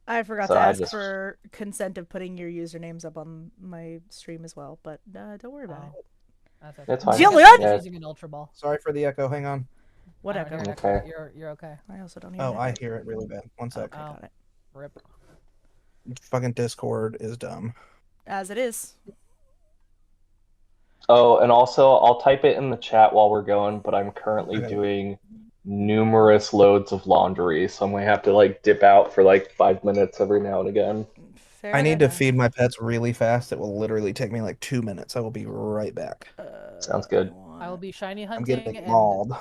I forgot So to I ask just for consent of putting your usernames up on my stream as well, but don't worry about Oh, that's okay. it's I fine. guess I'm Jillian! just Yeah. using an Ultra Ball. Sorry for the echo. Hang on. What I don't hear echo? an echo, Okay. but you're okay. I also don't hear Oh, an I echo. hear it really bad. One sec. Okay, Oh, got it. rip. Fucking Discord is dumb. As it is. Oh, and also I'll type it in the chat while we're going, but I'm currently Okay. doing numerous loads of laundry, so I might have to like dip out for like 5 minutes every now and again. Fair I need to enough. feed my pets really fast. It will literally take me like 2 minutes. I will be right back. Sounds good. I will be shiny I'm hunting getting and, mauled.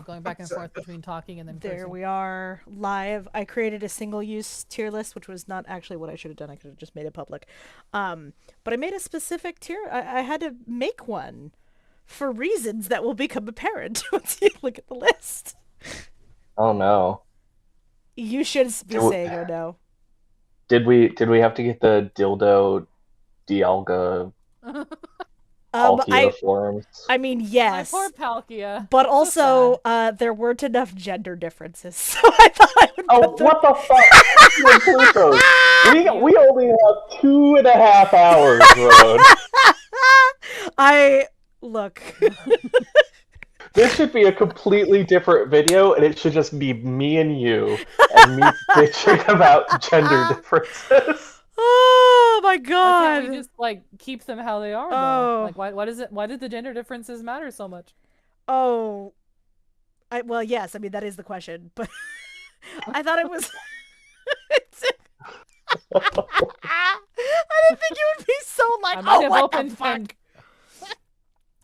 going back and forth between talking and then There cursing. we are, live. I created a single-use tier list, which was not actually what I should have done. I could have just made it public. But I made a specific tier. I had to make one for reasons that will become apparent once you look at the list. Oh no. You should be Do- saying, "Oh no." Did we have to get the dildo Dialga Althea forums? I mean, My yes, poor Palkia. but So also, sad. there weren't enough gender differences, so I thought I would Oh, put them. what the fuck? We only have 2.5 hours, Road. I look. This should be a completely different video, and it should just be me and you, and me bitching about gender differences. Oh my Why god. can't we just like keep them how they are though? Oh. Like why does it why did the gender differences matter so much? Oh. Well, yes, I mean that is the question, but I thought it was I didn't think you would be so like, I might oh, have what opened the fuck? and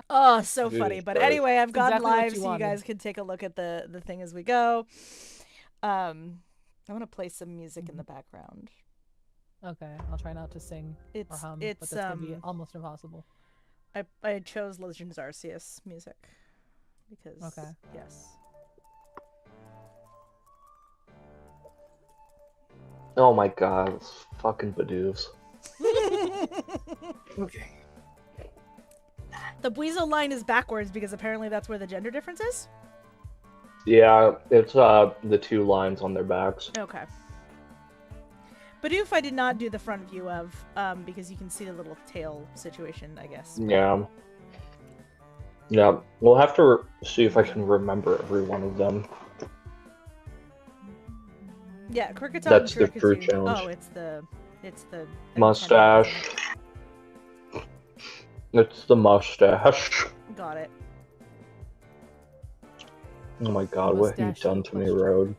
Oh, so Jesus funny. But Christ. anyway, I've gone exactly what live you so you wanted. guys can take a look at the thing as we go. I'm going to play some music in the background. Okay, I'll try not to sing or It's hum, but that's gonna be almost impossible. I chose Legends Arceus music because Okay. yes. Oh my god, it's fucking Badoos. Okay. The Buizo line is backwards because apparently that's where the gender difference is. Yeah, it's the two lines on their backs. Okay. Bidoof I did not do the front view of, because you can see the little tail situation, I guess. Yeah. Yeah, we'll have to see if I can remember every one of them. Yeah, Cricketot That's and the fruit Chirikazoo. challenge. Oh, it's the Mustache. It's the mustache. Got it. Oh my god, what have you Mustache done in to me, question. Road?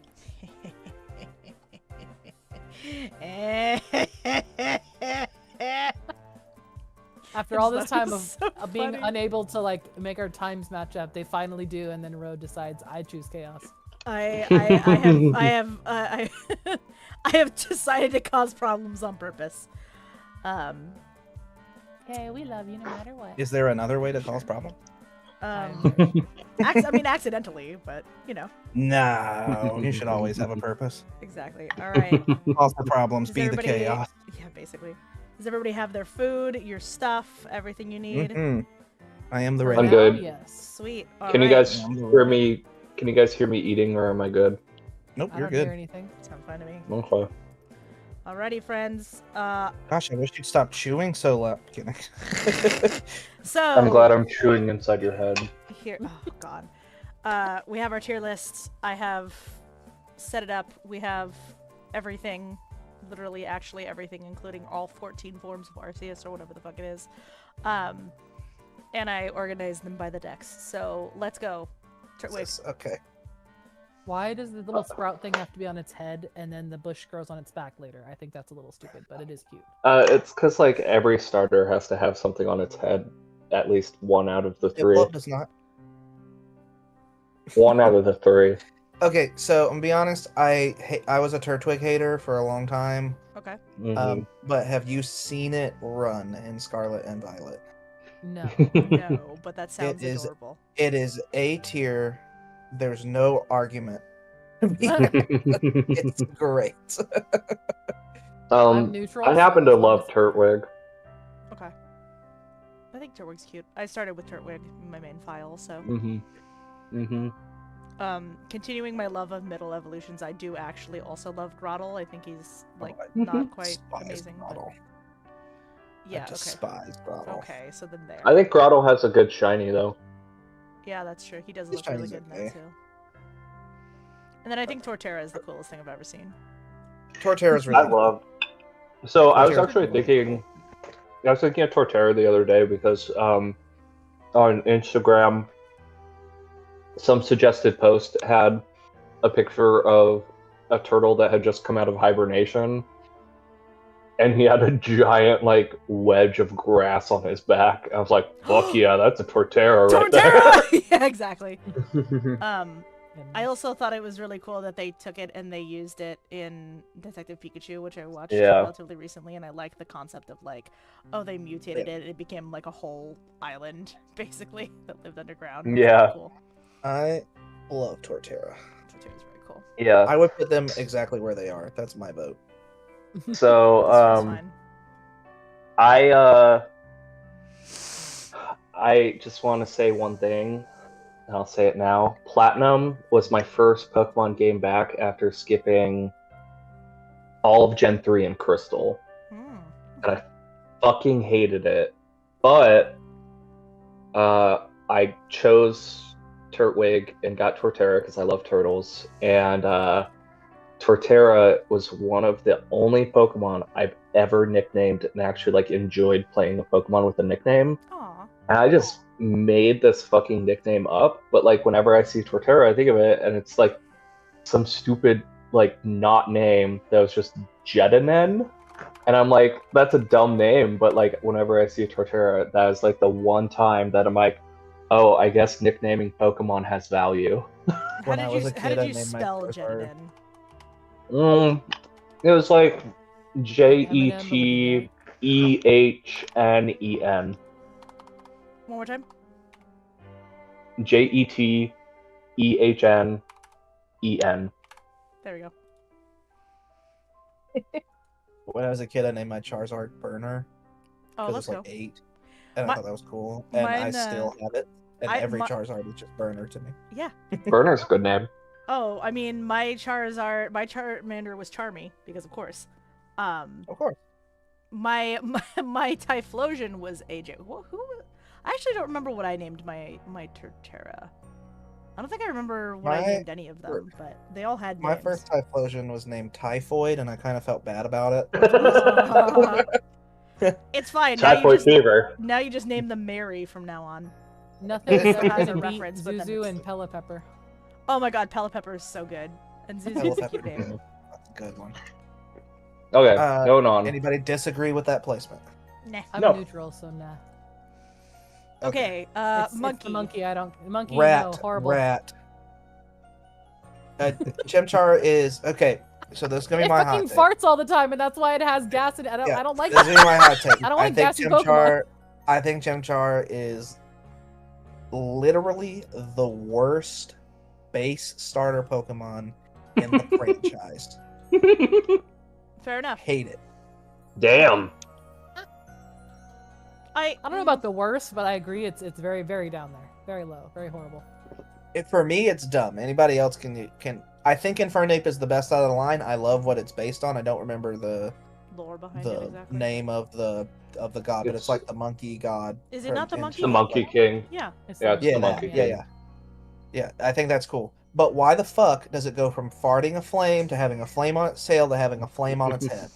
After all this That time was of so being funny. unable to like make our times match up, they finally do, and then Road decides I choose chaos. I have decided to cause problems on purpose. Hey, we love you no matter what. Is there another way to cause problem? I mean accidentally, but you know. No, you should always have a purpose. Exactly. All right. Cause the problems, Does be the everybody- chaos. Yeah, basically. Does everybody have their food, your stuff, everything you need? Mhm. I am the For ready. I'm now, good. Yes. Sweet. All Can you right. guys I'm the hear ready. me? Can you guys hear me eating, or am I good? Nope, I you're don't hear good. anything. Sounds fine to me. Okay. Alrighty, friends. Gosh, I wish you'd stop chewing so loud. Kidding. So I'm glad I'm chewing inside your head. here. Oh God. We have our tier list. I have set it up. We have everything, literally, actually everything, including all 14 forms of Arceus or whatever the fuck it is. And I organized them by the decks. So let's go. Wait. Okay. Why does the little sprout thing have to be on its head and then the bush grows on its back later? I think that's a little stupid, but it is cute. It's because like every starter has to have something on its head. At least one out of the three. Well, does not. One out of the three. Okay, so I'm gonna be honest. I was a Turtwig hater for a long time. Okay. Mhm. But have you seen it run in Scarlet and Violet? No. No, but that sounds is- adorable. It is A tier. There's no argument. It's great. I'm neutral. I so happen to as long love as- Turtwig. Okay. I think Turtwig's cute. I started with Turtwig in my main file, so. Mm-hmm. Mm-hmm. Continuing my love of middle evolutions, I do actually also love Grottle. I think he's like I not quite despise amazing, but Grottle. yeah, I despise Grottle. okay, so then there. I think Grottle has a good shiny though. Yeah, that's true. He does His look really shiny's good in okay. that too. And then I think Torterra is the coolest thing I've ever seen. Torterra's I really love. So I was Torterra's actually really thinking. I was thinking of Torterra the other day because on Instagram, some suggested post had a picture of a turtle that had just come out of hibernation, and he had a giant like wedge of grass on his back. I was like, "Fuck yeah, that's a Torterra right Torterra! Yeah, exactly. there." I also thought it was really cool that they took it and they used it in Detective Pikachu, which I watched Yeah. relatively recently, and I like the concept of like, oh, they mutated it and it became like a whole island, basically, that lived underground. It's Yeah. really cool. I love Torterra. Torterra's very cool. Yeah. I would put them exactly where they are. That's my vote. So That's fine. I just want to say one thing. And I'll say it now. Platinum was my first Pokemon game back after skipping all of Gen 3 and Crystal. And I fucking hated it. But I chose Turtwig and got Torterra because I love turtles. And Torterra was one of the only Pokemon I've ever nicknamed and actually like enjoyed playing a Pokemon with a nickname. Aw. And I just made this fucking nickname up, but like whenever I see Torterra, I think of it, and it's like some stupid like not name that was just Jedinen, and I'm like, that's a dumb name, but like whenever I see Torterra, that is like the one time that I'm like, oh, I guess nicknaming Pokemon has value. When I was a How kid, did I you named my spell Charizard. Jedinen? It was like Eminem, but with a JETEHNEN. One more time. JETEHNEN. There we go. When I was a kid, I named my Charizard Burner Oh, because let's it's like go. 8, and My- I thought that was cool. And I mine, still have it. And every my- Charizard is just Burner to me. Yeah. Burner's a good name. Oh, I mean, my Charmander was Charmy because of course. Of course. My Typhlosion was AJ. Who? I actually don't remember what I named my Torterra. I don't think I remember what I My- named any of them, but they all had My names. first Typhlosion was named Typhoid, and I kind of felt bad about it. It's fine. Typhoid fever. Now you just name them Mary from now on. Nothing's It ever has a gonna beat reference, but then Zuzu it's- and Pelipepper. Oh my god, Pelipepper is so good. And Zuzu's a cute name. Pelipepper. That's a good one. Okay, going on. Anybody disagree with that placement? Nah. I'm No. neutral, so nah. Okay, It's monkey. the monkey. I don't. Monkey. Rat. No, horrible. Rat. Chimchar is okay. So this is gonna be It my fucking hot take. farts all the time, and that's why it has gas. And I don't. Yeah, I don't like This is that. gonna be my hot take. I don't like think gassy Pokemon. I think Chimchar is literally the worst base starter Pokemon in the franchise. Fair enough. Hate it. Damn. I don't know about the worst, but I agree. It's very very down there, very low, very horrible. For me, it's dumb. Anybody else can. I think Infernape is the best out of the line. I love what it's based on. I don't remember the lore behind it exactly. name of the god, but it's like the monkey god. Is it not the in monkey? The Monkey King. Yeah. It's Yeah, the it's the Yeah, Monkey yeah, King. yeah. I think that's cool. But why the fuck does it go from farting a flame to having a flame on its tail to having a flame on its head?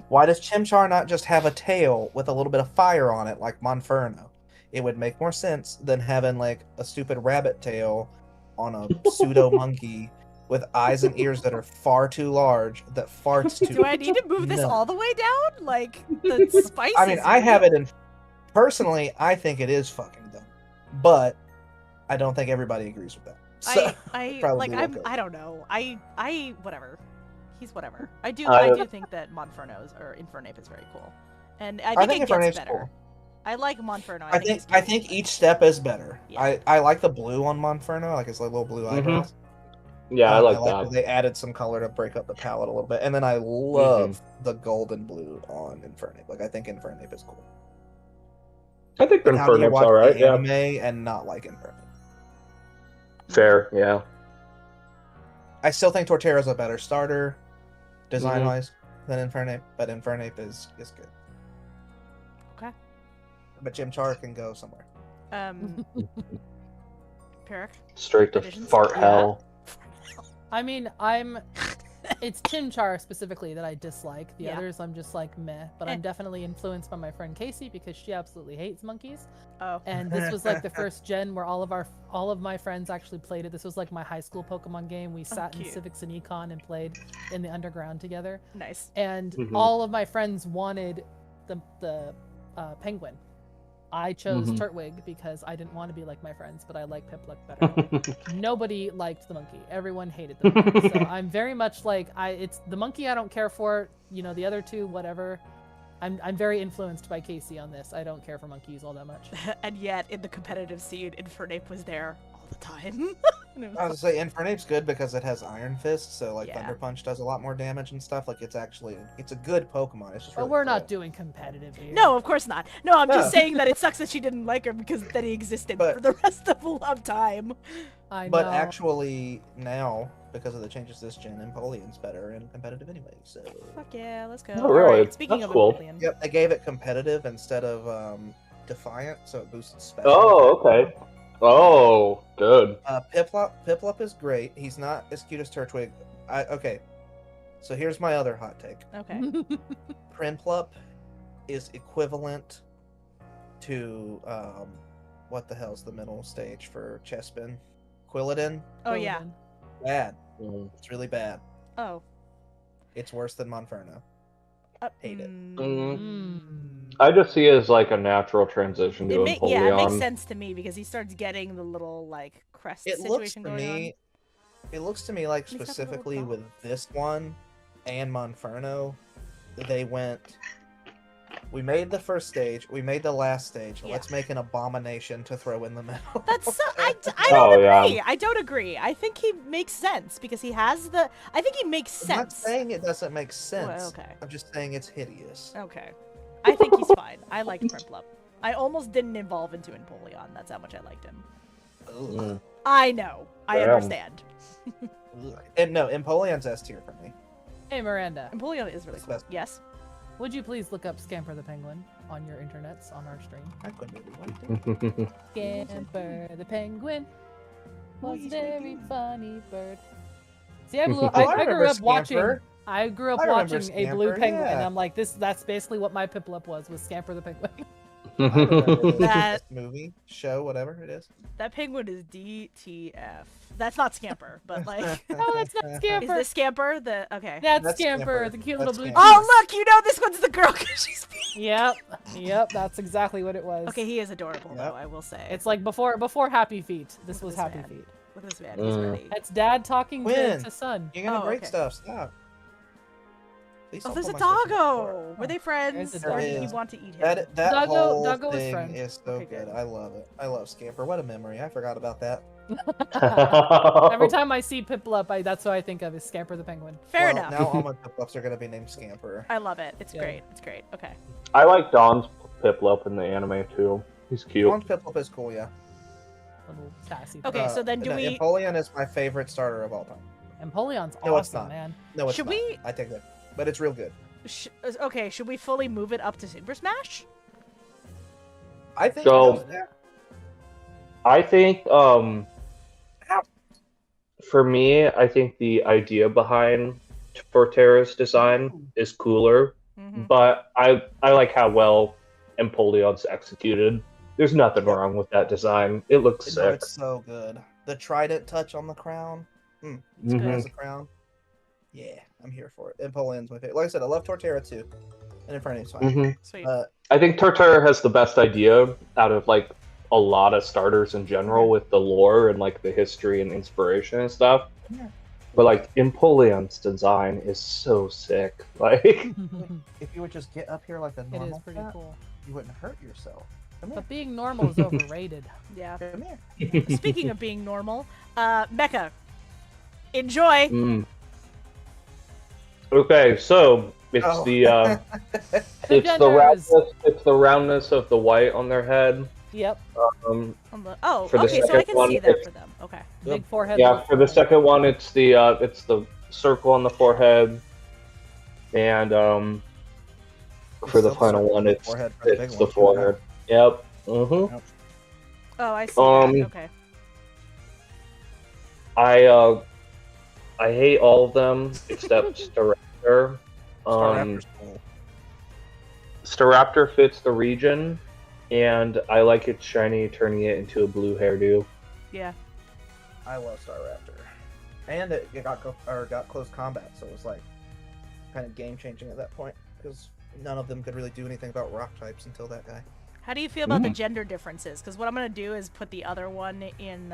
Why does Chimchar not just have a tail with a little bit of fire on it like Monferno? It would make more sense than having like a stupid rabbit tail on a pseudo monkey with eyes and ears that are far too large that farts too Do I need to move this No. all the way down? Like the spice. I mean, is I have it real. in. Personally, I think it is fucking dumb, but I don't think everybody agrees with that. So, I probably like won't go. I don't know. I whatever. He's whatever. I do think that Monferno's or Infernape is very cool, and I think it gets Infernape's better. cool. I like Monferno. I think each step is better. Yeah. I like the blue on Monferno, like his little blue eyebrows. Yeah, I like that that. they added some color to break up the palette a little bit, and then I love the golden blue on Infernape. Like I think Infernape is cool. I think But how do you Infernape's watch alright, the yeah. anime and not like Infernape? Fair, yeah. I still think Torterra's a better starter, design-wise, than Infernape, but Infernape is good. Okay. But Chimchar can go somewhere. Peric. Straight to Additions? fart Yeah. hell. I mean, it's Chimchar specifically that I dislike. The Yeah. others I'm just like meh. But Eh. I'm definitely influenced by my friend Casey because she absolutely hates monkeys. Oh. And this was like the first gen where all of my friends actually played it. This was like my high school Pokemon game. We sat in cute. Civics and Econ and played in the underground together. Nice. And Mhm. all of my friends wanted the penguin. I chose Mhm. Turtwig because I didn't want to be like my friends, but I like Piplup better. Nobody liked the monkey. Everyone hated the monkey. So I'm very much like it's the monkey I don't care for. You know, the other two, whatever. I'm very influenced by Casey on this. I don't care for monkeys all that much. And yet, in the competitive scene, Infernape was there all the time. And it was I was gonna say Infernape's good because it has Iron Fist, so like Yeah. Thunder Punch does a lot more damage and stuff. Like it's a good Pokemon. It's just But really we're not cool. doing competitive here. No, of course not. No, I'm just No. saying that it sucks that she didn't like her because that he existed But- for the rest of time. I know. But actually now, because of the changes this gen, Empoleon's better in competitive anyway. So Fuck yeah, let's go. Oh, really? Alright, speaking That's of cool. Empoleon. yep, they gave it competitive instead of Defiant, so it boosts special. Oh, okay. Oh, good. Piplup is great. He's not as cute as Turtwig. Okay, so here's my other hot take. Okay. Prinplup is equivalent to what the hell's the middle stage for Chespin? Quilladin? Oh yeah. Bad. Mm. It's really bad. Oh. It's worse than Monferno. Hate it. Mm. I just see it as like a natural transition to Empoleon. Yeah, it makes sense to me because he starts getting the little like crest It looks situation to going me. It looks to me like He's got the little specifically dot. with this one and Monferno, they went. We made the first stage. We made the last stage. Yeah. Let's make an abomination to throw in the middle. That's so, I Oh, don't yeah. agree. I don't agree. I think he makes sense because he has the. I think he makes I'm not sense. saying it doesn't make sense. Well, okay. I'm just saying it's hideous. Okay. I think he's fine. I liked Prinplup. I almost didn't evolve into Empoleon. That's how much I liked him. Ugh. Mm. I know. I Damn. understand. Ugh. And no, Empoleon's S tier for me. Hey Miranda, Empoleon is really It's cool. best. Yes. would you please look up Scamper the Penguin on your internets on our stream? I couldn't really want to. Scamper the Penguin was a Wee, very squeaky. funny bird. See, I grew Oh, up, I I grew remember up watching. Scamper. I grew up I remember watching a blue Scamper, penguin, yeah. and I'm like, that's basically what my Piplup was Scamper the Penguin. I remember this That- movie, show, whatever it is. That penguin is DTF. That's not Scamper, but like. No, that's not Is Scamper. this Scamper? The okay. That's That's Scamper, Scamper. the cute That's little blue. Scamper. Oh look, you know this one's the girl because she's. Yep, that's exactly what it was. Okay, he is adorable Yep. though. I will say. It's like before Happy Feet. This was This Happy man. Feet. Look at this man. He's Mm. ready. That's Dad talking Quinn. to son. You're gonna Oh, break okay. stuff. Stop. Please Oh, don't there's a put my stuff on the doggo. floor. Were they friends, There's a or did doggo. you want to eat him? That Doggo- whole Doggo is thing friend. is so Okay, good. good. I love it. I love Scamper. What a memory. I forgot about that. Every time I see Piplup, that's what I think of is Scamper the Penguin. Fair Well, enough. Now all my Piplups are gonna be named Scamper. I love it. It's Yeah. great. It's great. Okay. I like Don's Piplup in the anime too. He's cute. Orange Piplup is cool, yeah. Little sassy. Okay, thing. so then do no, we- Empoleon is my favorite starter of all time. Empoleon's No, it's awesome, not. man. No, it's Should not. we- I take that, but it's real good. Okay, should we fully move it up to Super Smash? I think. So- it goes there. I think for me, I think the idea behind Torterra's design is cooler, Mm-hmm. but I like how well Empoleon's executed. There's nothing Yep. wrong with that design. It looks No, sick. it's so good. The trident touch on the crown. Mhm. As a crown. Yeah, I'm here for it. Empoleon's my favorite. Like I said, I love Torterra too, and Infernape's fine. Mhm. Sweet. I think Torterra has the best idea out of like a lot of starters in general with the lore and like the history and inspiration and stuff. Yeah. But like Empoleon's design is so sick. Like If you would just get up here like a It normal is pretty cat, cool. you wouldn't hurt yourself. Come here. But being normal is overrated. Yeah. Come here. Speaking of being normal, Mecha, enjoy. mm. Okay, so it's Oh. the it's the genders. roundness of the white on their head. Yep. Oh, For the okay, so I second can one, see that it's- for them. Okay. Big forehead. Yeah, little for the forehead. second one, it's the circle on the forehead, and for the still the final circle on one, the it's forehead for the big the one, too, yeah. forehead. Yep. Mm-hmm. Yep. Oh, I see. That. Okay. I hate all of them except Staraptor. Staraptor's cool. Staraptor fits the region, and I like it shiny, turning it into a blue hairdo. Yeah. I love Staraptor. And it got close combat, so it was like kind of game changing at that point because none of them could really do anything about rock types until that guy. How do you feel about the gender differences? Because what I'm gonna do is put the other one in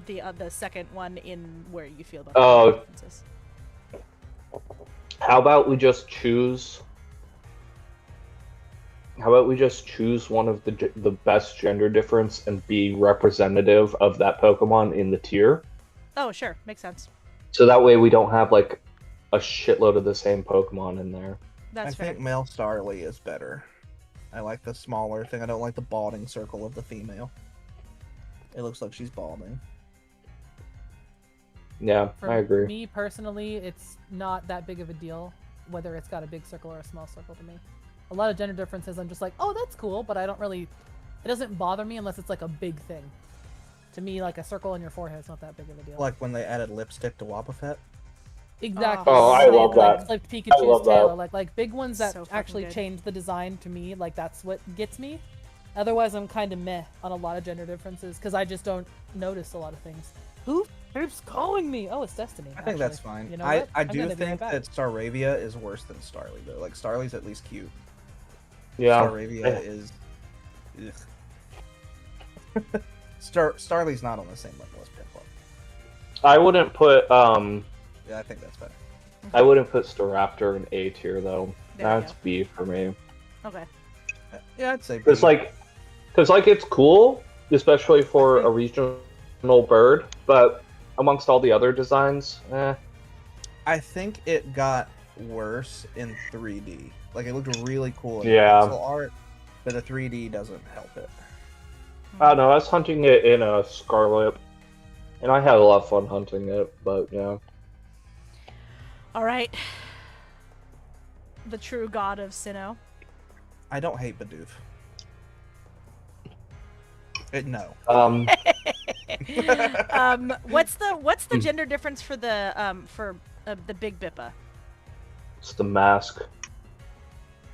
the second one in where you feel about the gender differences. How about we just choose? How about we just choose one of the best gender difference and be representative of that Pokemon in the tier? Oh, sure, makes sense. So that way we don't have like a shitload of the same Pokemon in there. That's I fair. think male Starly is better. I like the smaller thing. I don't like the balding circle of the female. It looks like she's balding. Yeah, For I agree. me personally, it's not that big of a deal whether it's got a big circle or a small circle to me. A lot of gender differences, I'm just like, oh, that's cool, but I don't really. It doesn't bother me unless it's like a big thing. To me, like a circle on your forehead is not that big of a deal. Like when they added lipstick to Wobbuffet. Exactly. Oh, I love that. Like I Pikachu's love tail, that. like big ones that So fucking actually good. change the design to me. Like that's what gets me. Otherwise, I'm kind of meh on a lot of gender differences because I just don't notice a lot of things. Who keeps calling me? Oh, it's Destiny. I think that's fine. You know I what? I I'm do gonna be right think back. that Staravia is worse than Starly though. Like Starly's at least cute. Yeah. Staravia is. Ugh. Starly's not on the same level as Piplup. I wouldn't put Yeah, I think that's better. I wouldn't put Staraptor in A tier though. There we That's go. B for me. Okay. Yeah, I'd say. Cause B. like it's cool, especially for a regional bird, but amongst all the other designs, I think it got worse in 3D. Like it looked really cool in Yeah. pixel art, but the 3D doesn't help it. I don't know. I was hunting it in a Scarlet, and I had a lot of fun hunting it. But yeah, All right. The true god of Sinnoh. I don't hate Bidoof. No. What's Hmm. the gender difference for the big Bippa? it's the mask.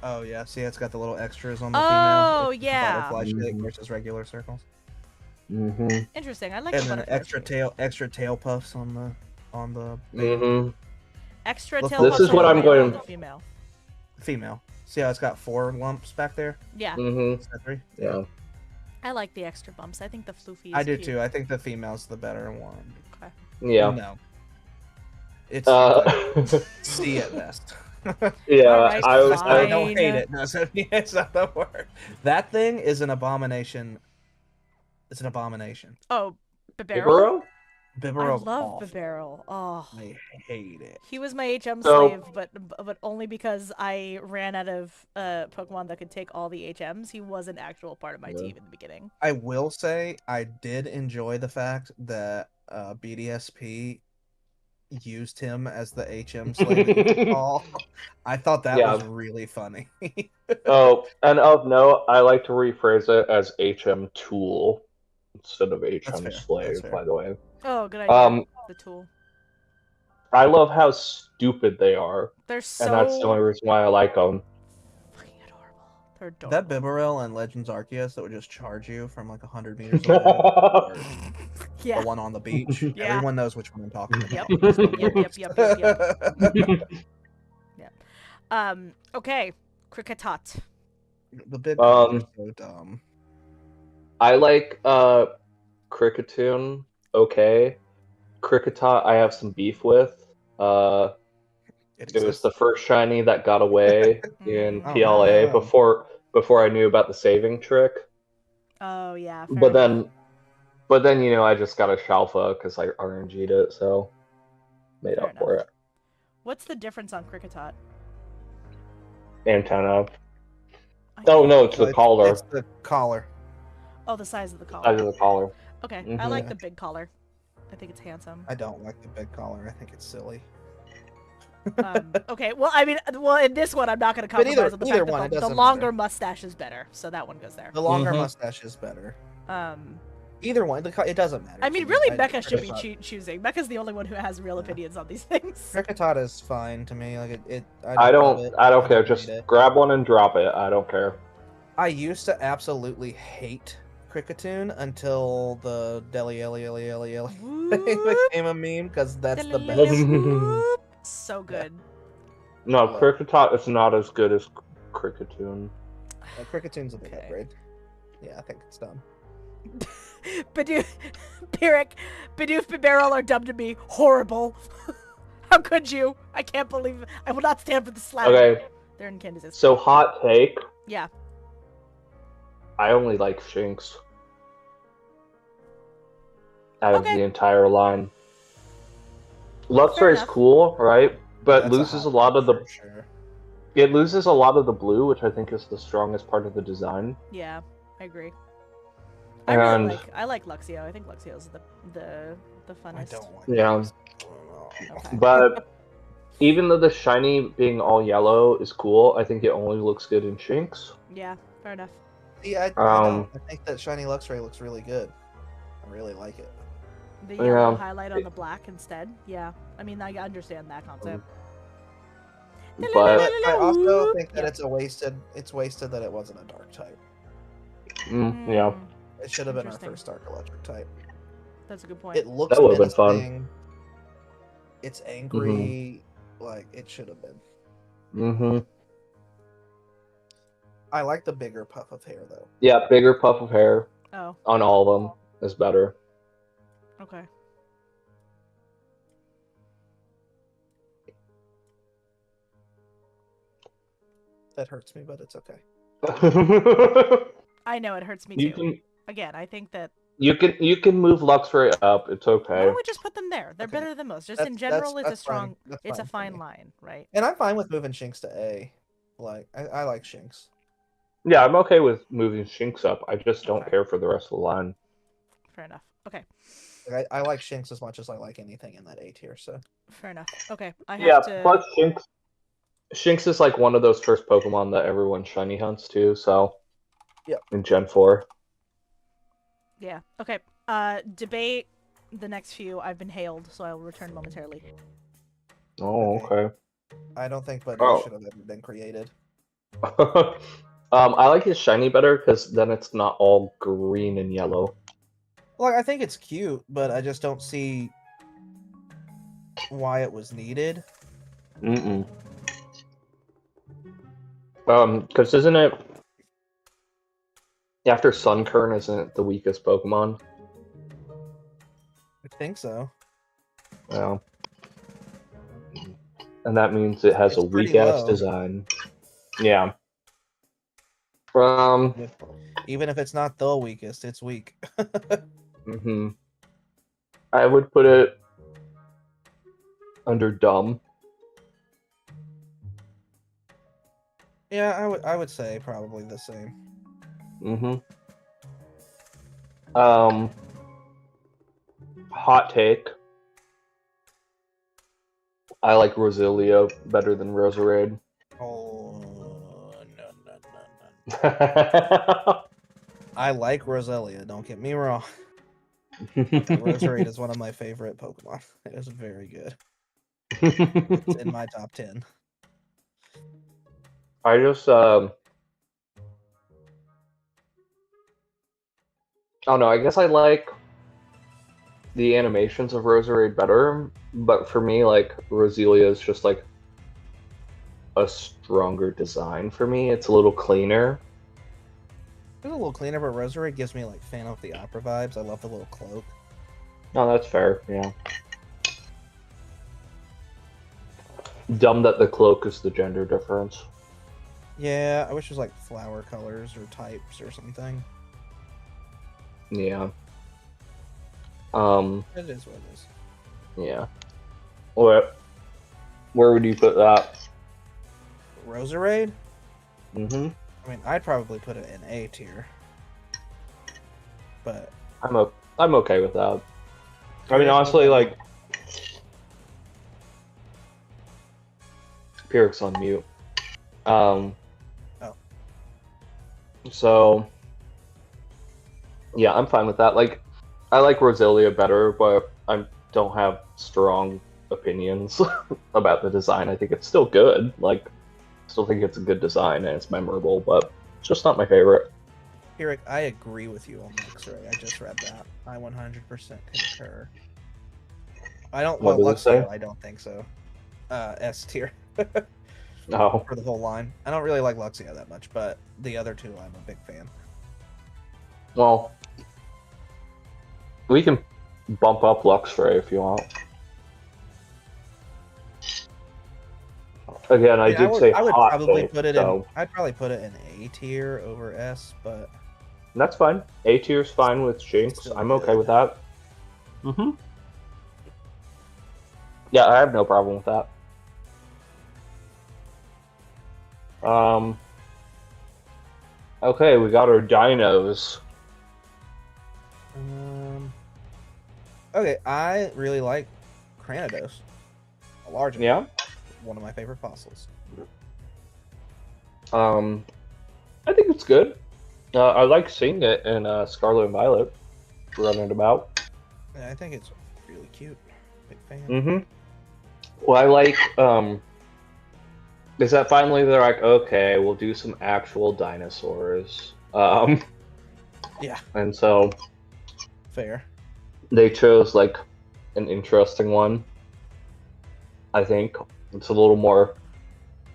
Oh yeah, see, it's got the little extras on the Oh, female. It's yeah. Butterfly shape Mhm. versus regular circles, Mm-hmm. Interesting. I like and the then butterfly extra shape. tail puffs on the Mm-hmm. Extra This tail is puffs what on I'm the male going- and the female. female. See how it's got 4 lumps back there? Yeah, Mm-hmm. Is that 3? Yeah. I like the extra bumps. I think the floofy is I do cute. too. I think the female's the better one. Okay. Yeah. No. It's Uh, C at best. yeah. Alright, I was. I don't fine. hate it. No, so, it's not the word. That thing is an abomination. It's an abomination. Oh, Bibarel? Bibarel? I Bibarel's love awful. Bibarel. Oh. I hate it. He was my HM So- slave, but only because I ran out of Pokemon that could take all the HMs. He was an actual part of my Yeah. team in the beginning. I will say I did enjoy the fact that BDSP used him as the HM slave that you could call. I thought that Yeah. was really funny. Oh, and of note, I like to rephrase it as HM tool instead of HM fair, slave. that's fair. By the way, Oh, good idea. Um, The tool. I love how stupid they are, They're so and that's the only reason why I like them. fucking adorable. They're adorable. That Bibarel and Legends Arceus that would just charge you from like 100 meters away. Or Yeah. the one on the beach. Yeah. Everyone knows which one I'm talking Yep. about. Yep. Okay. Cricketot. The big Um, ones are so dumb. I like Cricketune. Okay, Cricketot. I have some beef with. It was exists. the first shiny that got away in Oh, PLA no. before I knew about the saving trick. Oh yeah. Fair But enough. then I just got a Shalfa because I RNG'd it, so made Fair up for enough. it. What's the difference on Cricketot? Antenna. Oh no, it's the collar. It's the collar. Oh, the size of the collar. Size of the collar. Okay, I Mhm. like Yeah. the big collar. I think it's handsome. I don't like the big collar. I think it's silly. Okay, well, I mean, in this one, I'm not going to But compromise on the either fact one, it that the doesn't longer matter. mustache is better, so that one goes there. The longer Mhm. mustache is better. Um, Either one, it doesn't matter. I to mean, me. really, Mecha should be Krikatat- choosing. Mecha's the only one who has real Yeah. opinions on these things. Krikatat is fine to me. Like I love don't. it. I don't care. hate Just it. grab one and drop it. I don't care. I used to absolutely hate Cricketoon until the Deli Ellie became a meme because that's the best. Whoop. So good. No, Love Krikatot is not as good as Cricketoon. Cricketoon's a big Okay. upgrade. Yeah, I think it's done. Bidoof, Pyrrhic, Bidoof and Barrel are dubbed to me horrible. How could you? I can't believe it. I will not stand for the slap. Okay, They're in Candace's. so hot take. Yeah. I only like Shinx out of Okay. the entire line. Fair Luxray's enough. cool, right? But That's loses a hot lot of the. for sure. It loses a lot of the blue, which I think is the strongest part of the design. Yeah, I agree. And I like Luxio. I think Luxio's the I funnest. don't like Yeah. those. Okay. but even though the shiny being all yellow is cool, I think it only looks good in Shinx. Yeah, fair enough. See, I Um, don't. I think that shiny Luxray looks really good. I really like it. The yellow Yeah. highlight on the black instead. Yeah, I mean, I understand that concept. But But I also think that Yeah. it's wasted that it wasn't a dark type. yeah, Mm, It should have been our Interesting. first dark electric type. That's a good point. It looks That would've been fun. menacing. It's angry. Like it should have been. mm-hmm. I like the bigger puff of hair though. Yeah, bigger puff of hair Oh, on all of them is better. okay. That hurts me, but it's okay. I know it hurts me you too. can Again, I think that you can move Luxray up. It's why okay. don't we just put them there? They're Okay. better than most. Just That's- in general, it's a that's fine. strong, That's it's a fine for fine me. line, right? And I'm fine with moving Shinx to A. Like I like Shinx. Yeah, I'm okay with moving Shinx up. I just don't Okay. care for the rest of the line. Fair enough. Okay, Like, I like Shinx as much as I like anything in that A tier. So fair enough. Okay, I have Yeah, to. plus Shinx is like one of those first Pokemon that everyone shiny hunts too. So Yep. in Gen 4. Yeah. Okay. Debate the next few. I've been hailed, so I will return momentarily. Oh, okay. I don't think Buddy Oh. should have ever been created. I like his shiny better because then it's not all green and yellow. Like I think it's cute, but I just don't see why it was needed. Mm-mm. Because isn't it after Sunkern, isn't it the weakest Pokemon? I think so. Yeah. And that means it has It's a pretty weak-ass low. design. Yeah. Even if it's not the weakest, it's weak. Mm-hmm. I would put it under dumb. Yeah, I would say probably the same. Mm-hmm. Hot take. I like Roselia better than Roserade. Oh no. I I like Roselia, don't get me wrong. Roserade is one of my favorite Pokemon. It is very good. It's in my top 10. I just oh no, I guess I like the animations of Roserade better, but for me, like, Roselia is just like a stronger design for me. It's a little cleaner. It's a little cleaner, but Roserade gives me like Phantom of the Opera vibes. I love the little cloak. No, that's fair, yeah. Dumb that the cloak is the gender difference. Yeah, I wish it was like flower colors or types or something. Yeah. It is what it is. Yeah. Where would you put that? Roserade? Mm-hmm. I mean, I'd probably put it in A tier, but I'm okay with that. I mean, Pyrrhic, what honestly, about like, Pyrrhic's on mute. Oh. So, yeah, I'm fine with that. Like, I like Roselia better, but I don't have strong opinions about the design. I think it's still good. Like, still think it's a good design and it's memorable, but it's just not my favorite. Pyrrhic, I agree with you on Luxray. I just read that. I 100% concur. I don't. What Well, does it say? Luxio, I don't think so. S tier Oh, for the whole line. I don't really like Luxio that much, but the other two, I'm a big fan. well, we can bump up Luxray if you want. Again, I Yeah, did say I would hot probably take, put it so in. I'd probably put it in A tier over S, but that's fine. A tier's fine with Jinx. still I'm okay good. with that. Mm-hmm. Yeah, I have no problem with that. Okay, we got our dinos. Okay, I really like Cranidos. A large one. Yeah. One of my favorite fossils. I think it's good. I like seeing it in Scarlet and Violet running about. Yeah, I think it's really cute. Big fan. Mm-hmm. Well, I like is that finally they're like, okay, we'll do some actual dinosaurs. Yeah, And so fair. they chose like an interesting one. I think it's a little more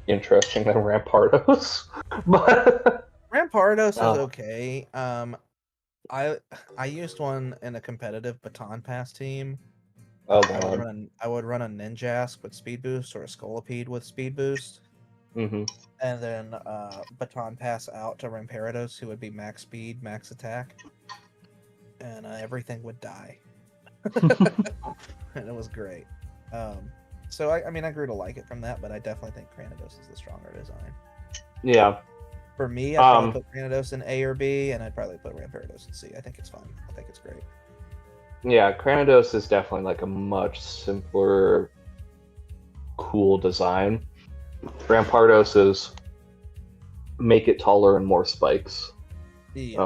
interesting than Rampardos, but Rampardos is Oh. okay. I used one in a competitive baton pass team. oh I would god. run a Ninjask with speed boost or a Scolipede with speed boost, Mm-hmm. and then baton pass out to Rampardos, who would be max speed, max attack, and everything would die, and it was great. So I mean, I grew to like it from that, but I definitely think Cranidos is the stronger design. Yeah. For me, I'd probably put Cranidos in A or B, and I'd probably put Rampardos in C. I think it's fun. I think it's great. Yeah, Cranidos is definitely like a much simpler, cool design. Rampardos is make it taller and more spikes. Yeah.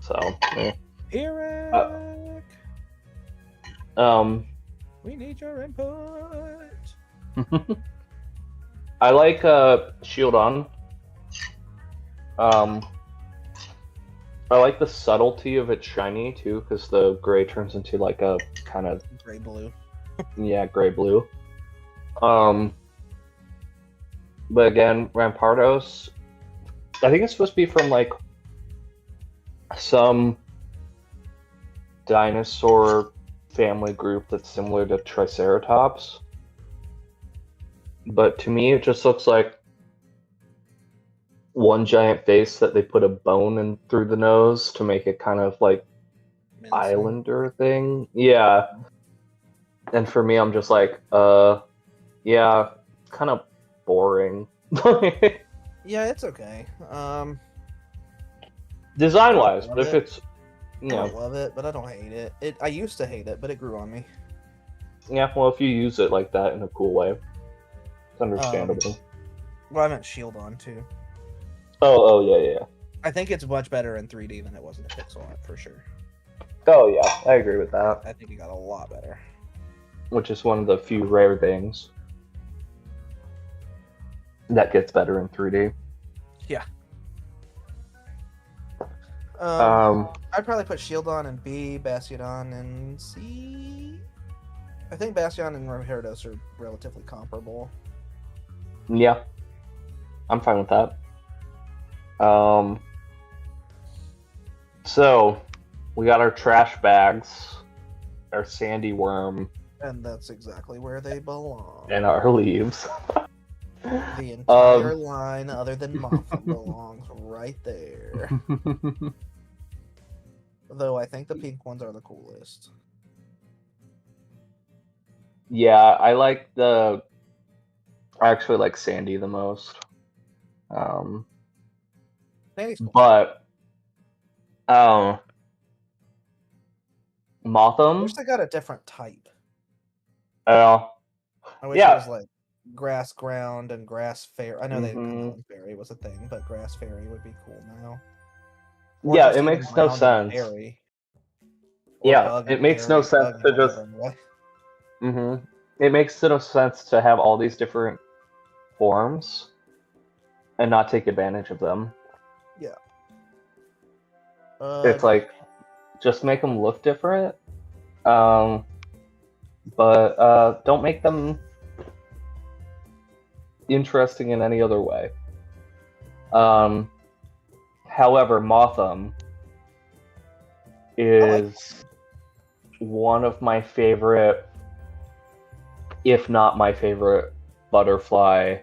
So yeah. Pyrrhic, Um, we need your input. I like Shieldon. I like the subtlety of its shiny too, because the gray turns into like a kind of Gray blue. yeah, gray blue. But again, Rampardos, I think it's supposed to be from like some dinosaur family group that's similar to Triceratops. But to me, it just looks like one giant face that they put a bone in through the nose to make it kind of like Menacing. Islander thing. Yeah. And for me, I'm just like, yeah, kind of boring. Yeah, it's okay. Design wise, I don't but if love it. it's, I you don't know, love it, but I don't hate it. I used to hate it, but it grew on me. yeah, well, if you use it like that in a cool way, it's understandable. Well, I meant Shield on too. Oh, yeah. I think it's much better in 3D than it was in the pixel art for sure. Oh, yeah, I agree with that. I think it got a lot better. Which is one of the few rare things that gets better in 3D. Yeah. Um, I'd probably put Shieldon in B, Bastiodon in C. I think Bastion and Rampardos are relatively comparable. yeah, I'm fine with that. So we got our trash bags, our sandy worm, And that's exactly where they belong. and our leaves. The entire line, other than Mothra, belongs right there. Though I think the pink ones are the coolest. Yeah, I actually like Sandy the most. Danny's cool. But I Motham, wish they got a different type. uh, I wish Yeah. it was like grass ground and grass fairy. I know they didn't come Mhm. out when fairy was a thing, but grass fairy would be cool now. Or yeah, just it even makes no ground and sense. fairy. Or Yeah, bug it and makes no fairy, sense bug and to just. whatever. What? It makes no sense to have all these different forms and not take advantage of them. Yeah. It's like just make them look different, but don't make them interesting in any other way. However, Motham is one of my favorite, if not my favorite, butterfly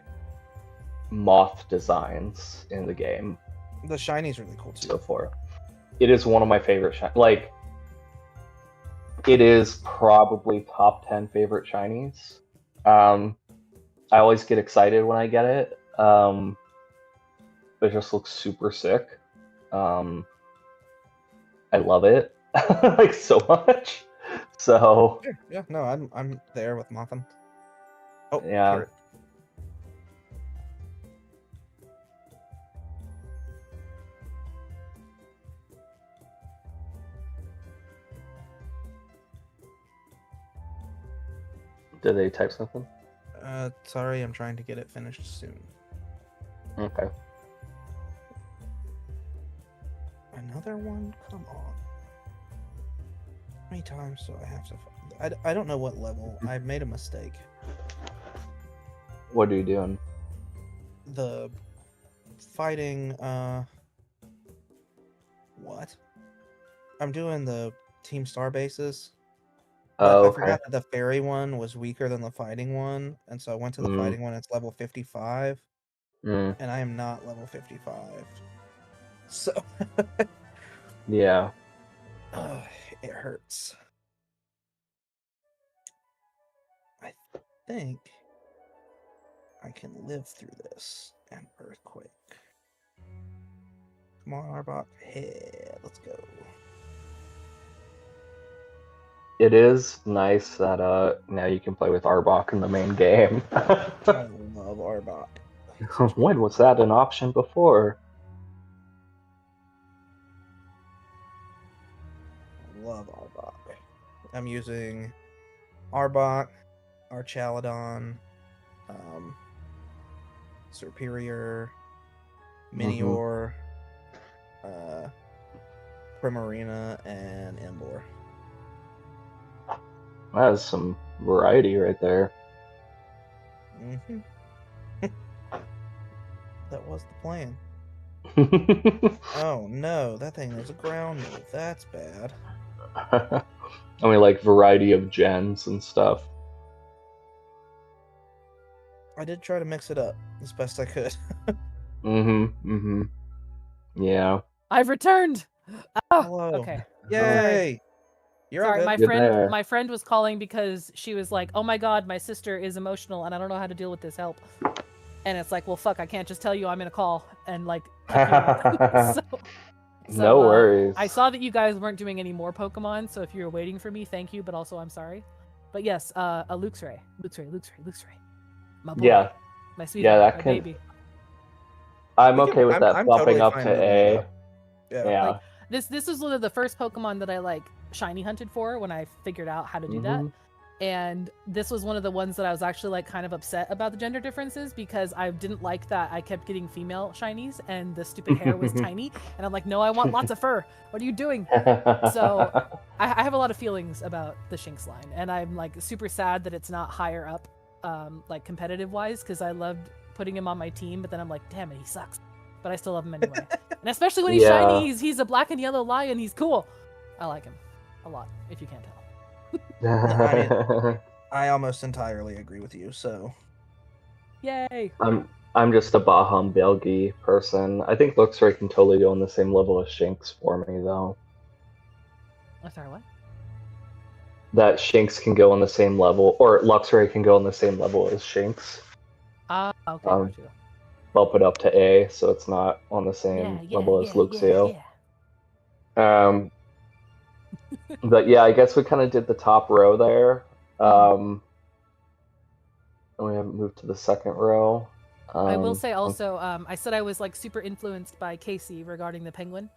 moth designs in the game the shiny's really cool too. so far. It is one of my favorite like it is probably top 10 favorite shinies. I always get excited when I get it. It just looks super sick. I love it like so much. So Yeah, no, I'm there with Motham. Oh, yeah. Carrot. Did they type something? Sorry, I'm trying to get it finished soon. Okay. Another one? Come on. How many times do I have to... I don't know what level. I made a mistake. What are you doing? The fighting, What? I'm doing the Team Star bases. But Oh, I okay. forgot that the fairy one was weaker than the fighting one, and so I went to the Mm. fighting one, it's level 55, Mm. and I am not level 55. So... Yeah. it hurts. I think I can live through this. And earthquake. Come on, Arbok. Hey, let's go. It is nice that now you can play with Arbok in the main game. I love Arbok. When was that an option before? I love Arbok. I'm using Arbok, Archaladon, Superior, Minior, Primarina, and Embor. That is some variety right there. Mm-hmm. That was the plan. Oh no, that thing is a ground move. That's bad. I mean, like variety of gens and stuff. I did try to mix it up as best I could. Yeah. I've returned. Oh, Hello. okay. Yay! You're all Sorry, good. Good there. my friend was calling because she was like, "Oh my god, my sister is emotional and I don't know how to deal with this. Help." And it's like, "Well, fuck, I can't just tell you I'm in a call and like kick you out." No worries. I saw that you guys weren't doing any more Pokemon, so if you were waiting for me, thank you, but also I'm sorry. But yes, a Luxray. My boy. Yeah. My sweetheart, that my can- baby. I'm okay with that I'm bumping totally up fine to moving A. it up. Yeah. Like, this is one of the first Pokemon that I like shiny hunted for when I figured out how to do that. And this was one of the ones that I was actually like kind of upset about the gender differences because I didn't like that I kept getting female shinies and the stupid hair was tiny. And I'm like, no, I want lots of fur. What are you doing? So I have a lot of feelings about the Shinx line, and I'm like super sad that it's not higher up, like competitive wise, because I loved putting him on my team, but then I'm like, damn it, he sucks. But I still love him anyway. And especially when he's Yeah. shiny, he's a black and yellow lion. He's cool. I like him a lot, if you can't tell. I almost entirely agree with you, so... Yay! I'm just a Baham Belgi person. I think Luxray can totally go on the same level as Shinx for me, though. I'm sorry, what? That Shinx can go on the same level, or Luxray can go on the same level as Shinx. Okay, got you. bump it up to A, so it's not on the same level as Luxio. But yeah, I guess we kind of did the top row there. And we haven't moved to the second row. I will say also, I said I was like super influenced by Casey regarding the penguin,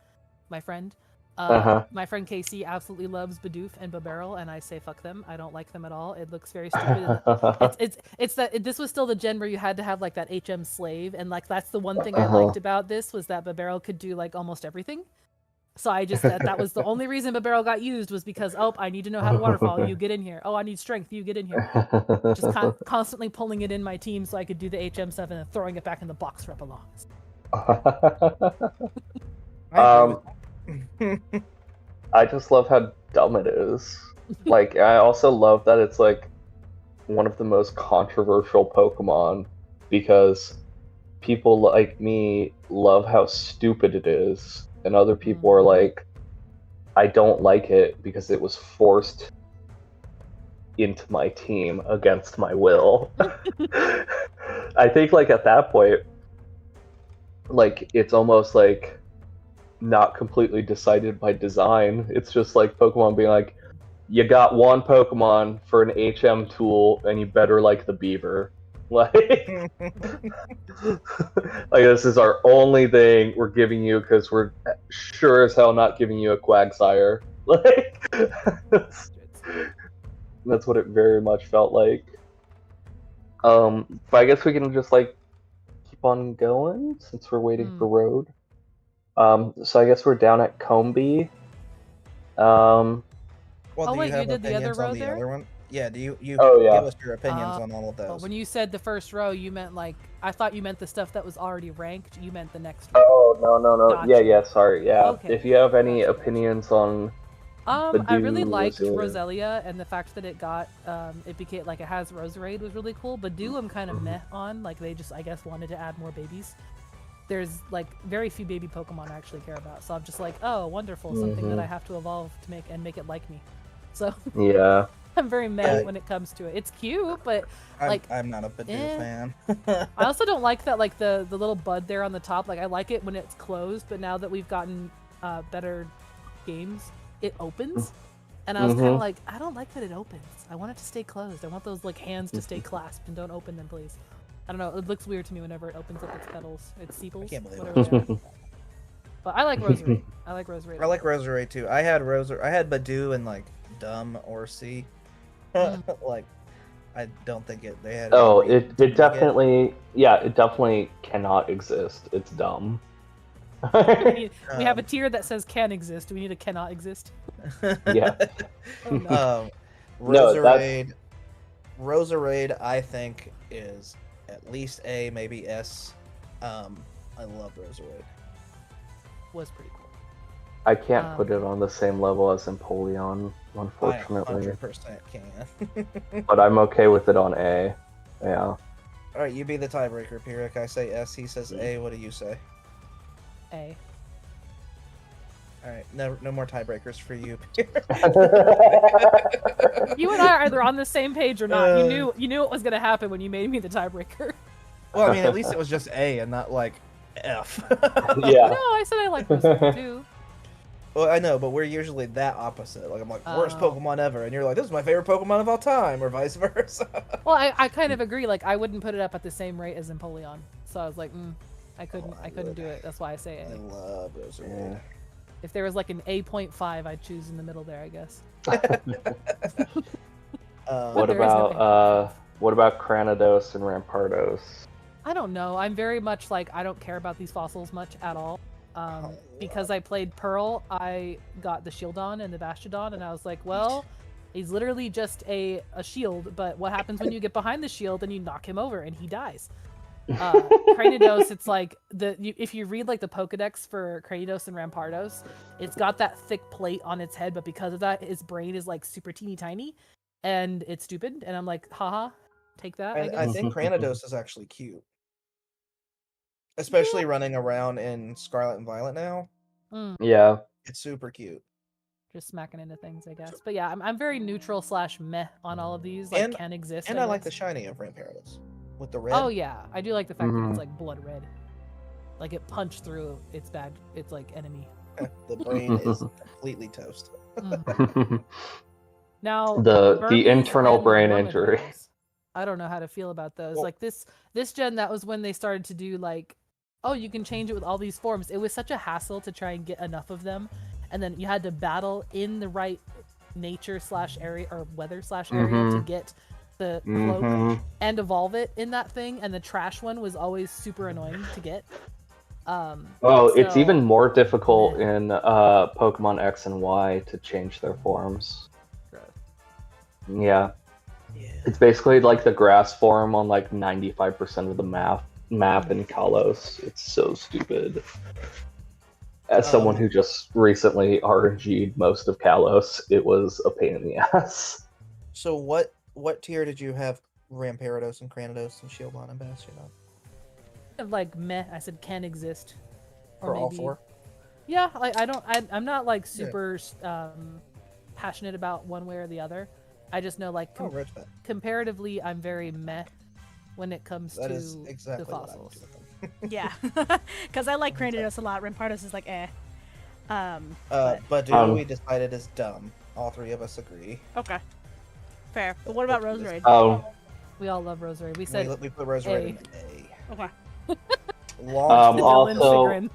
my friend. My friend Casey absolutely loves Bidoof and Babarrel, and I say fuck them. I don't like them at all. It looks very stupid. It's that this was still the gen where you had to have like that HM slave, and like that's the one thing I liked about this was that Babarrel could do like almost everything. So I just that was the only reason Babarrel got used was because I need to know how to waterfall. You get in here. Oh, I need strength. You get in here. Just constantly pulling it in my team so I could do the HM stuff and then throwing it back in the box where it belongs. I just love how dumb it is. Like, I also love that it's like one of the most controversial Pokemon because people like me love how stupid it is, and other people are like, I don't like it because it was forced into my team against my will. I think like at that point, like it's almost like not completely decided by design. It's just like Pokemon being like, you got one Pokemon for an HM tool and you better like the beaver. Like, like this is our only thing we're giving you because we're sure as hell not giving you a Quagsire. Like, that's what it very much felt like. But I guess we can just like keep on going since we're waiting for Road. So I guess we're down at Combi. Well, do wait, you have you did the other opinions row on the there? other one? Yeah, do you yeah. give us your opinions on all of those? Well, when you said the first row, you meant like I thought you meant the stuff that was already ranked. You meant the next row. Oh no. Gotcha. Yeah, sorry. Yeah. Okay. If you have any Gotcha. opinions on I really liked Roselia. Roselia, and the fact that it got it became like it has Roserade was really cool. Badoo I'm kind of meh on, like they just I guess wanted to add more babies. There's like very few baby Pokemon I actually care about, so I'm just like, oh, wonderful, something that I have to evolve to make it like me. So yeah, I'm very meh when it comes to it. It's cute, but like I'm not a Badoo fan. I also don't like that like the little bud there on the top. Like I like it when it's closed, but now that we've gotten better games, it opens. And I was kind of like, I don't like that it opens. I want it to stay closed. I want those like hands to stay clasped and don't open them, please. I don't know. It looks weird to me whenever it opens up its petals, its sepals. I can't believe it. But I like Roserade. I like Roserade. I like Roserade too. I had Badoo and like Dumb or C. Like, I don't think they had. Oh, it definitely, it definitely cannot exist. It's dumb. we have a tier that says can exist. Do we need a cannot exist? Yeah. Oh, no. Roserade, I think is at least A, maybe S. I love Roserade. Was pretty cool. I can't put it on the same level as Empoleon, unfortunately. I 100% can. But I'm okay with it on A. Yeah. Alright, you be the tiebreaker, Pyrrhic. I say S, he says A. What do you say? A. Alright, no more tiebreakers for you. You and I are either on the same page or not. You knew what was gonna happen when you made me the tiebreaker. Well, I mean, at least it was just A and not like F. Yeah. No, I said I like Roserade too. Well, I know, but we're usually that opposite. Like, I'm like, worst Pokemon ever, and you're like, this is my favorite Pokemon of all time, or vice versa. Well, I kind of agree. Like, I wouldn't put it up at the same rate as Empoleon. So I was like, I couldn't do it. That's why I say A. I love Roserade. Yeah. If there was like an A.5, I'd choose in the middle there, I guess. What about Cranidos and Rampardos? I don't know. I'm very much like, I don't care about these fossils much at all. Because I played Pearl, I got the Shieldon and the Bastiodon, and I was like, well, he's literally just a shield, but what happens when you get behind the shield and you knock him over and he dies? Cranidos, it's like, if you read like the Pokedex for Cranidos and Rampardos, it's got that thick plate on its head, but because of that, his brain is like super teeny tiny, and it's stupid, and I'm like, haha, take that. I think Cranidos is actually cute. Especially running around in Scarlet and Violet now. Yeah. It's super cute. Just smacking into things, I guess. But yeah, I'm very neutral / meh on all of these. Like, can exist. And I like the shiny of Rampardos. with the red. Oh yeah, I do like the fact that Mhm. it's like blood red. Like it punched through its bad. It's like enemy. The brain is completely toast. Mm. Now The Burmese internal and brain injury. Wormadams, I don't know how to feel about those. Well- Like this gen, that was when they started to do like, oh, you can change it with all these forms. It was such a hassle to try and get enough of them, and then you had to battle in the right nature / area or weather / area to Mhm. get the cloak Mhm. and evolve it in that thing. And the trash one was always super annoying to get. Oh, it's so- even more difficult Meh. in Pokemon X and Y to change their forms. Yeah, Yeah. it's basically like the grass form on like 95% of the map in Kalos. It's so stupid. As someone who just recently RNG'd most of Kalos, it was a pain in the ass. So what tier did you have Ramparados and Cranidos and Shieldon and Bastion on? Like meh, I said can exist. Or For all maybe- four? Yeah, I'm not like super passionate about one way or the other. I just know like Oh, respect. comparatively, I'm very meh when it comes That to is exactly the what I would fossils. do with them. Yeah, because I like Cranidos a lot. Rampardos is like But Um, we decided is dumb. All three of us agree. okay, fair. But what about Roserade? We all love Rosary. We said We put Roserade A. in A. Okay. Long to also- Dylan chagrin.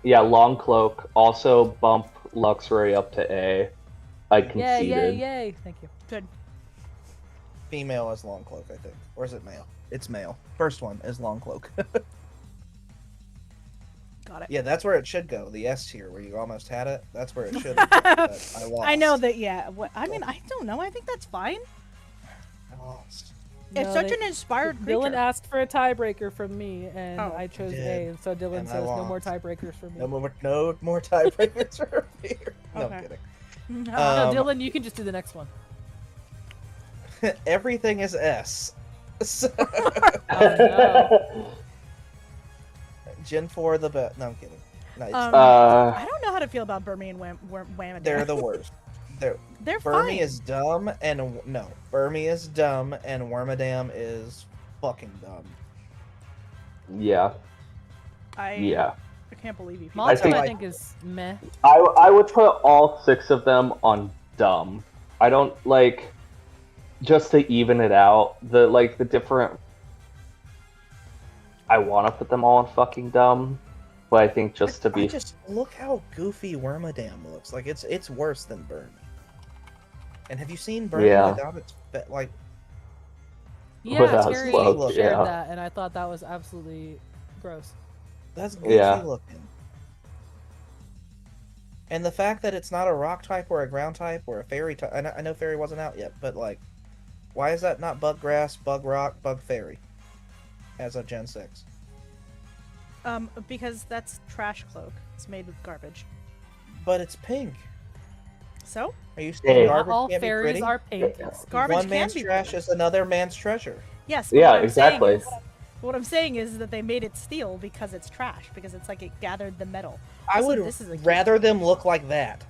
Yeah, Long Cloak. Also bump Luxray up to A. I Yay, conceded. yay, yay! Thank you. Good. female is Long Cloak, I think. Or is it male? It's male. First one is Long Cloak. Got it. Yeah, that's where it should go. The S tier, where you almost had it. That's where it should. I lost. I know that. Yeah. I mean, I don't know. I think that's fine. I lost. It's No, such they- an inspired Dylan creature. asked for a tiebreaker from me, and Oh. I chose did. A, and so Dylan And I says no more lost. tiebreakers for me. No more tiebreakers for here. No, I'm Okay. kidding. No, Um, Dylan, you can just do the next one. Everything is S. So- Oh, Gen 4 the best. No, I'm kidding. No, it's- I don't know how to feel about Burmy and Whammadam. they're the worst. They're fine. Burmy is dumb and no. Burmy is dumb and Wormadam is fucking dumb. Yeah, I yeah. I can't believe you. people- Monster, think- I think, is meh. I would put all 6 of them on dumb. I don't like just to even it out. The different. I want to put them all on fucking dumb, but I think just to I be just look how goofy Wormadam looks. Like it's worse than Burmy. And have you seen Burmy Yeah. without its like? Yeah, Without Terry cloak, shared yeah. that, and I thought that was absolutely gross. That's goofy Yeah. looking. And the fact that it's not a rock type or a ground type or a fairy type. I know fairy wasn't out yet, but like, why is that not bug grass, bug rock, bug fairy as of Gen 6? Because that's trash cloak. It's made with garbage. But it's pink. So Are you saying Hey. Not garbage all can't be fairies pretty? are pink. garbage One can man's be trash pretty. is another man's treasure. Yes. But Yeah, what I'm saying exactly. is- what I'm saying is that they made it steel because it's trash. Because it's like it gathered the metal. I Also, would this is a cute rather thing. them look like that.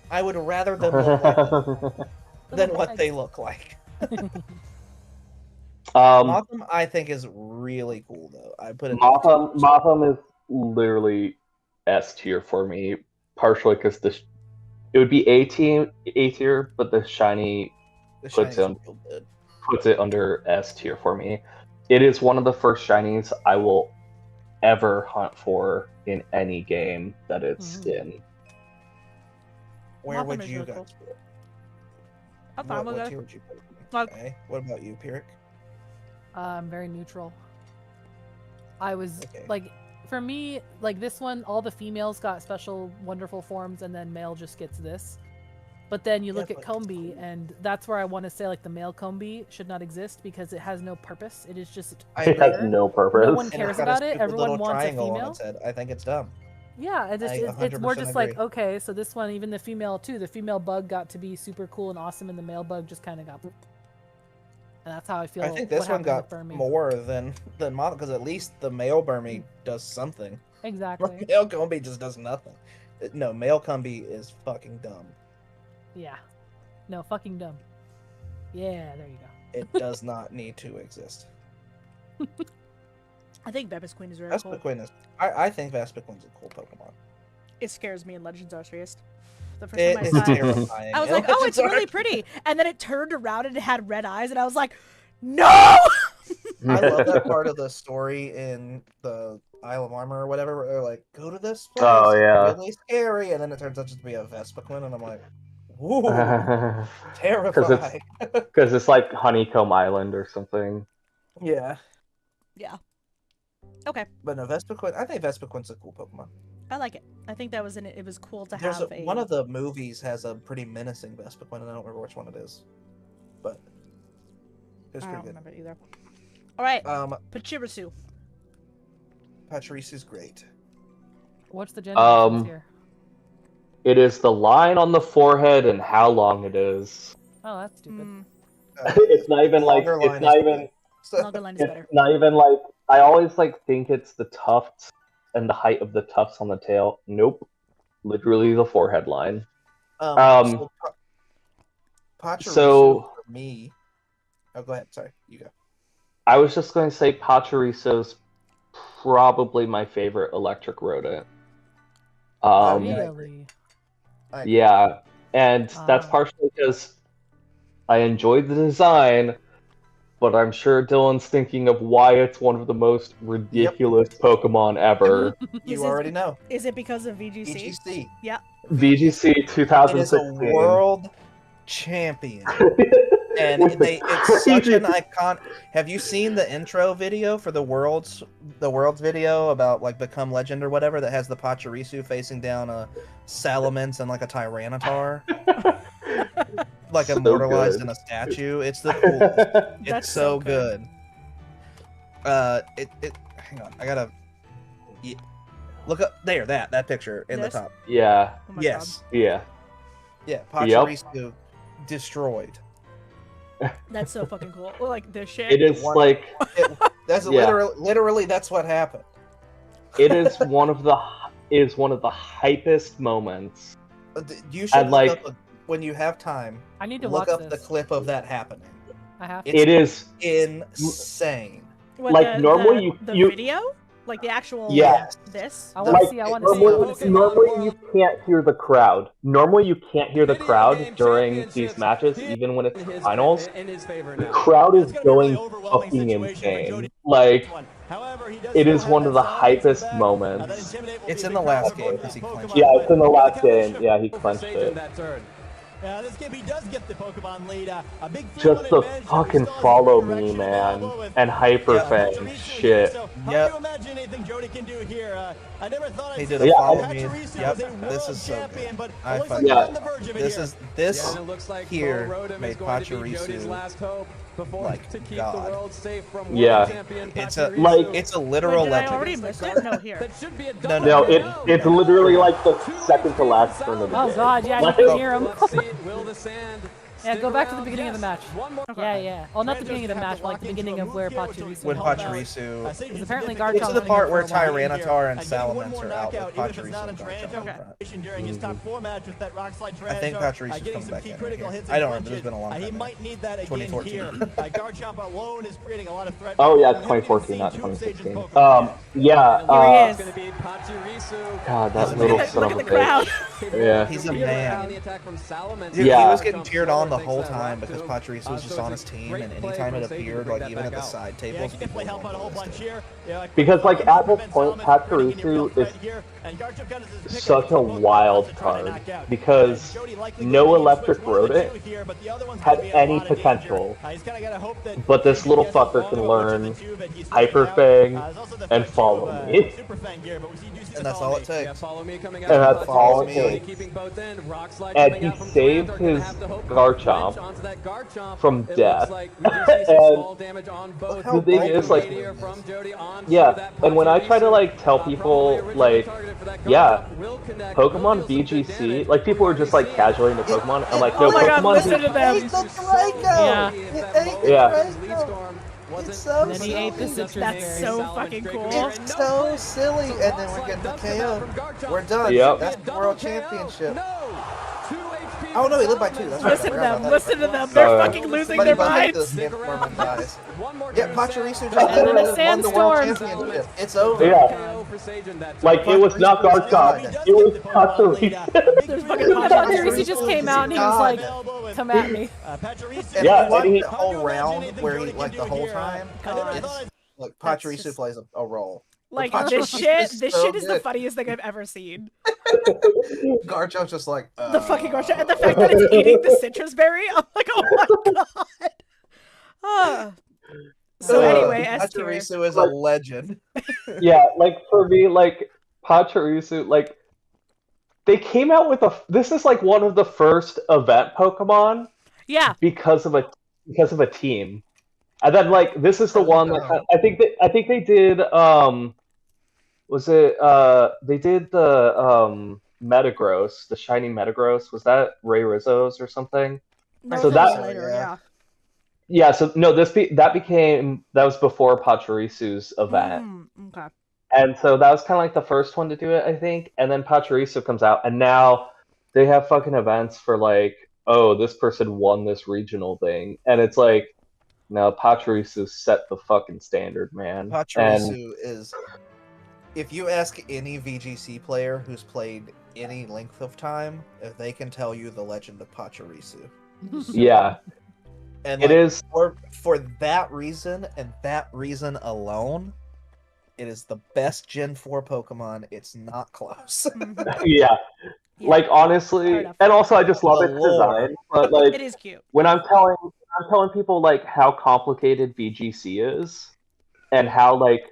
I would rather them look like that than Little what bags. they look like. um, Motham, I think, is really cool though. I put it. Motham is literally S tier for me, partially because it would be A tier, but the shiny The puts shinies him- are real good. puts it under S tier for me. It is one of the first shinies I will ever hunt for in any game that it's Mhm. in. Where Motham would is you really cool. guys put it? I'm fine with What it. tier would you put it? Like- Okay. What about you, Pyrrhic? I'm very neutral. I was Okay. like, for me, like this one, all the females got special, wonderful forms, and then male just gets this. But then you Yeah, look at but- Combi, and that's where I want to say like the male Combi should not exist because it has no purpose. It is just I It has agree. no purpose. No one And cares it's got a about it. stupid Everyone little wants a triangle on female. its head. I think it's dumb. Yeah, I it's more 100% just like, agree. okay, so this one, even the female too, the female bug got to be super cool and awesome, and the male bug just kind of got. And that's how I feel. I think what this one happened got with Burmy. more than Motham because at least the male Burmy does something. Exactly. Male Combi just does nothing. No, male Combi is fucking dumb. Yeah. No, fucking dumb. Yeah, there you go. It does not need to exist. I think Vespiquen is very cool. Vespiquen is. I think Vespiquen's a cool Pokemon. It scares me in Legends Arceus. The first It time I is saw it, terrifying. I was in like, "Oh, it's Legends really Arceus. pretty," and then it turned around and it had red eyes, and I was like, "No!" I love that part of the story in the Isle of Armor or whatever, where they're like, "Go to this place. Oh, yeah. It's really scary," and then it turns out just to be a Vespiquen, and I'm like, "Ooh, Because terrifying." it's like Honeycomb Island or something. Yeah, Yeah. Okay, but no, Vespiquen. I think Vespiquen's a cool Pokemon. I like it. I think that was it was cool to There's have a. one of the movies has a pretty menacing Vespiquen, and I don't remember which one it is, but it's I pretty don't good. remember it either. All right, Pachirisu. Pachirisu great. What's the gender Um, difference here? It is the line on the forehead and how long it is. Oh, that's stupid. Mm, It's not even like Longer line it's not is even good. So- longer line is it's better. not even like I always like think it's the tufts and the height of the tufts on the tail. Nope, literally the forehead line. so Pachirisu so- for me. Oh, go ahead. Sorry, you go. I was just going to say Pachirisu's probably my favorite electric rodent. yeah. Really? Yeah, and that's Ah. partially because I enjoyed the design, but I'm sure Dylan's thinking of why it's one of the most ridiculous Pokemon ever. You already know. Is it because of VGC? VGC. VGC It is a 2016. world champion. And it's such an icon. Have you seen the intro video for the world's video about like Become Legend or whatever that has the Pachirisu facing down a Salamence and like a Tyranitar, like So immortalized good. in a statue? It's the coolest. It's That's so so good. Hang on, I gotta look up there. That picture in This? the top. Yeah, Oh my Yes, yeah. yeah. Pachirisu destroyed. God. That's so fucking cool. Well, like this shit. It is One- like That's Yeah. literally that's what happened. it is one of the hypest moments. You should And, look like- up when you have time. I need to Look watch up this. the clip of that happening. I have It's It is insane. What, like, normally the you- video, like the actual. Yeah. This. I want like to see. I want to see. I want to see. normally you can't hear the crowd. Normally you can't hear the crowd during these matches, even when it's finals. The crowd is going fucking insane. Like, it is one of the hypest moments. It's in the last game because he clinched. Yeah, it's in the last game. Yeah, he clenched it. This game he does get the Pokemon lead. A big Just the 3-1 advantage, fucking so he's follow in me, direction man, available with and Hyper Pachirisu Fang easily shit. So hard Yep. to imagine anything Jody can do here. I never thought He I'd did say a that follow me. Pachirisu Yep, was a this world is so champion, good. but I it looks like fucking- we're on the verge of it This here. is this Yeah, and it looks like here Bo Rodham made is going to be Jody's Pachirisu last hope before like to keep God. the world safe from world Yeah. champion It's a Pachirisu. it's a literal Wait, did I legend. already miss it? No, here. That should be a No, No, double. it's literally like the second to last turn of the Oh game. god, yeah, you Like- can hear him. Let's see it. Will the sand Yeah, stick go back to the around? beginning of the Yes. match. One more. Yeah, yeah. Well, not the beginning of the match, but like the beginning of where Pachirisu. When held out. Pachirisu. Because apparently Get to Garchomp the was part in where it for a while. Tyranitar and And getting one Salamence more are out knockout, with even if it's Pachirisu not and a Garchomp Tyrannosaurus in front. during his top 4 match with that rock slide I think Tyrannosaur, Pachirisu's getting coming some back key in critical here. hits I and don't remember, punches. it's been a long He time might need that again 2014. here. Garchomp alone is creating a lot of threat. Oh yeah, We haven't even 2014, seen not Tube Stage's 2016. Pokemon Yeah. Here he It's is. going to be Pachirisu. God, that Look little Look son at of the a crowd. bitch. Yeah. He's a man. Yeah. He was getting cheered on the whole time because Pachirisu was just on his team, and anytime it appeared, like even at the side Yeah, tables, he people definitely were helped out a whole going bunch ballistic. here. Yeah, Because, like, at this Ben point, Salmon creating a real Pachirisu threat is here, and Garchomp got his pickup such a from both wild sides to try to card knock out. because Jody likely no going to electric switch one of the rodent two here, but the other one's had gonna be in a any lot of danger. potential. He's kinda gotta hope that But this Jody little gets fucker along can with learn which of the two that he's Hyper taking out. Fang There's also the and fact follow of, me. Super Fang gear, but we see do see the And that's all it follow me. Yeah, takes. follow me coming And out. that's Pachirisu all it me. takes. keeping both in. Rock slide And coming he out from saved Durant. They're gonna his have to hope for Garchomp wrench onto that Garchomp. from It death. looks like we do see some And small damage on both. how the thing bulky is, like, Meteor from Jody onto yeah, that and when I try to, Pachirisu, like, tell probably people, originally like, targeted for that yeah, Garchomp, will connect, Pokemon will deal some good VGC, damage. like, people are just, like, casually into Pokemon. I'm like, no, Oh my God, Pokemon listen to VGC. them. Ate the Draco! Yeah. It ate the Yeah. Draco! It's so And then he ate the silly. citrus That's berry. so fucking cool. It's so silly, and then we're getting the KO. We're done. Yep. That's the world championship. No! 2 HP Oh no, he lived by 2. That's right. I Listen to forgot them. about that. Listen to them. They're Oh, yeah. fucking losing Somebody their behind minds. this Mormon dies. One more Yeah, turn, Pachirisu Sam. just And then a literally won the world sandstorm. championship. It's over. Yeah. KO for Sagen that time. Like, it was not Pachirisu is Garchomp. God. It was Pachirisu. There's fucking Pachirisu just came out and he was like, "Come at me." If Yeah, you watch and he- the whole round where he, like, the whole time, God. like, That's Pachirisu just- plays a role. Like Pachirisu this shit. is This so shit is the good. funniest thing I've ever seen. Garchomp's just like, The fucking Garchomp and the fact that it's eating the citrus berry. I'm like, oh my god. Ah. So anyway, S tier. Pachirisu is a legend. Yeah, like, for me, like, Pachirisu, like, they came out with this is like one of the first event Pokemon Yeah. because of a team. And then, like, this is the one that I think they did was it they did the Metagross, the shiny Metagross. Was that Ray Rizzo's or something? No, So that was that- later. yeah. Yeah, so no, that was before Pachirisu's event. Okay. And so that was kind of like the first one to do it, I think. And then Pachirisu comes out, and now they have fucking events for like, oh, this person won this regional thing, and it's like, no, Pachirisu set the fucking standard, man. And Pachirisu is. If you ask any VGC player who's played any length of time, if they can tell you the legend of Pachirisu. yeah, And it like, is. for that reason and that reason alone, it is the best Gen 4 Pokemon. It's not close. Yeah, like Fair honestly, enough. and also I just love The its lore. design. But like, It is cute. when I'm telling people like how complicated VGC is and how like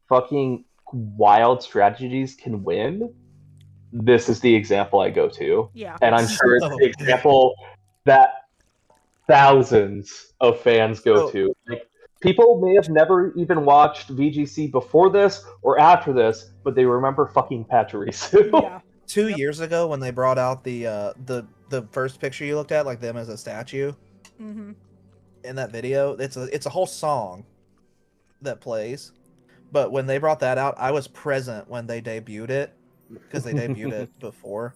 fucking wild strategies can win, this is the example I go to. Yeah. And I'm sure it's So the example that thousands of fans go So- to. Like, people may have never even watched VGC before this or after this, but they remember fucking Pachirisu. Yeah. 2 years ago, when they brought out the first picture you looked at, like them as a statue Mm-hmm. in that video, it's a whole song that plays. But when they brought that out, I was present when they debuted it because they debuted it before.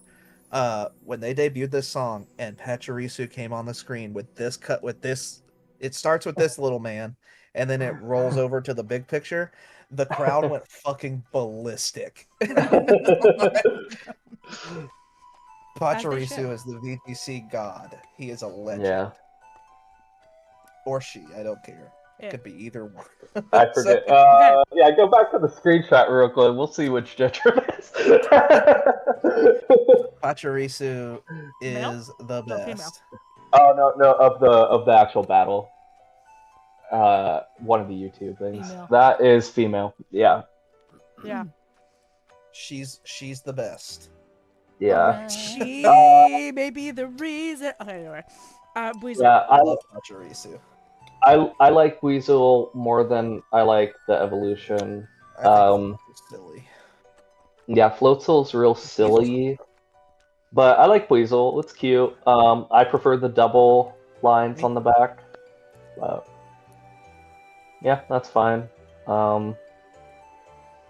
When they debuted this song and Pachirisu came on the screen with this it starts with this little man and then it rolls over to the big picture. The crowd went fucking ballistic. Pachirisu is the VGC god. He is a legend. Yeah, Or she, I don't care. It Yeah. could be either one. I forget. Yeah, go back to the screenshot real quick. We'll see which gender it is. Pachirisu Male? is the No, female. best. Oh no, of the actual battle. One of the YouTube things. Female. That is female. Yeah, Yeah. She's the best. yeah, She may be the reason. Okay, anyway. Weasel. yeah. I love Pachirisu. I like Weasel more than I like the evolution. I think it's silly. Yeah, Floatzel's real silly, but I like Weasel. It's cute. I prefer the double lines on the back, but yeah, that's fine.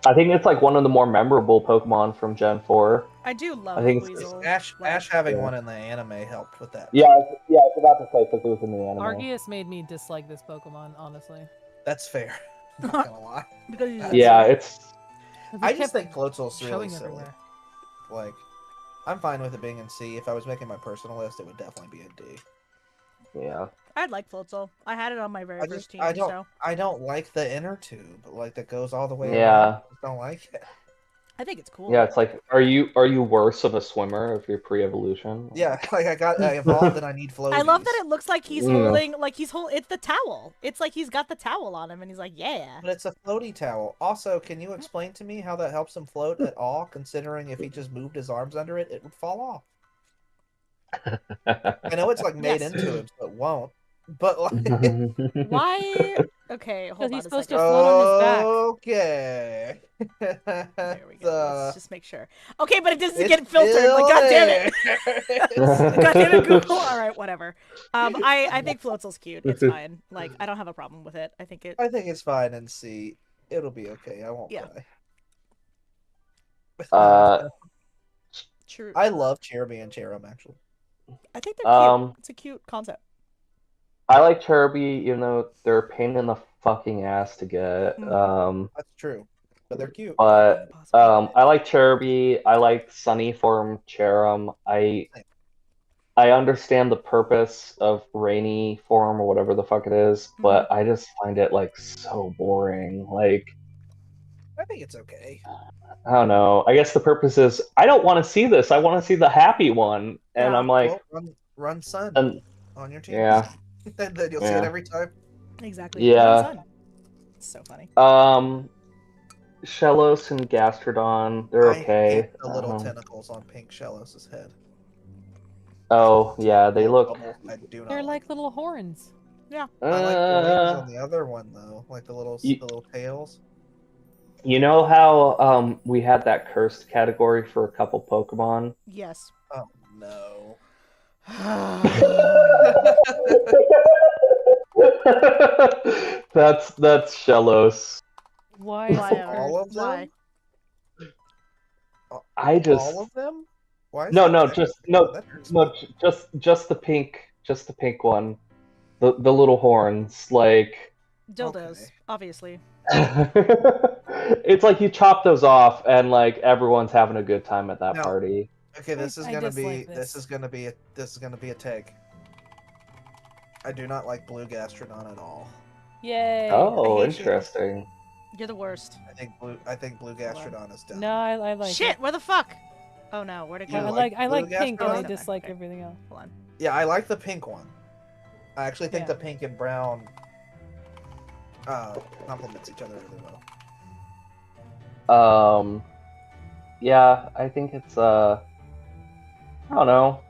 I think it's like one of the more memorable Pokemon from Gen 4. I do love I think it's- Weasel. Ash Like, having Yeah. one in the anime helped with that. Yeah, I was about to say because it was in the anime. Arceus made me dislike this Pokemon, honestly. That's fair. I'm not gonna lie. because he's Yeah, it's 'Cause I it just kept think Floatzel's really showing silly. everywhere. Like, I'm fine with it being in C. If I was making my personal list, it would definitely be a D. yeah. I'd like Floatzel. I had it on my very I first just team. I don't So I don't like the inner tube, like that goes all the way Yeah. around. I just don't like it. I think it's cool. Yeah, it's like, are you worse of a swimmer if you're pre-evolution? Yeah, like I evolved and I need floaties. I love that it looks like he's Yeah. holding, it's the towel. It's like he's got the towel on him, and he's like, yeah. But it's a floaty towel. Also, can you explain to me how that helps him float at all? Considering if he just moved his arms under it, it would fall off. I know it's like made Yes. into him, so it won't. But like, Why? Okay, hold on he's a supposed to second. float on his back. okay. There we go. Let's just make sure. Okay, but it doesn't It's get filtered. Like, still god damn it. there. God damn it, Google. All right, whatever. I think Floatzel's cute. It's fine. Like, I don't have a problem with it. I think it. I think it's fine and see. It'll be okay. I won't Yeah. cry. True. I love Cherubi and Cherum actually. I think they're Um, cute. It's a cute concept. I like Cherubi, even though they're a pain in the fucking ass to get. That's true, but they're cute. But Impossible. I like Cherubi. I like Sunny Form Cherum. I understand the purpose of Rainy Form or whatever the fuck it is, but I just find it like so boring. Like, I think it's okay. I don't know. I guess the purpose is I don't want to see this. I want to see the happy one, and Yeah. I'm like, Well, run Sun and on your team. yeah, Then you'll see it every time. Exactly. yeah. Run, son. It's so funny. Shellos and Gastrodon, they're I okay. hate the little tentacles on Pink Shellos' head. Oh yeah, they Little look. bubbles, I do not They're like little horns. Yeah. I like the wings on the other one though, like the little tails. You know how we had that cursed category for a couple Pokemon? Yes. Oh no. That's Shellos. Why is Why it ever? All of them? Why? I just All of them? Why is no that no that- just that hurts me. just the pink one, the little horns like. Dildos, Okay. obviously. It's like you chop those off and like everyone's having a good time at that No. party. Okay, this is I gonna dislike be this. this is gonna be a take. I do not like Blue Gastrodon at all. Yay. Oh, hate you. interesting. You're the worst. I think Blue Gastrodon is done. No, I like Shit, it. where the fuck? Oh no, where'd it You go? I like like blue pink and I Gastrodon? dislike Okay. everything else. Hold on. Yeah, I like the pink one. I actually think Yeah. the pink and brown complements each other really well. Yeah, I think it's I don't know.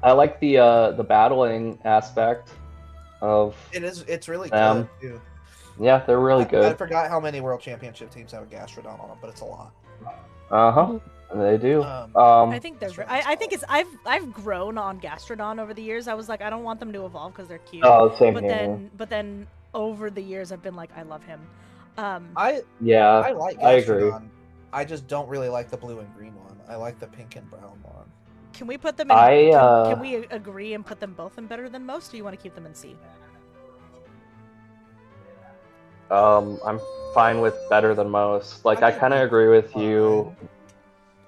I like the battling aspect of It's really them. good too. Yeah, they're really I good. forgot how many World Championship teams have a Gastrodon on them, but it's a lot. Uh-huh. They do. I think they're. It's really I think it's. I've grown on Gastrodon over the years. I was like, I don't want them to evolve because they're cute. Oh, same but here. then over the years, I've been like, I love him. I Yeah, like I agree. Gastrodon. I just don't really like the blue and green one. I like the pink and brown one. Can we put them in? Can we agree and put them both in better than most? Or do you want to keep them in C? I'm fine with better than most. Like, I think kind of it's agree with you. fine.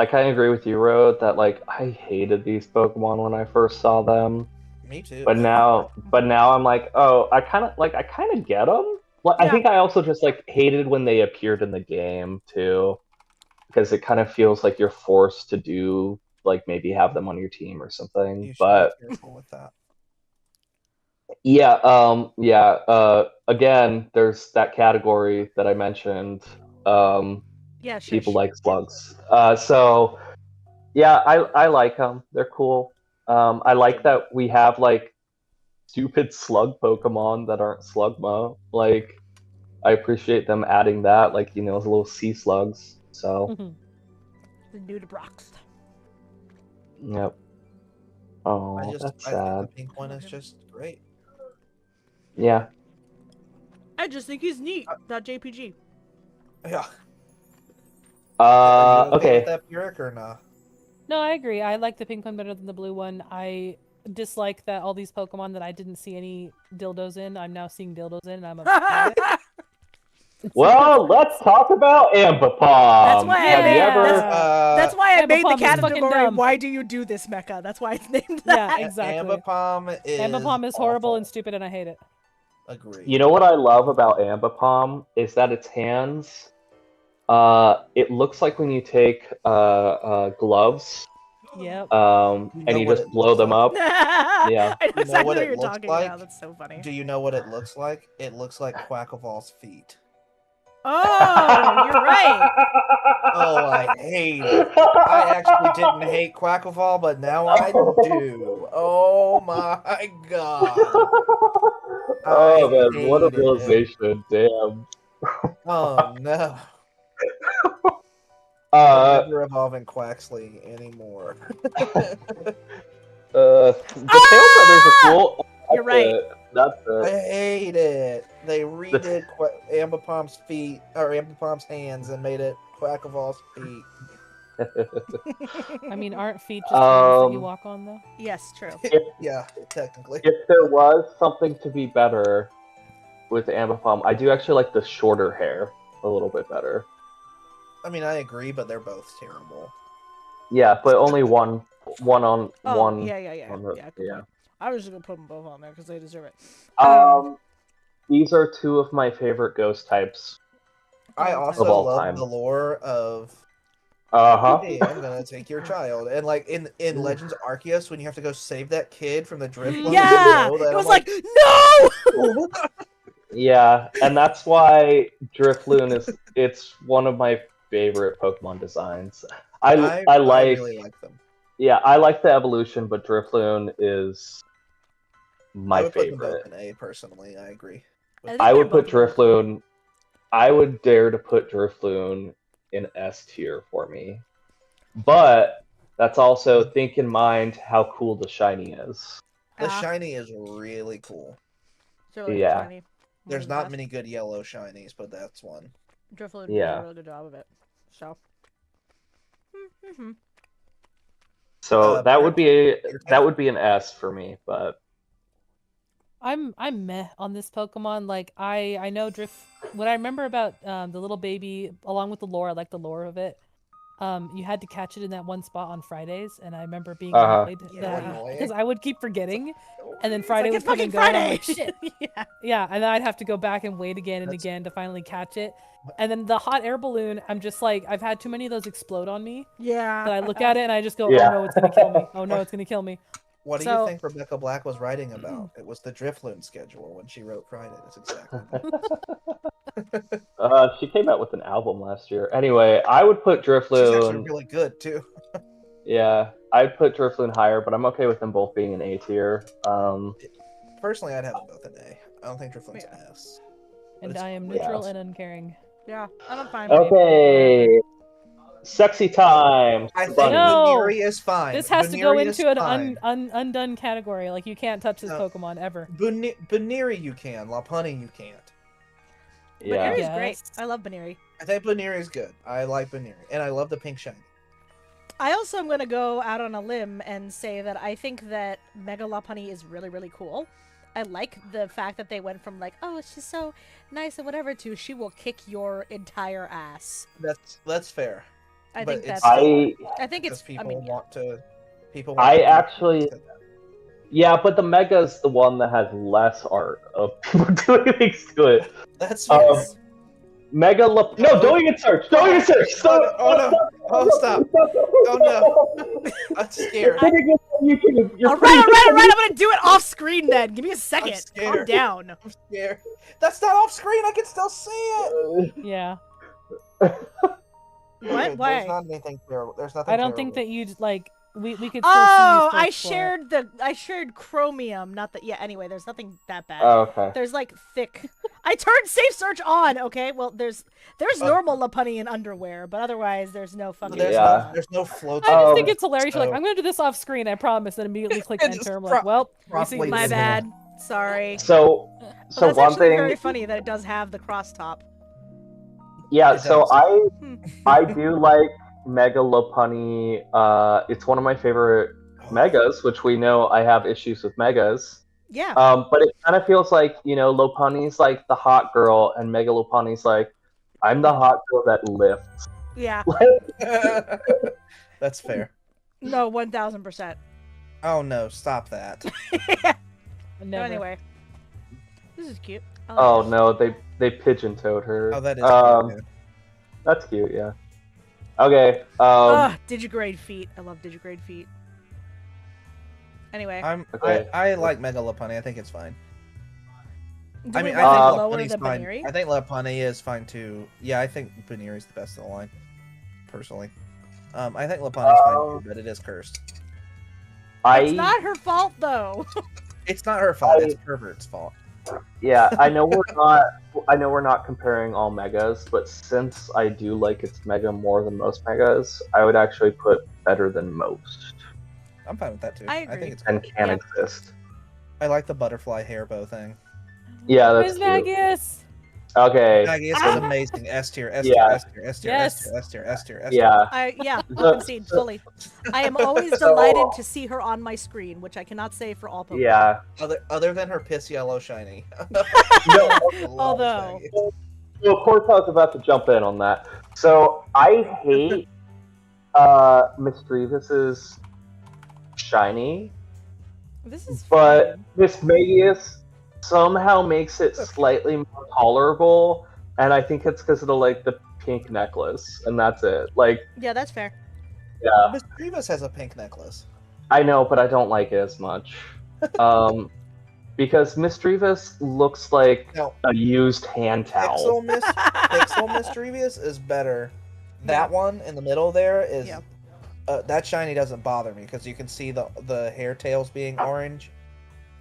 I kind of agree with you, Rode, that like I hated these Pokemon when I first saw them. Me too. But now I'm like, oh, I kind of get them. Well, I Yeah. think I also just like hated when they appeared in the game too, because it kind of feels like you're forced to do like maybe have them on your team or something. You should But be careful with that. yeah. Again, there's that category that I mentioned. Yeah, sure. People like slugs. So yeah, I like them. They're cool. I like that we have like stupid slug Pokemon that aren't Slugma. Like, I appreciate them adding that, like, you know, as little sea slugs. So, The Nudibrox. yep. Oh, I that's think sad. the pink one is just great. Yeah. I just think he's neat. .jpg. Yeah. Are you Okay. with that, Pyrrhic, or nah? No, I agree. I like the pink one better than the blue one. I dislike that all these Pokemon that I didn't see any dildos in, I'm now seeing dildos in, and I'm upset. Well, let's talk about Ambipom. That's why Have you Yeah. ever? That's why I made the Ambipom is fucking category. dumb. Why do you do this, Mecha? That's why it's named Yeah, that. exactly. Ambipom is Ambipom is horrible awful. and stupid, and I hate it. Agree. You know what I love about Ambipom is that its hands. It looks like when you take gloves, Yep. You and know you what just it blow looks them like? up. Yeah. I know You know exactly what what it you're looks talking like? about. That's so funny. Do you know what it looks like? It looks like Quackoval's feet. Oh, you're right. Oh, I hate it. I actually didn't hate Quackoval, but now I do. Oh my god. Oh I man, what a hated it. realization! Damn. Oh no. I'm Uh, never evolving Quaxley anymore. the tail feathers are cool. You're right. That's I it. hate it. They redid Ambipom's feet or Ambipom's hands and made it Quackoval's feet. I mean, aren't feet just hands that you walk on, though? Yes, true. Yeah, technically. If there was something to be better with Ambipom, I do actually like the shorter hair a little bit better. I mean, I agree, but they're both terrible. Yeah, but only one on Oh, one. yeah. on the- Good yeah. point. I was just gonna put them both on there because they deserve it. These are two of my favorite ghost types. I Of also all love time. the lore of Uh-huh. hey, I'm gonna take your child. And like in Legends Arceus, when you have to go save that kid from the drift loop, Yeah, you know that, it was I'm like, no. Yeah, and that's why Drifloon it's one of my favorite Pokemon designs. I like really like them. Yeah, I like the evolution, but Drifloon is I my would put them favorite. both in A personally. I agree. think I they're would put both really cool. Drifloon. I would dare to put Drifloon in S tier for me. But that's also think in mind how cool the shiny is. The Ah, shiny is really cool. it's really Yeah. shiny. One There's of the not best. many good yellow shinies, but that's one. Drifloon does Yeah. a really good job of it. So. So that would be your that would be an S for me, but I'm meh on this Pokemon. Like I know Drift. What I remember about the little baby, along with the lore, I like the lore of it. You had to catch it in that one spot on Fridays, and I remember being annoyed Yeah. because I would keep forgetting, and then It's Friday like, would it's come and fucking go, and I'm like, Friday. shit. Yeah. Yeah, and then I'd have to go back and wait again and again to finally catch it. And then the hot air balloon, I'm just like, I've had too many of those explode on me Yeah. that I look at it and I just go, Yeah. oh no, it's gonna kill me. Oh no, it's gonna kill me. What do So- you think Rebecca Black was writing about? It was the Drifloon schedule when she wrote Friday. That's exactly. she came out with an album last year. Anyway, I would put She's actually Drifloon. really good too. Yeah, I'd put Drifloon higher, but I'm okay with them both being an A tier. Personally, I'd have them both in A. I don't think Drifloon's an S. And it's I am cool. neutral and uncaring. Yeah. I'm fine with it. Okay, sexy time. I think Bunny. No! Buneri is fine. This has to go Buneri is into an fine. undone category. Like you can't touch this No. Pokemon ever. Buneri you can. Lopunny you can't. Yeah. Baneri's great. Yes. I love Baneri. I think Buneri is good. I like Buneri. And I love the pink shiny. I also am going to go out on a limb and say that I think that Mega Lopunny is really, really cool. I like the fact that they went from like, oh, she's so nice and whatever, to she will kick your entire ass. That's fair. I But think it's that's. I I think Because it's. people I mean, want to. People. I Want to actually- to that. Yeah, but the Mega's the one that has less art of people doing things to it. That's fair. Mega No, don't even search! Don't even search! Stop! Oh, no. Oh, stop. Oh, no. I'm scared. You're all right. I'm going to do it off screen then. Give me a second. Calm scared. down. I'm scared. That's not off screen. I can still see it. Yeah. What? There's Why? not anything terrible. There's nothing. I don't think terrible. that you'd like. We could still Oh, see you I shared chromium. Not that. Yeah. Anyway, there's nothing that bad. Oh, okay. There's like thick. I turned safe search on. Okay. Well, there's normal Lopunny in underwear, but otherwise there's no fucking. There's no float. I just Oh, think it's hilarious. You're like, so- I'm gonna do this off screen. I promise. And immediately click And just enter. I'm like, well, we see properly My this. bad. Sorry. So Well, so that's one actually thing, very funny that it does have the cross top. yeah. It So does. I do like Mega Lopunny. It's one of my favorite Megas, which we know I have issues with Megas. Yeah. But it kind of feels like, Lopunny's like the hot girl, and Mega Lopunny's like, I'm the hot girl that lifts. Yeah. That's fair. No, 1000%. Oh no! Stop that. So Never. anyway, this is cute. I like Oh this. no, they pigeon-toed her. Oh, that is. cute, That's cute, yeah. Okay. Digigrade feet. I love digigrade feet. Anyway, Okay. I like Mega Lopunny. I think it's fine. do I we mean, want I it think lower Lopunny's than fine. Baneri? I think Lopunny is fine too. Yeah, I think Baneri's the best of the line, personally. I think Lopunny's fine too, but it is cursed. It's not her fault though. It's not her fault. It's Pervert's fault. Yeah, I know we're not comparing all megas, but since I do like its mega more than most megas, I would actually put better than most I'm fine with that too. I agree. think it's. and can Yeah. exist. I like the butterfly hair bow thing. Yeah, that's Where's cute. Magus? Okay. Maggie, this is amazing. S tier, S tier, Yeah. S tier, S tier, S tier, S tier, S tier, S tier. Yeah. Yeah, So- concede fully. I am always So- delighted to see her on my screen, which I cannot say for all Pokemon. Yeah. Other than her piss yellow shiny. No, I love Although- Maggie. so of course I was about to jump in on that. So I hate Misdreavus's shiny, This is but fine. Miss Magius somehow makes it slightly more tolerable, and I think it's because of the pink necklace, and that's it. Like, Yeah, that's fair. yeah, Miss Grievous has a pink necklace. I know, but I don't like it as much. Because Misdreavus looks like No, a used hand towel. Pixel Mischievous is better. That one in the middle there is Yeah. That shiny doesn't bother me because you can see the hair tails being orange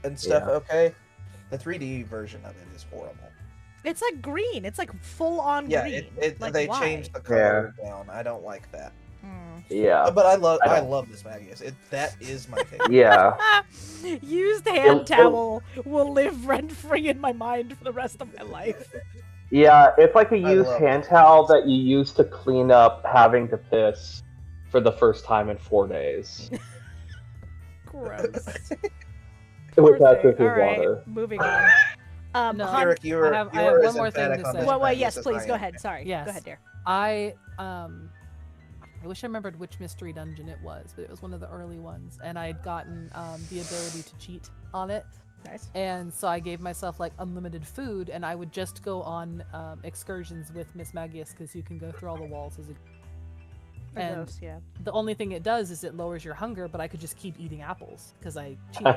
and stuff. Yeah. Okay, the 3D version of it is horrible. It's like green. It's like full on Yeah, green. Like, they why? changed the color down. I don't like that. Hmm. Yeah. But I love I I don't. love this Magius. That is my favorite. Yeah. Used hand It- towel will live rent free in my mind for the rest of my life. Yeah, it's like a used love hand it. towel that you use to clean up having to piss for the first time in 4 days. Gross. Without All drinking right, water. moving on. No. Han- Eric, you were I have as one more thing emphatic to on say. this well, Magius yes, as please I go am. ahead. Sorry. Yes. Go ahead, dear. I wish I remembered which mystery dungeon it was, but it was one of the early ones, and I had gotten the ability to cheat on it. Nice. And so I gave myself like unlimited food, and I would just go on excursions with Miss Magius because you can go through all the walls as a. A And ghost, yeah. the only thing it does is it lowers your hunger, but I could just keep eating apples because I cheated.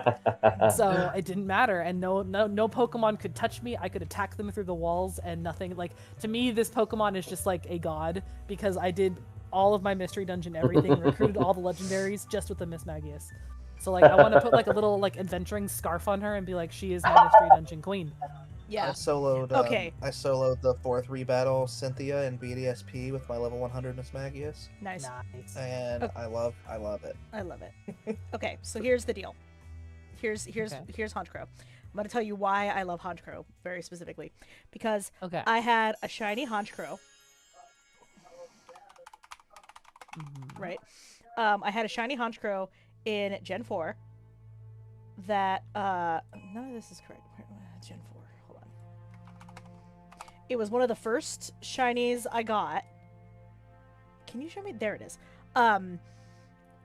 So it didn't matter, and no Pokemon could touch me. I could attack them through the walls, and nothing. Like, to me, this Pokemon is just like a god because I did all of my mystery dungeon, everything, recruited all the legendaries just with the Miss Magius. So like, I want to put like a little like adventuring scarf on her and be like, she is my mystery dungeon queen. I Yeah. soloed. Okay. I soloed the 4th rebattle Cynthia in BDSP with my level 100 Miss Magius, Nice. Nice. and Okay. I love it. I love it. Okay, so here's the deal. Here's Okay. Honchkrow. I'm gonna tell you why I love Honchkrow very specifically, because Okay. I had a shiny Honchkrow, Mhm. right? I had a shiny Honchkrow in Gen 4 that none of this is correct. Gen 4. Hold on. It was one of the first shinies I got. Can you show me? There it is.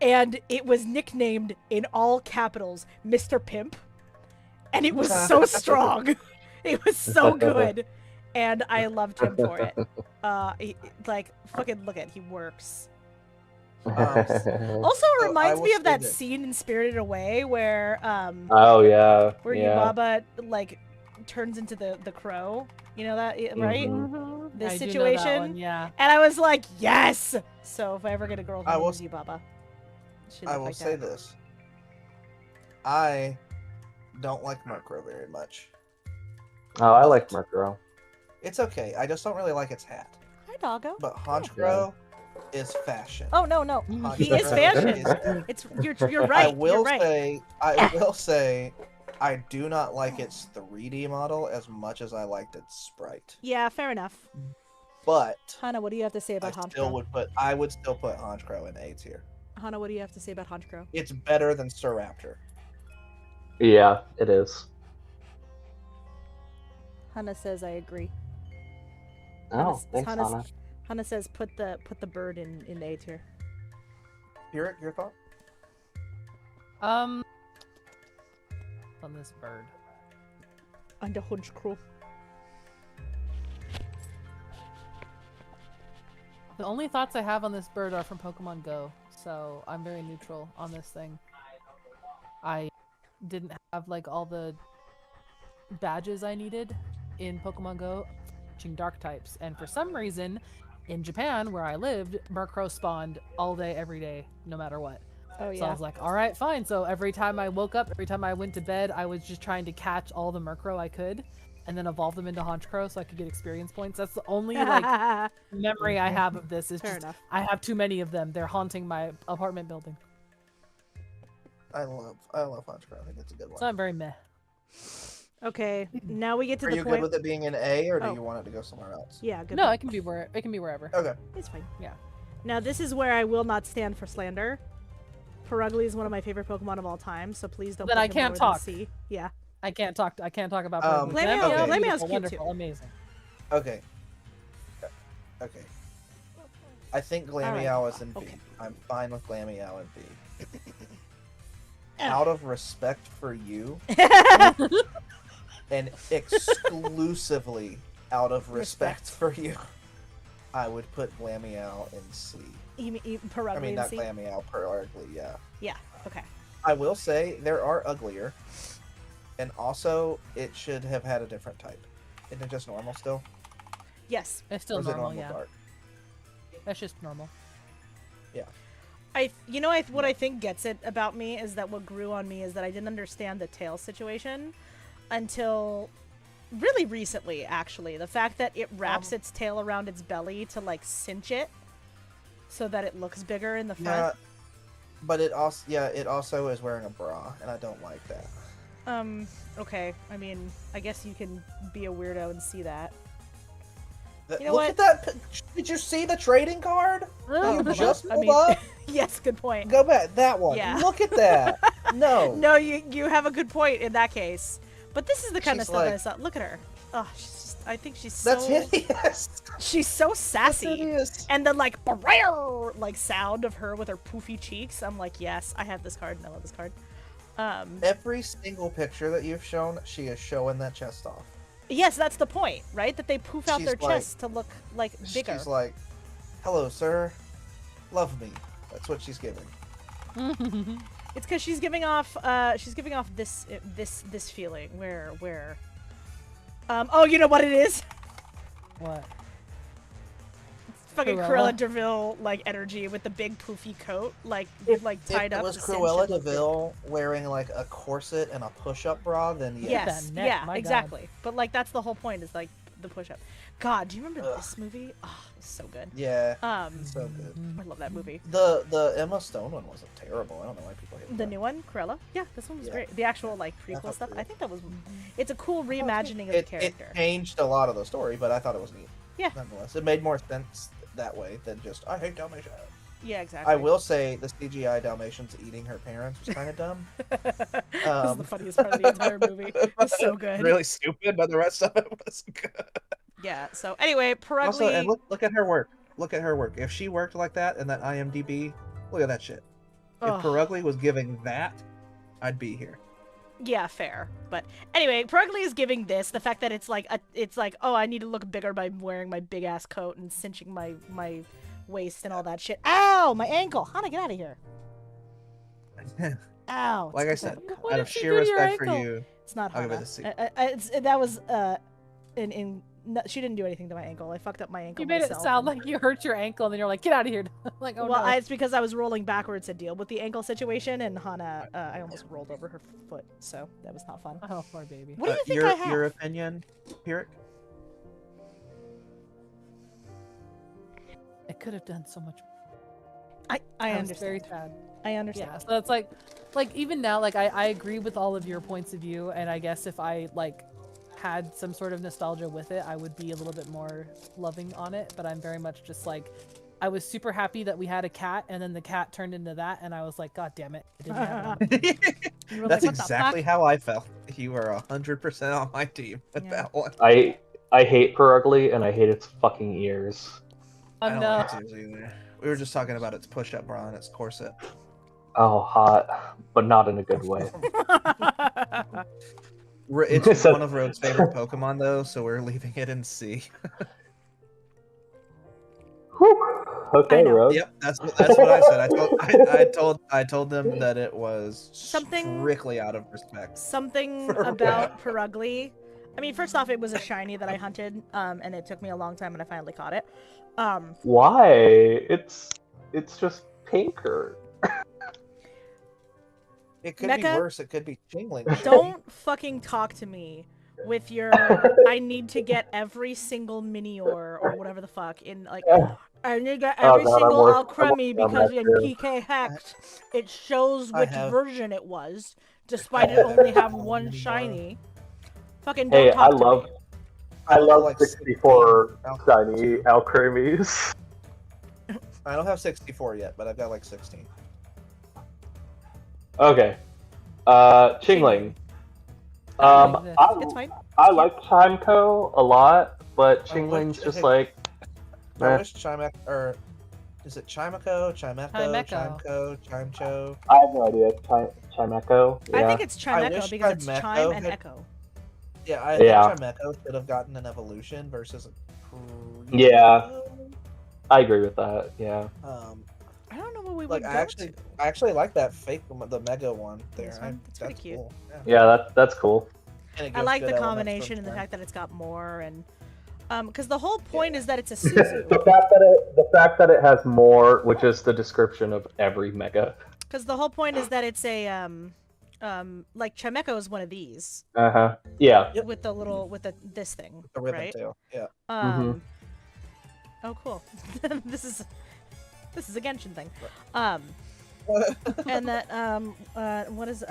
And it was nicknamed in all capitals Mr. Pimp. And it was so strong. It was so good. And I loved him for it. Like, fucking look at, he works. Also I reminds will me of say that this. scene in Spirited Away where Oh yeah. where yeah. Yubaba like turns into the crow. You know that, right? Mhm. This I do know that situation. one, yeah. And I was like, yes. So if I ever get a girl I who will names Yubaba, she I look will like say that. this. I don't like Murkrow very much. Oh, I like Murkrow. It's okay. I just don't really like its hat. Hi, doggo. But Honchkrow is fashion. Oh no, no, he is Honchkrow fashion. is- It's you're right. I will you're right. say, I will say, I do not like its 3D model as much as I liked its sprite. Yeah, fair enough. But Hana, what do you have to say about Honchkrow? I would still put Honchkrow in A tier. Hana, what do you have to say about Honchkrow? It's better than Staraptor. Yeah, it is. Hana says I agree. Oh, thanks, Hana's- Hannah. Hana says put the bird in A tier. Your thought? On this bird. Under Honchkrow. The only thoughts I have on this bird are from Pokemon Go, so I'm very neutral on this thing. I didn't have like all the badges I needed in Pokemon Go catching dark types, and for some reason in Japan where I lived, Murkrow spawned all day every day no matter what. Oh So I yeah. was like, all right, fine. So every time I woke up, every time I went to bed, I was just trying to catch all the Murkrow I could and then evolve them into Honchkrow so I could get experience points. That's the only like memory I have of this. Is Fair just enough. I have too many of them. They're haunting my apartment building. I love Honchkrow. I think it's a good one. So I'm very meh. Okay, now we get to Are the you point. good with it being an A, or do Oh. you want it to go somewhere else? Yeah, good. No, point. it can be wherever. Okay. It's fine. Yeah. Now this is where I will not stand for slander. Perugly is one of my favorite Pokemon of all time, so please don't. Then put I him can't lower than talk. C. Yeah. I can't talk about Um, Pokemon. Glameow- That is okay. Glameow's beautiful, cute, wonderful, too. amazing. Okay. Okay. I think Glameow Alright, is in B. okay. I'm fine with Glameow in B. Out of respect for you, and exclusively out of respect for you, I would put Glameow in C. You mean I Perugly mean, in not C? Glameow, Perugly, yeah. Yeah. Okay. I will say there are uglier, and also it should have had a different type. Isn't it just normal still? Yes. It's Or still is it normal, normal yeah. dark? That's just normal. What I think gets it about me is that what grew on me is that I didn't understand the tail situation until really recently, actually. The fact that it wraps its tail around its belly to like cinch it so that it looks bigger in the Yeah, front. but it also is wearing a bra, and I don't like that. Okay. I mean, I guess you can be a weirdo and see that. You know Look what? at that! Did you see the trading card? Oh, You just I pulled mean, up. yes, good point. Go back. That one. Yeah. Look at that. No. No, you have a good point in that case. But this is the kind of She's stuff that I like- saw. Look at her. Oh, she's just, I think she's That's so hideous. she's so That's sassy. hideous. And the like "Barrrr," like sound of her with her poofy cheeks. I'm like, yes, I have this card and I love this card. Every single picture that you've shown, she is showing that chest off. Yes, that's the point, right? That they poof out She's their like- chests to look like bigger. She's like, "Hello, sir. Love me." That's what she's giving. It's because she's giving off this feeling where oh, you know what it is? What? Fucking Cruella? Cruella Deville like energy with the big poofy coat, like tied If up. it was to cinch Cruella and look big. Deville wearing like a corset and a push-up bra, then yes. Yes, That neck, yeah, my God. exactly. But like that's the whole point is like the push-up. God, do you remember this movie? Oh, it was so good. Yeah. Um, So good. I love that movie. The Emma Stone one wasn't terrible. I don't know why people hate The that. new one, Cruella. Yeah, this one was Yeah. great. The actual like I prequel thought stuff. so. I think that was. It's a cool reimagining of the It character. changed a lot of the story, but I thought it was neat. Yeah. Nonetheless, it made more sense that way than just I hate Dalmatians. Yeah, exactly. I will say the CGI Dalmatians eating her parents was kind of dumb. This is the funniest part of the entire movie. It It's so good. Really stupid, but the rest of it was good. Yeah. So anyway, Perugly. Also, and look at her work. Look at her work. If she worked like that in that IMDb, look at that shit. Ugh. If Perugly was giving that, I'd be here. Yeah, fair. But anyway, Perugly is giving this the fact that it's like oh, I need to look bigger by wearing my big ass coat and cinching my waist and all that shit. Ow, my ankle. Hana, get out of here. Ow. Like I it's- said, What out did of she sheer do to your respect for ankle? you, It's not I'll Hana. give it a C. That was no, she didn't do anything to my ankle. I fucked up my ankle You made it myself. sound like you hurt your ankle, and then you're like, "Get out of here!" Like, oh well, no. it's because I was rolling backwards to deal with the ankle situation, and Hana, I almost rolled over her foot, so that was not fun. Oh, poor baby. What do you think your, I have? Your opinion, Pierrick? It could have done so much. I I was understand. very sad. I understand. Yeah, so it's like even now, like I agree with all of your points of view, and I guess if I like had some sort of nostalgia with it, I would be a little bit more loving on it. But I'm very much just like, I was super happy that we had a cat, and then the cat turned into that, and I was like, God damn it! I didn't have it. You were That's like, what the exactly fuck? how I felt. You are 100% on my team with Yeah. that one. I hate Perugly and I hate its fucking ears. Oh I don't no. like it either. We were just talking about its push-up bra and its corset. Oh, hot, but not in a good way. It's So- one of Road's favorite Pokemon, though, so we're leaving it in C. Whew. I Okay, know. Rogue. Yep, that's what I said. I told them that it was Something- strictly out of respect. Something For about Perugly. I mean, first off, it was a shiny that I hunted, and it took me a long time, and I finally caught it. Why? It's just pinker. It could Mecha, be worse. It could be Chingling. Don't fucking talk to me with your I need to get every single Minior or whatever the fuck in like I need to get Oh, every God, I'm single working on Alcremie that because too. in PK Hex it shows I which have- version it was, despite it only have one shiny. Fucking don't Hey, talk I to love me. I I've got, love like, 64 16 shiny too. Alcremies. I don't have 64 yet, but I've got like 16. Okay. Chingling. I like this. It's fine. I Cute. like Chimeco a lot, but I wish- Chingling's just like. I eh. wish or is it Chimeco, Chimeco. Chimco, Chimcho? I have no idea. Chimeco. Yeah. I think it's Chimeco wish because it's Chimeco chime and had- echo. Yeah, I Yeah. think Chimeco should have gotten an evolution versus a Yeah. I agree with that. Yeah. I don't know what we Like would I go actually, to. I actually like that fake, the Mega one there. This one? It's pretty cute. Cool. Yeah. Yeah, that's cool. And it I gives like good the elements combination from and the Chime. fact that it's got more and because the whole point is that it's a the Suzu. fact that it has more, which is the description of every mega. Because the whole point is that it's a like Chimeco is one of these Yeah. Yep. with this thing, The ribbon right? tail. Yeah. Oh, cool. this is a Genshin thing. And that what is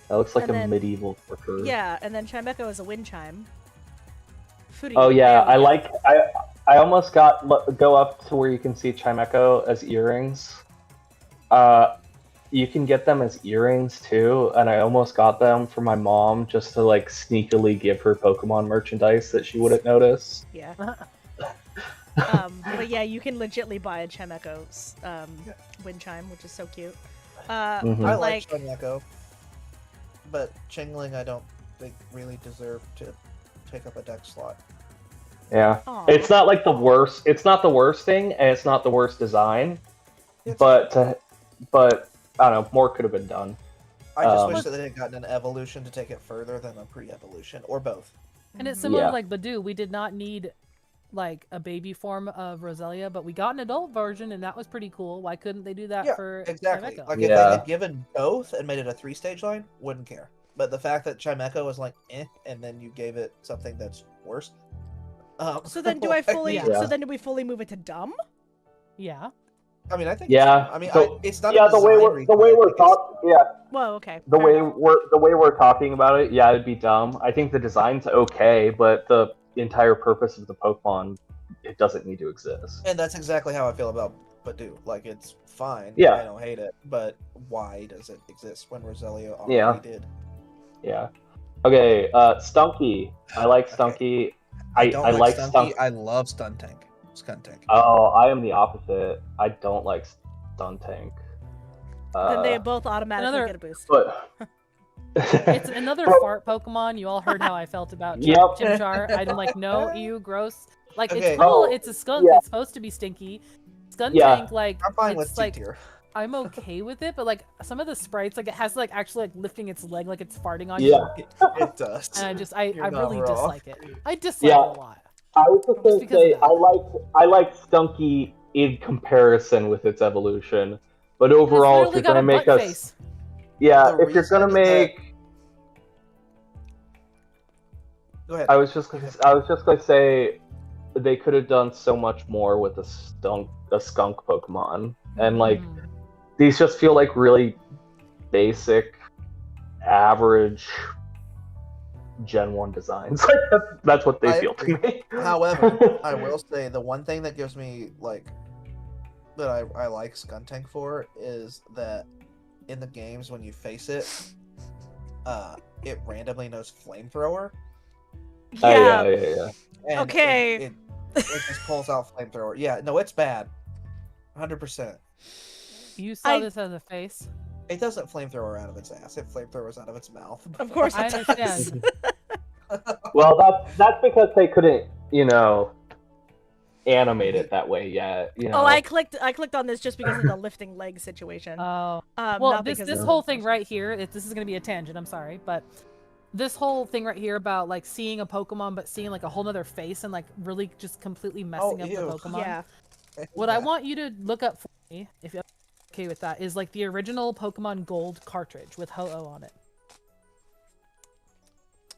That looks like And a then- medieval torture. yeah, and then Chimeco is a wind chime. Oh yeah, There we go. I almost go up to where you can see Chimeco as earrings. You can get them as earrings too, and I almost got them for my mom just to like sneakily give her Pokemon merchandise that she wouldn't notice. Yeah. But yeah, you can legitly buy a Chimeco's wind chime, which is so cute. Mhm. But I like, like Chimeco, but Chingling I don't think really deserve to take up a deck slot. Yeah. aw. It's not like the worst. It's not the worst thing, and it's not the worst design. It's- But I don't know. More could have been done. I just Um, wish that they had gotten an evolution to take it further than a pre-evolution, or both. And it's similar Yeah. to like Badoo. We did not need like a baby form of Roselia, but we got an adult version, and that was pretty cool. Why couldn't they do that Yeah, for exactly. Chimeco? Like if they Yeah. had given both and made it a 3-stage line, wouldn't care. But the fact that Chimeco was like and then you gave it something that's worse. So then do I fully? Yeah. So then do we fully move it to dumb? Yeah. I mean, I think. Yeah, It's, I mean, so- it's not. Yeah, a the way design we're reason, I talking. think it's- Yeah, Whoa, okay. the fair way enough. we're talking about it. Yeah, it'd be dumb. I think the design's okay, but the entire purpose of the Pokemon, it doesn't need to exist. And that's exactly how I feel about Badoo. Like it's fine. Yeah. I don't hate it, but why does it exist when Roselia already Yeah. did? Yeah. Okay. Stunky. I like Stunky. I like Stunky. I love Stuntank. Skuntank. Oh, I am the opposite. I don't like Stuntank. Then they both automatically Another- get a boost. But It's another fart Pokemon. You all heard how I felt about Yep. Chimchar. I'm like, no, ew, gross. Like Okay. it's cool. Oh, It's a skunk. yeah. It's supposed to be stinky. Skuntank, Yeah. like I'm fine it's with like C-tier. I'm okay with it, but like some of the sprites, like it has like actually like lifting its leg, like it's farting on you. yeah, It does. And I You're not really wrong. dislike it. I dislike Yeah. it a lot. I was just gonna because say of that. I like Stunky in comparison with its evolution, but overall, if It's you're literally got gonna a make butt us, face. yeah, The if you're gonna reason that- make, Go ahead. I was just gonna say they could have done so much more with a skunk Pokemon, and like Mm. these just feel like really basic, average Gen 1 designs. Like that's what they I feel to me. However, I will say the one thing that gives me like that I like Skuntank for is that in the games when you face it, it randomly knows flamethrower. Oh, Yeah. yeah. And Okay. It just pulls out flamethrower. Yeah, no, it's bad. 100%. You saw I- this as a face. It doesn't flamethrower out of its ass. It flamethrowers out of its mouth. Of course I it does. understand. Well, that's because they couldn't, animate it that way yet. Oh, I clicked on this just because of the lifting leg situation. Oh. Well, Well, not this because of whole the- thing right here, this is gonna be a tangent. I'm sorry, but this whole thing right here about like seeing a Pokemon but seeing like a whole nother face and like really just completely messing up the ew. Pokemon. Yeah. What I want you to look up for me, if you're okay with that, is like the original Pokemon Gold cartridge with Ho-Oh on it.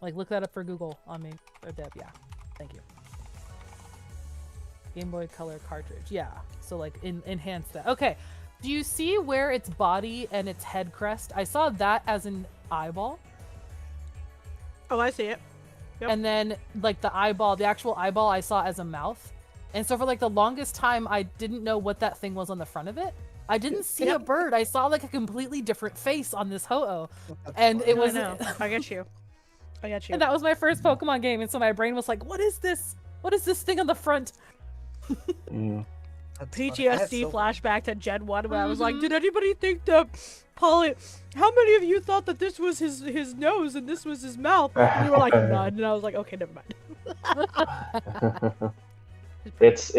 Like look that up for Google on me or Deb. Yeah, thank you. Game Boy Color cartridge. Yeah. So like enhance that. Okay. Do you see where its body and its head crest? I saw that as an eyeball. Oh, I see it. Yep. And then like the eyeball, the actual eyeball I saw as a mouth. And so for like the longest time I didn't know what that thing was on the front of it. I didn't see a bird. I saw like a completely different face on this Ho-Oh. And it was No, I get you. I get you. and that was my first Pokemon game, and so my brain was like, what is this? What is this thing on the front? Mm. That's funny. I had PTSD so- flashback to Gen 1 when I was like, did anybody think that how many of you thought that this was his nose and this was his mouth? And we were like, none. And I was like, okay, never mind. It's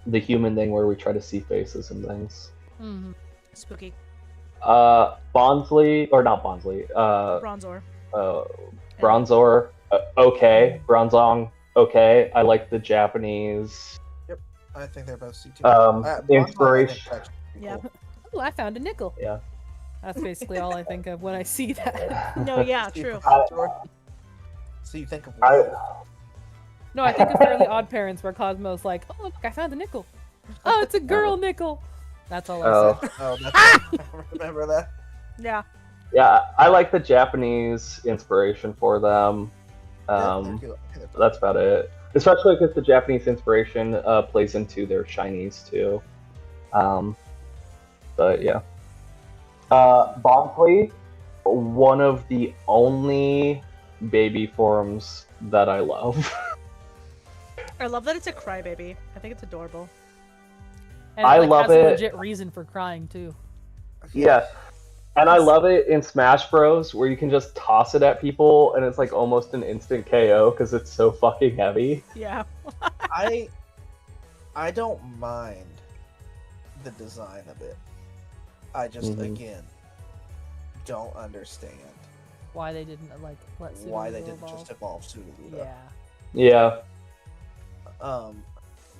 the human thing where we try to see faces and things. Mm-hmm. Spooky. Bonsly or not Bonsly? Bronzor. Bronzor. Okay. Bronzong. Okay. I like the Japanese. I think they're both C2. Inspiration. Yeah. Ooh, I found a nickel. Yeah. That's basically all I think of when I see that. No, yeah, true. So you think of No, I think of Fairly Odd Parents where Cosmo's like, oh, look, I found a nickel. Oh, it's a girl nickel. That's all I Oh. said. Oh, that's I remember that. Yeah. Yeah, I like the Japanese inspiration for them. Yeah, they're cute. That's about it. Especially because the Japanese inspiration plays into their shinies too. But yeah. Bonsly, one of the only baby forms that I love. I love that it's a crybaby. I think it's adorable. And I like, love has a it. legit reason for crying too. Yeah. And I love it in Smash Bros. Where you can just toss it at people and it's like almost an instant KO because it's so fucking heavy. Yeah. I don't mind the design of it. I just again don't understand Why they didn't like let Sudowoodo why they didn't evolve. just evolve Sudowoodo. Yeah. Yeah.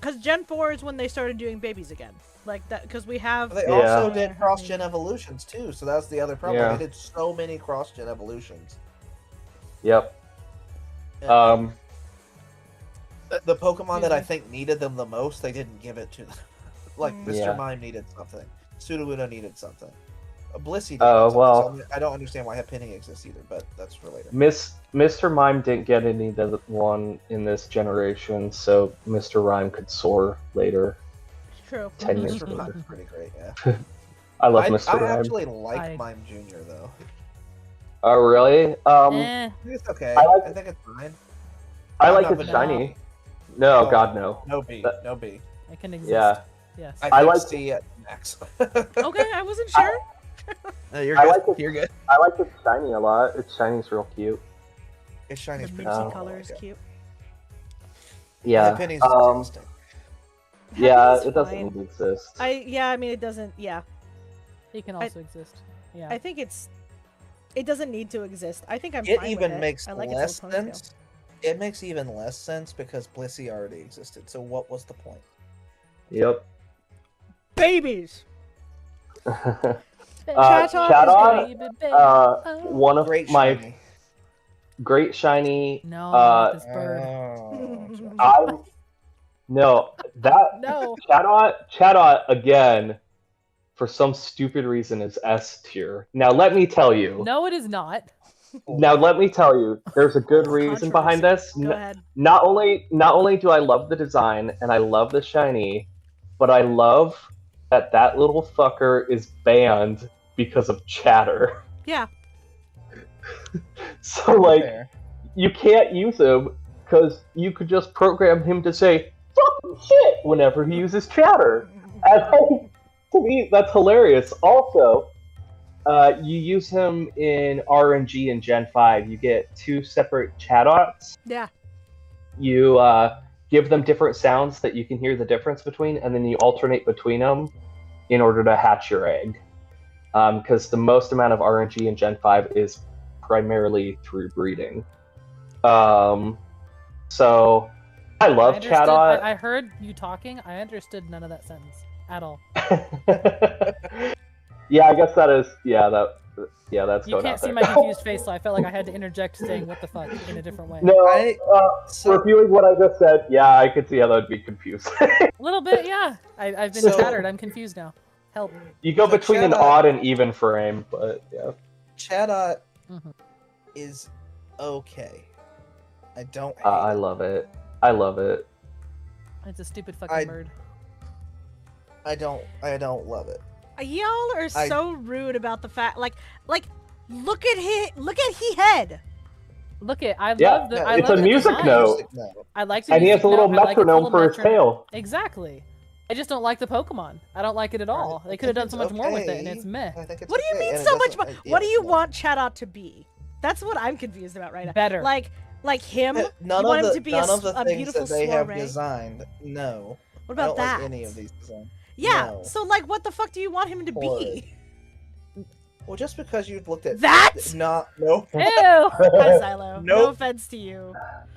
Because Gen 4 is when they started doing babies again. Like that, because we have. They Yeah. also did cross-gen evolutions too, so that's the other problem. Yeah. They did so many cross-gen evolutions. Yep. And the Pokemon that I think needed them the most, they didn't give it to them. Like Mr. Yeah. Mime needed something. Sudowoodo needed something. Blissey did Oh, something, well. so I don't understand why Penny exists either, but that's for later. Mr. Mime didn't get any the one in this generation, so Mr. Rhyme could soar later. True. 10 years Mr. later. Mime's pretty great, yeah. I love I Mr. Rhyme. actually like I- Mime Jr. though. Oh, really? Eh, I think it's okay. I like- I think it's fine. I I'm like not it vanilla. shiny. No, Oh. God, no. No B. That- No B. it can exist. Yeah. Yes. I I think like- C at max. Okay, I wasn't sure. No, you're I good. like it. You're good. I like its shiny a lot. Its shiny's real cute. It's shiny. The as minty Oh. color is cute. Yeah. Penny's Um, disgusting. yeah, Happy's it doesn't fine. need to exist. I mean, it doesn't. Yeah. He can also exist. Yeah. I think it doesn't need to exist. I think I'm It fine even with it. makes I like less its little ponytail. sense. It makes even less sense because Blissey already existed. So what was the point? Yep. Babies. Chatot, Baby, one of Great my shiny. great shiny. No, not this bird. Oh, I no that No. Chatot again. For some stupid reason, is S tier. Now let me tell you. No, it is not. Now let me tell you. There's a good reason behind this. Go ahead. Not only do I love the design and I love the shiny, but I love that little fucker is banned because of chatter. Yeah. So like fair. you can't use him because you could just program him to say fucking shit whenever he uses chatter. And to me, that's hilarious. Also, you use him in RNG in Gen 5. You get 2 separate Chadots. Yeah. You give them different sounds that you can hear the difference between, and then you alternate between them in order to hatch your egg. Because the most amount of RNG in Gen 5 is primarily through breeding. So, I love understood- Chatot. I heard you talking. I understood none of that sentence at all. Yeah, I guess that is. Yeah, Yeah, that's You going can't out see there. my confused face, so I felt like I had to interject saying "what the fuck" in a different way. No, So reviewing what I just said, yeah, I could see how that'd be confused. A little bit, yeah. I've been So- chattered. I'm confused now. Help. You go So between an Chad, odd and even frame, but yeah. Chadot Mhm. is okay. I don't hate I it. love it. I love it. It's a stupid fucking I- bird. I don't love it. Y'all are I- so rude about the fact, like, look at he head. Look it. I Yeah, love the. I it's love a the music design. note. No. I like the And he has music a little note. I like its metronome little for his metronome. tail. Exactly. I just don't like the Pokemon. I don't like it at all. They could have done so much more with it, and it's meh. I think it's What do you okay, mean and it so much? doesn't- What do you no. want Chatot to be? That's what I'm confused about right now. Better. Like him. None you want of him the to be none of the a things beautiful that they have soiree? designed. No. What I about don't that? like any of these designs. Yeah. No. So like, what the fuck do you want him to be? Horrid. Well, just because you've looked at That? no. Ew. Hi, Silo. No Nope. offense to you.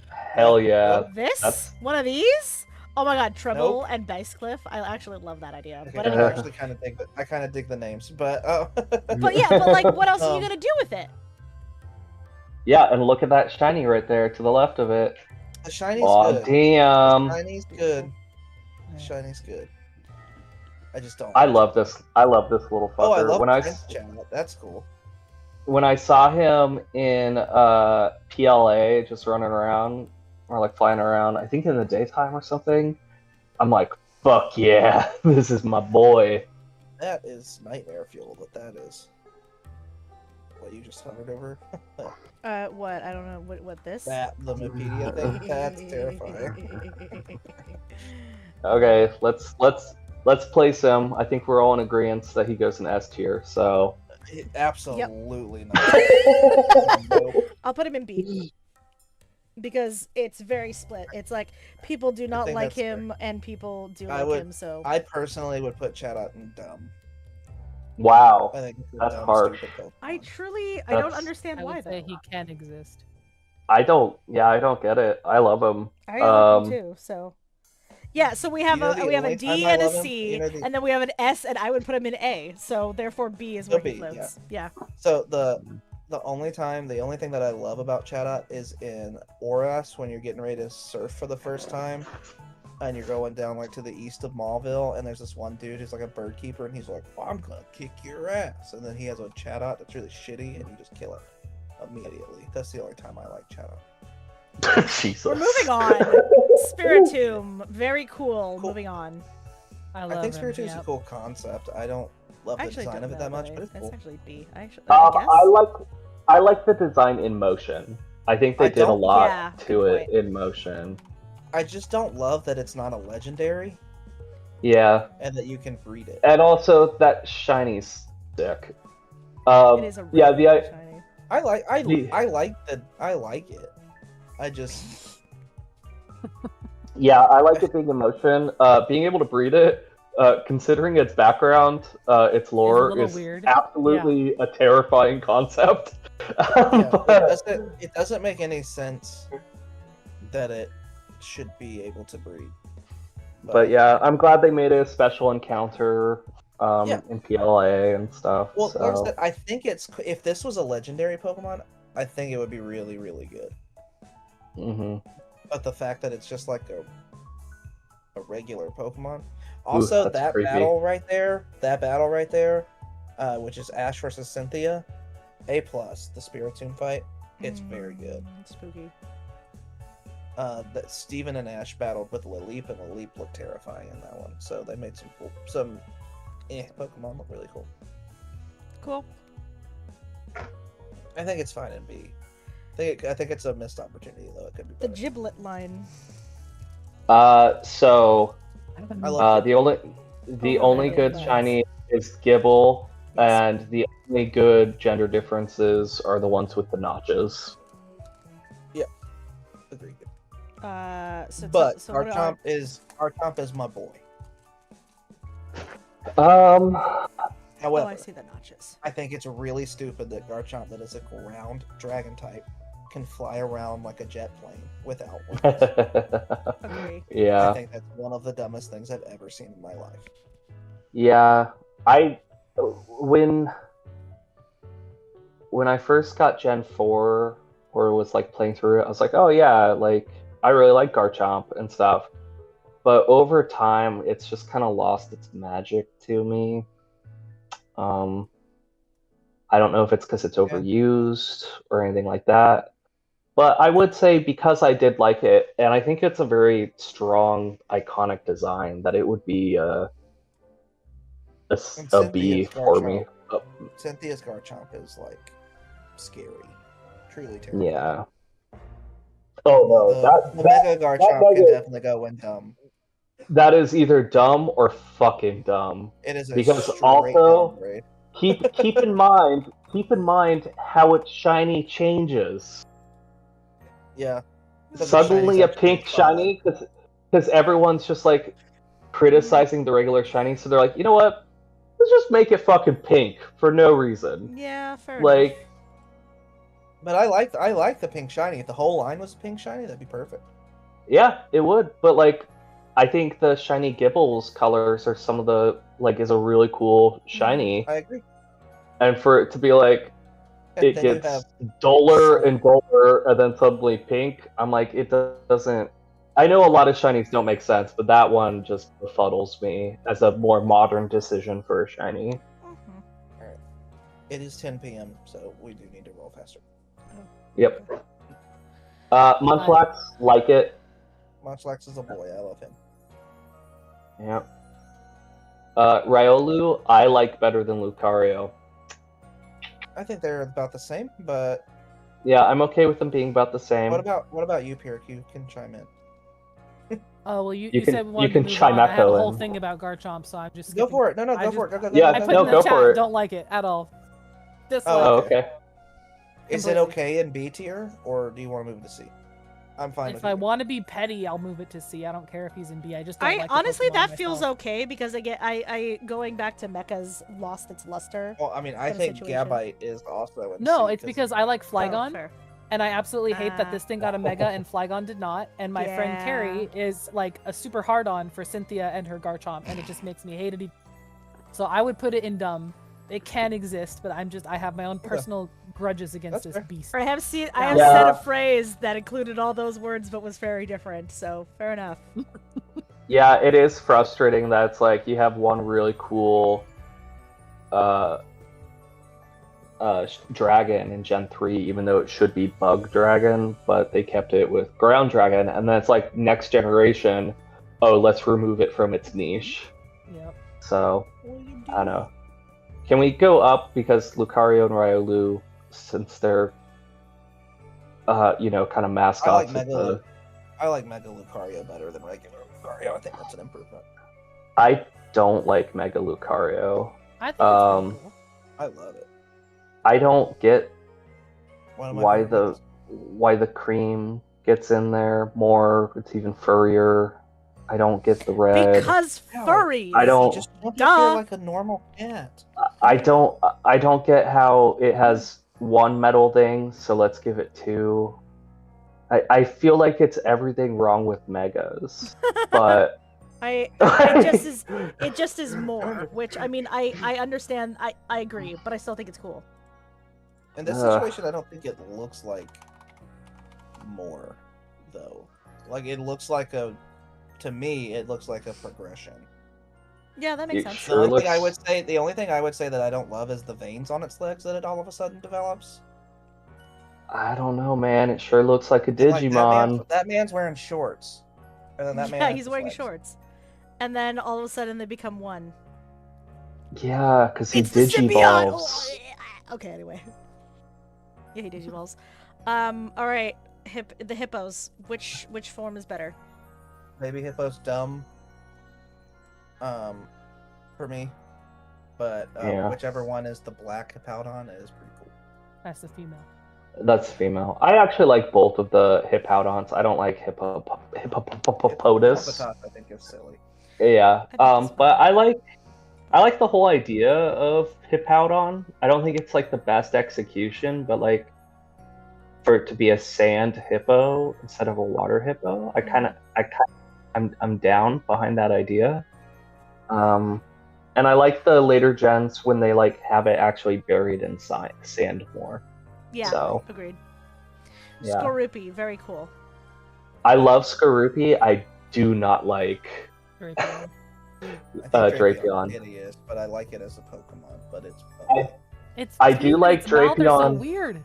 Hell yeah. This? That's- One of these? Oh my god, Treble Nope. and Bass Cliff. I actually love that idea. Okay, But I anyway. actually kind of dig the names, but But yeah, but like, what else are you Um, gonna do with it? Yeah, and look at that shiny right there to the left of it. the shiny's Aw, good. damn. Shiny's good. Shiny's good. I just don't. I love this. I love this little fucker. Oh, I love when I Prince Channel. That's cool. when I saw him in PLA just running around or like flying around, I think in the daytime or something, I'm like, fuck yeah, this is my boy. That is nightmare fuel. That is. What you just hovered over? What? I don't know. What this? That the Wikipedia thing. That's terrifying. Okay, let's place him. I think we're all in agreement that he goes in S tier. So Absolutely not. Nope. I'll put him in B. Because it's very split. It's like people do not think like that's fair. him and people do I like would- him, so I personally would put Chatot in dumb. wow, I think it's a That's dumb, harsh. stupid Pokemon. I truly I don't That's- understand I why would say though. he can exist. I don't get it. I love him. I love him too, so yeah, so we have You know the we have a only D time I and a love him? C, You know the- and then we have an S, and I would put him in A. So therefore, B is A where he B, floats. Yeah. So the only thing that I love about Chatot is in Oras when you're getting ready to surf for the first time, and you're going down like to the east of Mauville, and there's this one dude who's like a bird keeper, and he's like, "I'm gonna kick your ass," and then he has a Chatot that's really shitty, and you just kill it immediately. That's the only time I like Chatot. Jesus. We're moving on. Spiritomb, very cool. Cool. Moving on. I love I think him. Spiritomb's Yeah. a cool concept. I don't love I the actually design don't of it know, that much, but but it's that's cool. actually B. I actually I guess. I like the design in motion. I think they I did a don't- lot Yeah, to good it in motion. I just don't love that it's not a legendary Yeah, and that you can breed it. and also that shiny's sick. It is a really yeah, the shiny. I like The- I like it. I just yeah, I like it being in motion. Being able to breed it, considering its background, its lore little is weird. absolutely a terrifying concept. yeah, But- it doesn't make any sense that it should be able to breed. But yeah, I'm glad they made it a special encounter Yeah. in PLA and stuff. Well, like I so. said, I think if this was a legendary Pokemon, I think it would be really, really good. hmm But the fact that it's just like a regular Pokemon. Also, that's that creepy. battle right there, which is Ash versus Cynthia, A+, the Spiritomb fight, it's very good. Spooky. That Steven and Ash battled with Laleep, and Laleep looked terrifying in that one. So they made some Pokemon look really cool. Cool. I think it's fine in B. I think it's a missed opportunity though. It could be The better. giblet line. So I love the only yeah, good nice. shiny is Gibble, Yes. and the only good gender differences are the ones with the notches. Agreed. So But so what are Garchomp is my boy. Um, Oh, However, I see the notches. I think it's really stupid that Garchomp, that is a ground dragon type, can fly around like a jet plane without wings. Agree. I yeah, think that's one of the dumbest things I've ever seen in my life. yeah. When when I first got Gen 4 or was like playing through it, I was like, oh yeah, like I really like Garchomp and stuff. But over time, it's just kind of lost its magic to me. I don't know if it's because it's overused or anything like that. But I would say because I did like it, and I think it's a very strong, iconic design, that it would be And a B for me. Cynthia's Garchomp is like scary, truly terrifying. Yeah. Oh no, The Mega Garchomp can definitely go in dumb. that is either dumb or fucking dumb. It is a Because straight also downgrade. keep in mind how its shiny changes. Yeah. Suddenly a pink shiny, because everyone's just like criticizing the regular shiny, so they're like, you know what? Let's just make it fucking pink for no reason. Yeah, fair Like, enough. But I like the pink shiny. If the whole line was pink shiny, that'd be perfect. yeah, it would. But like, I think the shiny Gibbles colors are some of the like is a really cool shiny. I agree. And for it to be like, And it then you gets have duller Soul. and duller, and then suddenly pink. I'm like, it doesn't. I know a lot of shinies don't make sense, but that one just befuddles me as a more modern decision for a shiny. Mhm. It is 10 p.m., so we do need to roll faster. Yep. Munchlax, like it. Munchlax is a boy. I love him. Yep. Riolu, I like better than Lucario. I think they're about the same, but Yeah, I'm okay with them being about the same. what about you, Pierre? You can chime in. Oh well, you can- said we you wanted can to move chime on. I had a echo whole in. thing about Garchomp, so I'm just Go skipping. for it. No, I go just- for it. Go. Yeah, I put no, in the go chat, for it. don't like it at all. Dislike. Oh, okay. okay. Is it Completely. okay in B tier, or do you want to move it to C? I'm fine If with I either. want to be petty, I'll move it to C. I don't care if he's in B. I just don't I like the honestly Pokemon that feels myself. okay because I going back to Mecha's lost its luster. Well, I mean, I Kind of think situation. Gabite is also in No, C it's because I like Oh, Flygon, fair. and I absolutely hate that Ah. this thing got a Mega and Flygon did not. And my friend Yeah. Carrie is like a super hard on for Cynthia and her Garchomp, and it just makes me hate it. So I would put it in dumb. It can exist, but I have my own personal grudges against That's this fair. beast. I have said Yeah. a phrase that included all those words but was very different, so fair enough. Yeah, it is frustrating that it's like you have one really cool dragon in Gen 3, even though it should be Bug Dragon, but they kept it with Ground Dragon, and then it's like next generation, oh, let's remove it from its niche. Yep. So, I don't know. Can we go up because Lucario and Riolu, since they're, kind of mascots I like Mega Lucario better than regular Lucario. I think that's an improvement. I don't like Mega Lucario. I think it's pretty cool. I love it. I don't get One of my why favorite the cream gets in there more. It's even furrier. I don't get the red. Because No, furries. I don't- Just jump Duh. up here like a normal cat. I don't get how it has one metal thing, so let's give it two. I feel like it's everything wrong with Megas, but it just is more, which I mean I understand, I agree, but I still think it's cool. In this Ugh. situation, I don't think it looks like more, though. Like it looks like to me, it looks like a progression. Yeah, that makes It sense. sure The looks- only thing I would say that I don't love is the veins on its legs that it all of a sudden develops. I don't know, man. It sure looks like a And, like, Digimon. that man's wearing shorts, and then that man. Yeah, has he's his wearing legs. shorts. And then all of a sudden they become one. Yeah, because he It's the symbiote! digivolves. Okay, anyway. Yeah, he digivolves. Alright. The hippos. Which form is better? Baby Hippo's dumb. For me, but Yeah. whichever one is the black Hippowdon is pretty cool. That's the female. That's female. I actually like both of the Hippowdons. I don't like Hippopotas. Hippopotas, I think is silly. Yeah. I think it's But fine. I like the whole idea of Hippowdon. I don't think it's like the best execution, but like for it to be a sand hippo instead of a water hippo, I'm down behind that idea. And I like the later gens when they like have it actually buried in sand more. Yeah, So agreed. yeah. Skorupi, very cool. I love Skorupi. I do not like Drapion. I think Drapion. hideous, but I like it as a Pokemon. But it's Its I teeth do and like its mouth are so Drapion. weird.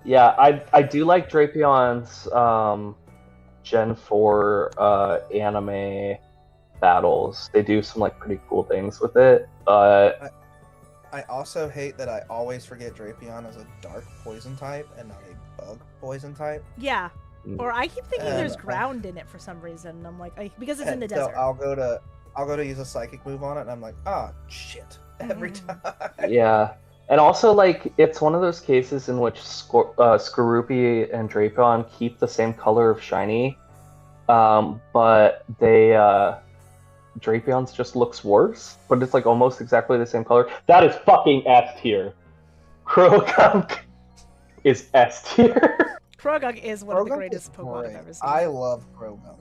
Yeah, I do like Drapion's Gen 4 anime battles. They do some like pretty cool things with it, but I also hate that I always forget Drapion as a dark poison type and not a bug poison type. Yeah. Or I keep thinking there's And, ground in it for some reason. I'm like, because it's in the So desert. I'll go to use a psychic move on it, and I'm like, shit, every time. yeah. And also, like, it's one of those cases in which Skorupi and Drapion keep the same color of shiny, but Drapion's just looks worse, but it's like almost exactly the same color. That is fucking S tier. Croagunk is S tier. Croagunk is one of the Croagunk greatest is Pokemon I've great. ever seen. I love Croagunk.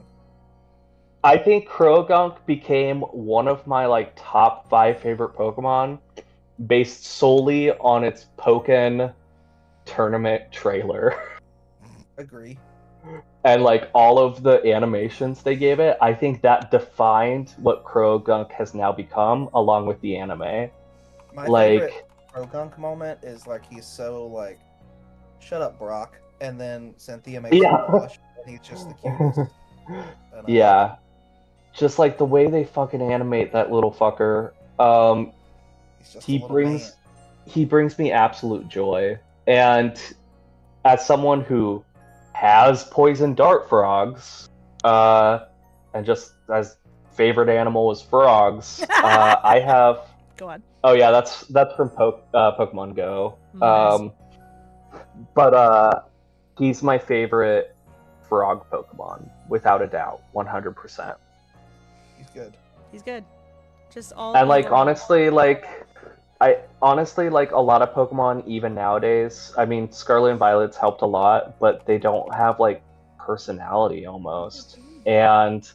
I think Croagunk became one of my like top 5 favorite Pokemon based solely on its Pokken tournament trailer. Agree. And like all of the animations they gave it, I think that defined what Croagunk has now become, along with the anime. My Like, favorite Croagunk moment is like he's so like, shut up, Brock, and then Cynthia makes him blush, and he's just the cutest. And I like yeah, just like the way they fucking animate that little fucker. it. He's just a He little man. brings me absolute joy, and as someone who has poison dart frogs, and just as favorite animal is frogs, I have. Go on. Oh yeah, that's from Pokemon Go. Nice. But he's my favorite frog Pokemon, without a doubt, 100%. He's good. He's good. Just all. And like overall. honestly, I honestly like a lot of Pokemon even nowadays. I mean, Scarlet and Violet's helped a lot, but they don't have like personality almost. And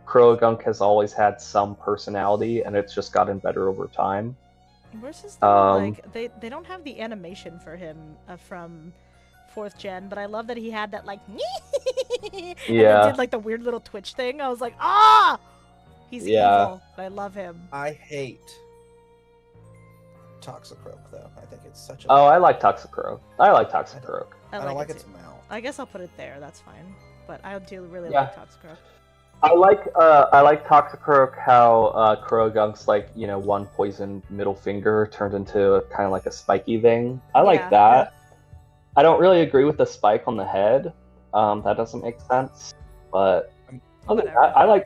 Croagunk has always had some personality, and it's just gotten better over time. Where's his like they don't have the animation for him from 4th gen, but I love that he had that like and Yeah. then did like the weird little twitch thing. I was like, ah, he's Yeah. evil. But I love him. I hate Toxicroak though. I think it's such a. Oh, I like Toxicroak. I like Toxicroak. I I don't like it its too. mouth. I guess I'll put it there. That's fine. But I do really Yeah. like Toxicroak. I like Toxicroak how Croagunk's like, you know, one poison middle finger turned into kind of like a spiky thing. I like Yeah. that. I don't really agree with the spike on the head. That doesn't make sense. But other than Whatever. that,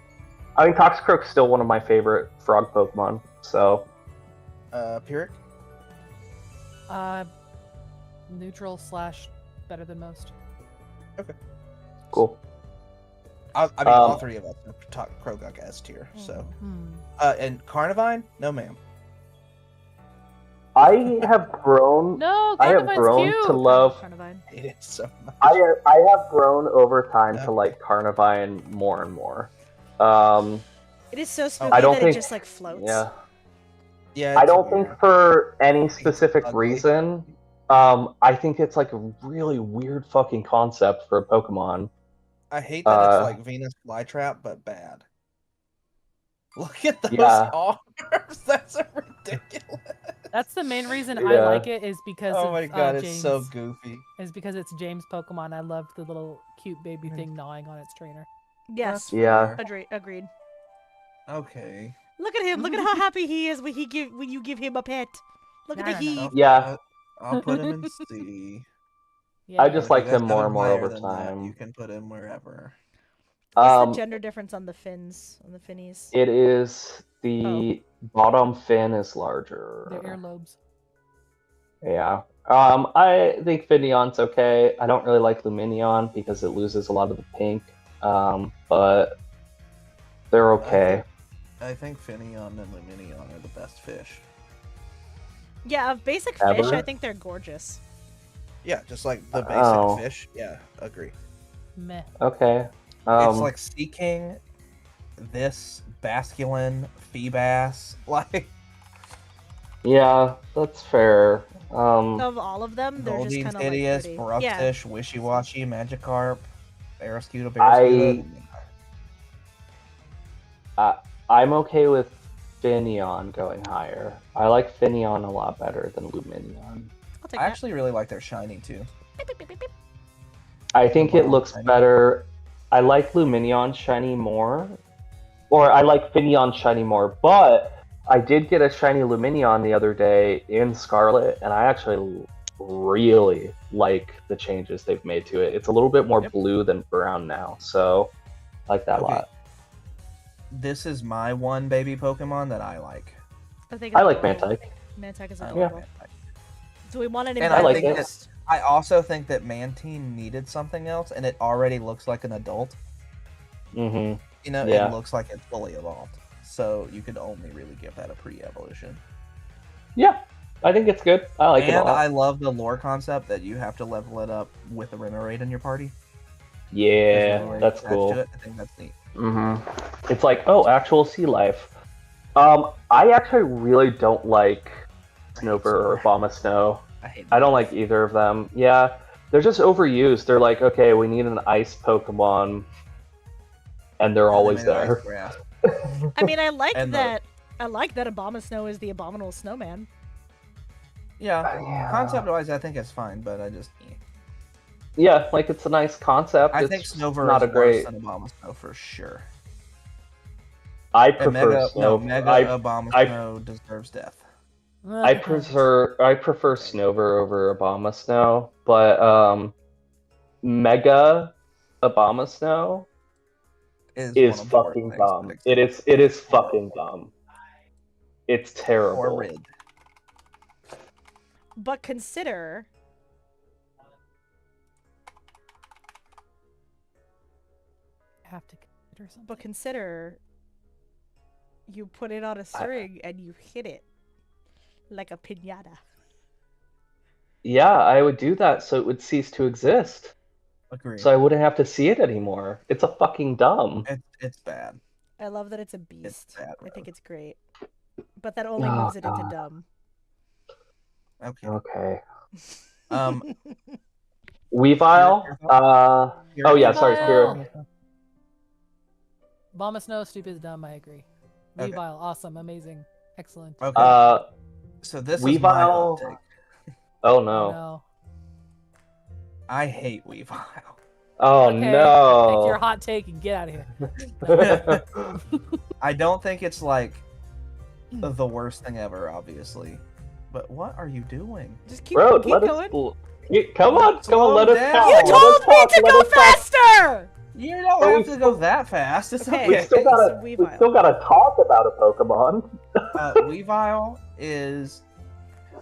I mean, Toxicroak's still one of my favorite frog Pokemon. So Pyrrhic? Neutral / better than most. cool. I mean, all three of us talk Croagunk S tier. So, Hmm. and Carnivine? No, ma'am. I have grown. No, I have Carnivine's grown cute. to love. Carnivine. I hate it so much. I have grown over time to like Carnivine more and more. It is so spooky I don't that think. it just like floats. Yeah. Yeah, I it's don't weird. think for any specific ugly. reason. I think it's like a really weird fucking concept for a Pokemon. I hate that it's like Venus flytrap, but bad. Look at those Yeah. arms. That's ridiculous. That's the main reason I Yeah. like it is because Oh my god, James, it's so goofy. is because it's James Pokemon. I love the little cute baby thing gnawing on its trainer. Yes. Yeah. Agreed. Okay. Look at him. Look at how happy he is when you give him a pet. Look at the No, no, heat. no. Yeah. I'll put him in C. Yeah, I just But if like you guys him have more and more higher over than that, time. you can put him wherever. What's the gender difference on the fins? On the finnies? It is the bottom fin is larger. their earlobes. Yeah. I think Finneon's okay. I don't really like Luminion because it loses a lot of the pink. But they're okay. I think Finneon and Luminion are the best fish. Yeah, of basic Ever? fish, I think they're gorgeous. Yeah, just like the basic Oh. fish. Yeah, agree. Meh. Okay. It's like Sea King, this Basculin, Feebas. Like, Yeah, that's fair. Of all of them, they're just Goldeen, kind of like Sidious, pretty. Bruxish, Wishy-Washy, Magikarp, Barraskewda, I- Barraskewda. I'm okay with Finneon going higher. I like Finneon a lot better than Lumineon. I'll take I that. actually really like their shiny too. Beep, beep, beep, beep, beep. I think The it bottom looks shiny. better. I like Lumineon shiny more. Or I like Finneon shiny more, but I did get a shiny Lumineon the other day in Scarlet, and I actually really like the changes they've made to it. It's a little bit more Yep. blue than brown now, so I like that a Okay. lot. This is my one baby Pokemon that I like. I think I it's like adorable. Mantike. Mantike is I adorable. like Mantike. Do we want it in And I bed like with it. Ghost? I also think that Mantine needed something else, and it already looks like an adult. Mm-hmm. You know, Yeah. it looks like it's fully evolved. So you could only really give that a pre-evolution. Yeah, I think it's good. I like it a And lot. I love the lore concept that you have to level it up with a Remoraid in your party. There's Yeah, Remoraid that's attached cool. to it. I think that's neat. Mm-hmm. It's like, oh, actual sea life. I actually really don't like Snover or Abomasnow. I hate I don't both. like either of them. Yeah, they're just overused. They're like, okay, we need an ice Pokemon, and they're Yeah, they always made it Ice there. Grass. I mean, I like And the- that. I like that Abomasnow is the abominable snowman. Yeah, Yeah. concept-wise, I think it's fine, but I just... Yeah, like it's a nice concept. I it's think just Snover not is a great. worse than Abomasnow for sure. I And prefer Mega Snow. Abomasnow deserves death. I prefer Snover over Abomasnow, but Mega Abomasnow is one of the worst fucking things dumb. that It exists. is fucking dumb. It's terrible. Horrid. But consider Have to consider something. But consider you put it on a string and you hit it like a piñata. Yeah, I would do that so it would cease to exist. Agree. So I wouldn't have to see it anymore. It's a fucking dumb. It's bad. I love that it's a beast. bad, I think bro. it's great. But that only Oh, moves it into God. dumb. Okay. Okay. Your Weavile. Oh yeah, sorry, Weavile! Kira. Abomasnow, stupid, dumb. I agree. Okay. Weavile, awesome, amazing, excellent. Okay. So this is my hot Weavile. take. Oh Oh, no. no. I hate Weavile. Oh Okay, no. take your hot take and get out of here. I don't think it's like the worst thing ever, obviously. But what are you doing? Just keep, Bro, keep let going. us. Come on, Slow let us down. talk. You let told us me talk, to let go us talk. faster! You don't But have we to go that fast. It's Okay. okay. We still gotta, So we Weavile. still gotta talk about a Pokemon. Weavile is...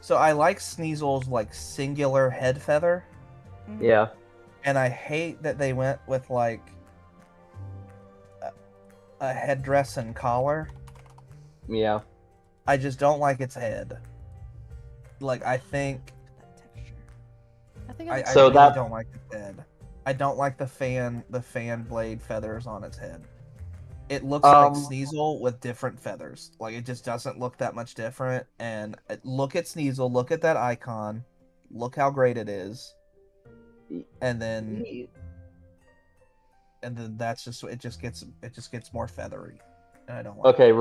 So I like Sneasel's like singular head feather, Yeah. and I hate that they went with like a headdress and collar. Yeah. I just don't like its head. Like I think That texture. I think I So really that- don't like its head. I don't like the fan blade feathers on its head. It looks like Sneasel with different feathers. Like it just doesn't look that much different. And look at Sneasel, look at that icon, look how great it is, and then that's just it. Just gets more feathery, and I don't like. Okay,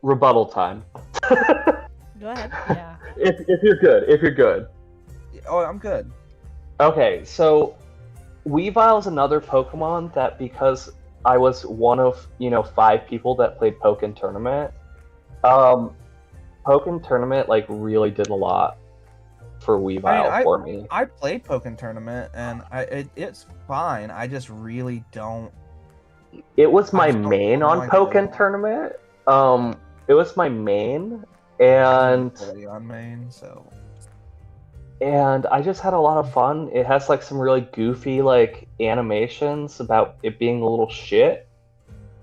rebuttal time. Go ahead. yeah. if you're good. It. Oh, I'm good. Okay, so Weavile is another Pokemon that because I was one of 5 people that played Pokken Tournament. Pokken Tournament like really did a lot for Weavile for me. I played Pokken Tournament, and it's fine. I just really don't. It was my I just don't main on like Pokken it. Tournament. It was my main, and Play on main, so I just had a lot of fun. It has like some really goofy like animations about it being a little shit.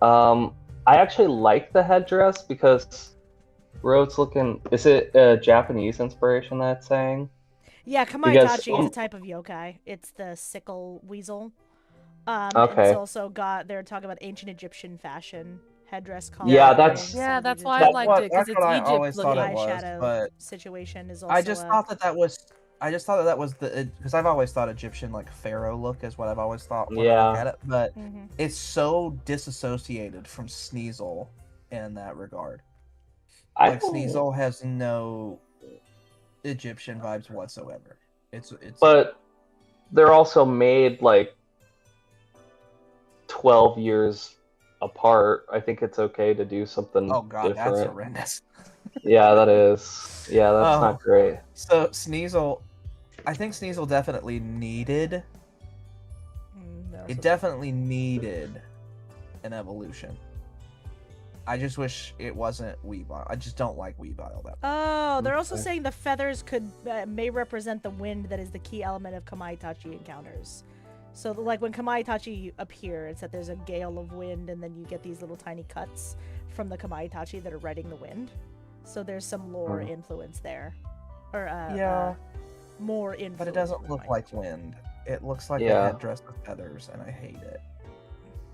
I actually like the headdress because Road's looking. Is it a Japanese inspiration that's saying? Yeah, Because- Kamaitachi is a type of yokai. It's the sickle weasel. Okay. It's also got, they're talking about ancient Egyptian fashion headdress collar. Yeah, that's- things, Yeah, and that's you why I just- liked it because That's it's what I Egypt always thought looking. it was, eyeshadow but situation is also. I just thought that was. I just thought that was the because I've always thought Egyptian like pharaoh look is what I've always thought when I Yeah. look at it, but Mhm. it's so disassociated from Sneasel in that regard. Like Sneasel has no Egyptian vibes whatsoever. It's But they're also made like 12 years apart. I think it's okay to do something oh god, that's different. horrendous. Yeah, that is. Yeah, that's Oh. not great. So Sneasel, I think Sneasel definitely needed. No, It so- definitely needed an evolution. I just wish it wasn't Weavile. I just don't like Weavile that much. Oh, they're also Okay. saying the feathers may represent the wind that is the key element of Kamaitachi encounters. So, like when Kamaitachi appear, it's that there's a gale of wind, and then you get these little tiny cuts from the Kamaitachi that are riding the wind. So there's some lore influence there, or Yeah. more influence. But it doesn't from look Kamaitachi. like wind. It looks like Yeah. a headdress with feathers, and I hate it.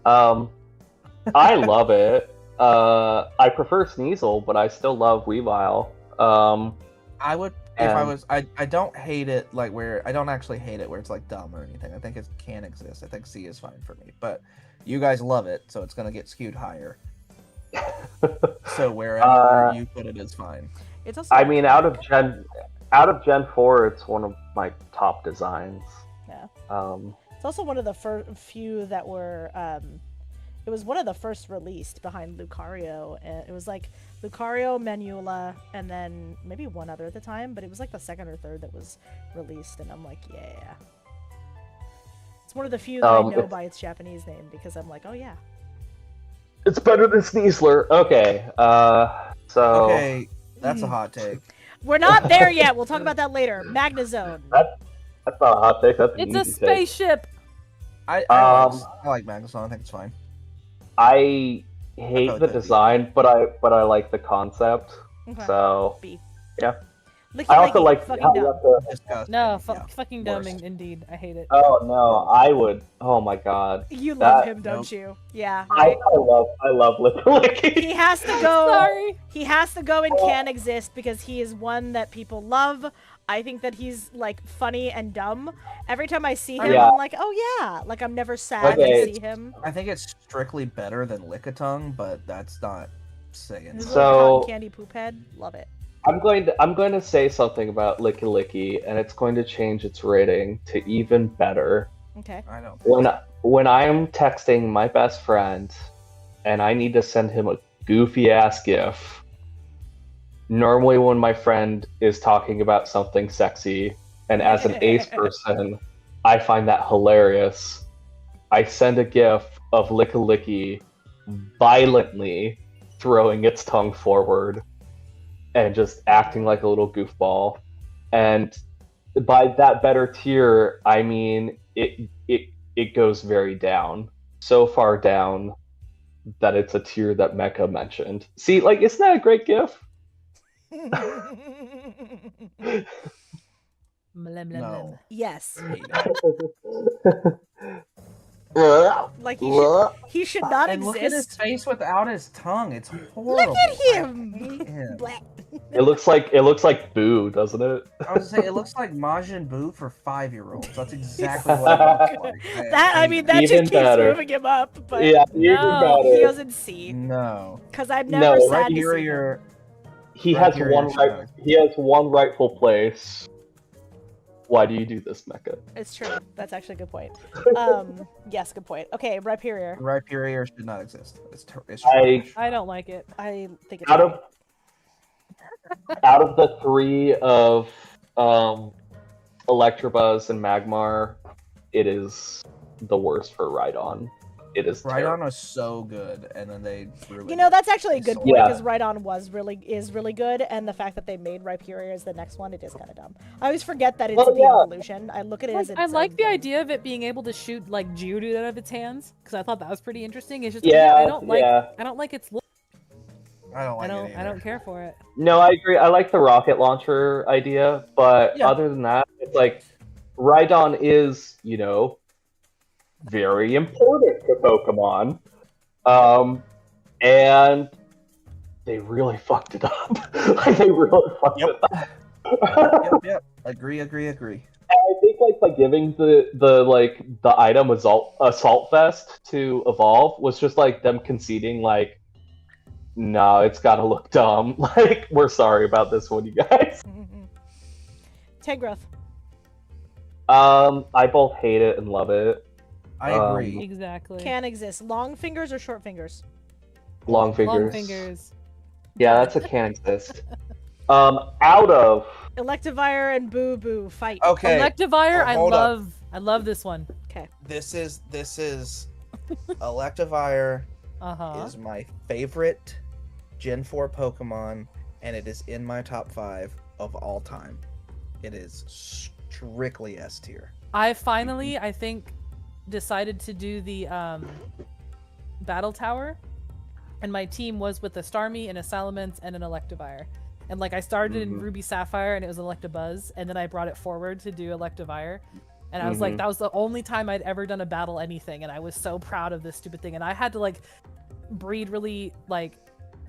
I love it. I prefer Sneasel, but I still love Weavile. I would if I And- was. I don't hate it like where I don't actually hate it where it's like dumb or anything. I think it can exist. I think C is fine for me, but you guys love it, so it's gonna get skewed higher. So wherever you put it is fine. It's also. I mean, out of Gen 4, it's one of my top designs. Yeah. Um, It's also one of the few that were. It was one of the first released behind Lucario, and it was like Lucario, Manula, and then maybe one other at the time, but it was like the second or third that was released, and I'm like, yeah. It's one of the few that I know it's- by its Japanese name because I'm like, oh yeah. it's better than Sneasler. Okay. So Okay, that's a hot take. We're not there yet. We'll talk about that later. Magnezone. that's not a hot take. That's an It's a easy take. spaceship. I like Magnus. I think it's fine. I hate thought the that'd be- design, but I like the concept. Okay. So B. yeah. Licky, I also licky, like fucking how dumb. you have to. Disgusting. No, yeah. fucking worst. dumb indeed. I hate it. Oh no, I would. Oh my god, You love that- him, don't you? Yeah. I Right? love Licky. He has to go. Sorry. He has to go and can exist because he is one that people love. I think that he's like funny and dumb. Every time I see him, Yeah. I'm like, oh yeah. Like I'm never sad Okay. to see him. I think it's strictly better than Lickitung, but that's not saying. His So- little cotton candy poop head, love it. I'm going to say something about Licky, and it's going to change its rating to even better. Okay. I don't. When I'm texting my best friend, and I need to send him a goofy ass GIF. Normally, when my friend is talking about something sexy, and as an ace person, I find that hilarious. I send a GIF of Licky violently throwing its tongue forward and just acting like a little goofball. And by that better tier, I mean it goes very down. So far down that it's a tier that Mecha mentioned. See, like, isn't that a great GIF? Mlem, lem, No. Yes. Hate it. Like he should not And look at his exist. face without his tongue. It's horrible. Look at I him. hate him. Blah. It looks like Boo, doesn't it? I was gonna say it looks like Majin Buu for 5-year-olds. That's exactly what it looks like. That I hate mean it. that Even just keeps better. moving him up, but Yeah, even No, he better. goes in C No. because I'm No, never right sad to Here see him. you're He Right has here, one yeah, right. sure. He has one rightful place. Why do you do this, Mecha? It's true. That's actually a good point. Yes, good point. Okay, Rhyperior. Rhyperior should not exist. It's I- trash. I don't like it. I think it's Out great. of out of the three of Electabuzz and Magmar, it is the worst for Rhydon. It is Rhydon was so good, and then they ruined You know, it. that's actually a They good sold point Yeah. because Rhydon is really good, and the fact that they made Rhyperior as the next one, it is kind of dumb. I always forget that it's Well, the yeah. evolution. I look at it as its I like own the thing. idea of it being able to shoot like Geodude out of its hands because I thought that was pretty interesting. It's just Yeah, I don't like yeah. I don't like its look. I don't like I it either. don't care for it. No, I agree. I like the rocket launcher idea, but Yeah. other than that, it's like Rhydon is, very important to Pokemon. and they really fucked it up. Like, they really fucked Yep. it up. Yep. Agree. I think like by giving the item assault vest to evolve was just like them conceding like, no, it's gotta look dumb. Like, we're sorry about this one, you guys. Tangrowth. I both hate it and love it. I agree. Exactly. Can exist. Long fingers or short fingers? Long fingers. Long fingers. Yeah, that's a can exist. Out of Electivire and Boo Boo fight. Okay. Electivire, Oh, hold up. I love this one. Okay. This is Electivire is my favorite Gen 4 Pokemon, and it is in my top 5 of all time. It is strictly S tier. I finally, I think, decided to do the battle tower, and my team was with a Starmie and a Salamence and an Electivire. And like I started in Ruby Sapphire and it was Electabuzz, and then I brought it forward to do Electivire. And I was like, that was the only time I'd ever done a battle anything, and I was so proud of this stupid thing. And I had to like breed really like